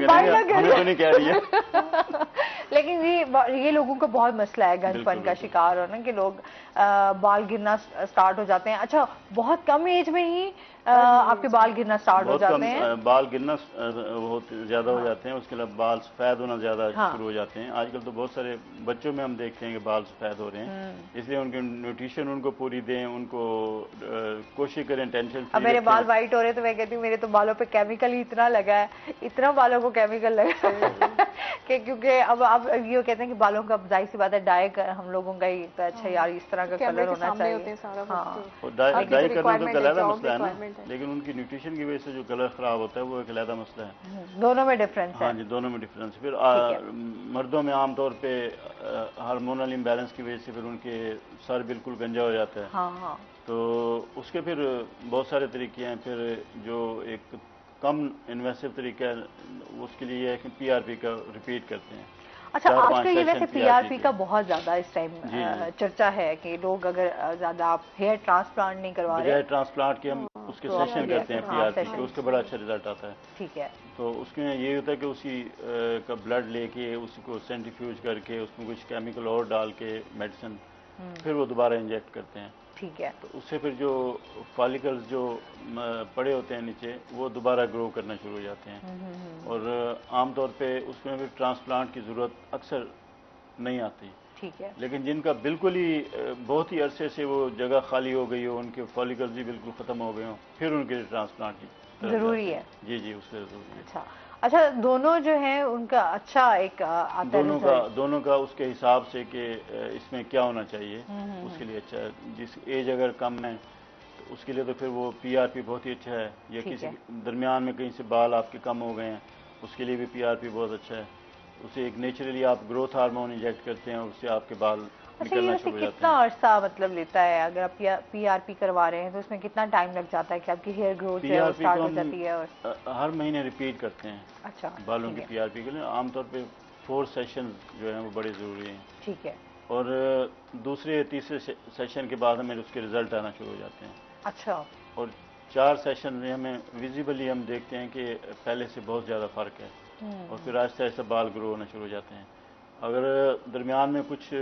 ہمیں تو نہیں کہہ رہی ہے. لیکن یہ لوگوں کو بہت مسئلہ ہے گنج پن کا شکار ہونا، کہ لوگ بال گرنا سٹارٹ ہو جاتے ہیں. اچھا بہت کم ایج میں ہی آپ کے بال گرنا سٹارٹ ہو جاتے ہیں؟ بال گرنا زیادہ ہو جاتے ہیں، اس کے علاوہ بال سفید ہونا زیادہ شروع ہو جاتے ہیں. آج کل تو بہت سارے بچوں میں ہم دیکھتے ہیں کہ بال سفید ہو رہے ہیں، اس لیے ان کی نیوٹریشن ان کو پوری دیں، ان کو کوشش کریں ٹینشن. اب میرے بال وائٹ ہو رہے ہیں تو میں کہتی ہوں میرے تو بالوں پہ کیمیکل ہی اتنا لگا ہے، اتنا بالوں کو کیمیکل لگا ہے کہ کیونکہ اب یہ کہتے ہیں کہ بالوں کا ظاہر سی بات ہے ڈائی ہم لوگوں کا ہی تو اچھا یار اس طرح کا کلر ہونا چاہیے. ڈائی کرنا تو علیحدہ مسئلہ ہے نا، لیکن ان کی نیوٹریشن کی وجہ سے جو کلر خراب ہوتا ہے وہ ایک علیحدہ مسئلہ ہے. دونوں میں ڈفرینس ہے. ہاں جی، دونوں میں ڈفرینس. پھر مردوں میں عام طور پہ ہارمونل امبیلنس کی وجہ سے پھر ان کے سر بالکل گنجا ہو جاتا ہے. ہاں ہاں. تو اس کے پھر بہت سارے طریقے ہیں. پھر جو ایک کم انویسو طریقہ ہے اس کے لیے یہ ہے کہ پی آر پی کا ریپیٹ کرتے ہیں. اچھا آج کل یہ ویسے پی آر پی کا بہت زیادہ اس ٹائم چرچا ہے کہ لوگ اگر زیادہ آپ ہیئر ٹرانسپلانٹ نہیں کروا رہے، بجائے ٹرانسپلانٹ کے ہم اس کے سیشن کرتے ہیں پی آر پی کے، اس کا بڑا اچھا رزلٹ آتا ہے. ٹھیک ہے. تو اس میں یہ ہوتا ہے کہ اسی کا بلڈ لے کے اس کو سینٹریفیوج کر کے اس میں کچھ کیمیکل اور ڈال کے میڈیسن پھر وہ دوبارہ انجیکٹ کرتے ہیں. ٹھیک ہے. تو اس سے پھر جو فالیکلز جو پڑے ہوتے ہیں نیچے وہ دوبارہ گرو کرنا شروع ہو جاتے ہیں. اور عام طور پہ اس میں بھی ٹرانسپلانٹ کی ضرورت اکثر نہیں آتی. ٹھیک ہے. لیکن جن کا بالکل ہی بہت ہی عرصے سے وہ جگہ خالی ہو گئی ہو، ان کے فالیکلز بھی بالکل ختم ہو گئے ہوں، پھر ان کے ٹرانسپلانٹ کی ضروری ہے. جی جی اس سے ضروری ہے. اچھا دونوں جو ہیں ان کا اچھا ایک آتا ہے دونوں کا اس کے حساب سے کہ اس میں کیا ہونا چاہیے اس کے لیے اچھا ہے. جس ایج اگر کم ہے تو اس کے لیے تو پھر وہ پی آر پی بہت ہی اچھا ہے. یا کسی درمیان میں کہیں سے بال آپ کے کم ہو گئے ہیں اس کے لیے بھی پی آر پی بہت اچھا ہے. اسے ایک نیچرلی آپ گروتھ ہارمون انجیکٹ کرتے ہیں اور اس سے آپ کے بال نکلنا شروع ہو جاتے ہیں. کتنا عرصہ مطلب لیتا ہے اگر آپ پی آر پی کروا رہے ہیں تو اس میں کتنا ٹائم لگ جاتا ہے کہ آپ کی ہیئر گروتھ جو ہے اسٹارٹ ہو جاتی ہے؟ اور ہر مہینے ریپیٹ کرتے ہیں. اچھا بالوں کی پی آر پی کے لیے عام طور پہ 4 سیشن جو ہیں وہ بڑے ضروری ہیں. ٹھیک ہے. اور دوسرے تیسرے سیشن کے بعد ہمیں اس کے رزلٹ آنا شروع ہو جاتے ہیں. اچھا. اور 4 سیشن میں ہمیں ویزیبلی ہم دیکھتے ہیں کہ پہلے سے بہت زیادہ فرق ہے. اور پھر آہستہ آہستہ بال گرو ہونا شروع ہو جاتے ہیں. اگر درمیان میں کچھ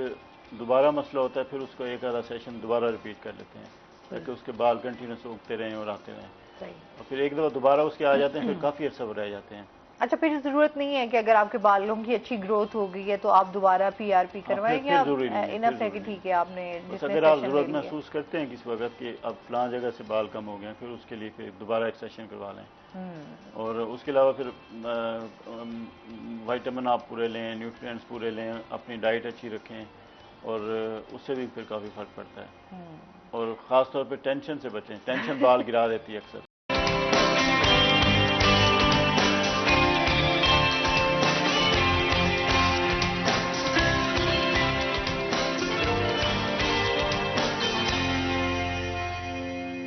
دوبارہ مسئلہ ہوتا ہے پھر اس کو ایک آدھا سیشن دوبارہ ریپیٹ کر لیتے ہیں تاکہ اس کے بال کنٹینیوس اگتے رہیں اور آتے رہیں. اور پھر ایک دفعہ دوبارہ اس کے آ جاتے ہیں پھر کافی عرصہ رہ جاتے ہیں. اچھا پھر ضرورت نہیں ہے کہ اگر آپ کے بالوں کی اچھی گروتھ ہو گئی ہے تو آپ دوبارہ پی آر پی کروائیں گے؟ انف ہے کہ ٹھیک ہے آپ نے اگر آپ ضرورت محسوس کرتے ہیں کس وقت کہ اب فلاں جگہ سے بال کم ہو گئے ہیں پھر اس کے لیے پھر دوبارہ ایک سیشن کروا لیں. اور اس کے علاوہ پھر وائٹامن آپ پورے لیں، نیوٹرینٹس پورے لیں، اپنی ڈائٹ اچھی رکھیں اور اس سے بھی پھر کافی فرق پڑتا ہے. اور خاص طور پہ ٹینشن سے بچیں. ٹینشن بال گرا دیتی ہے اکثر.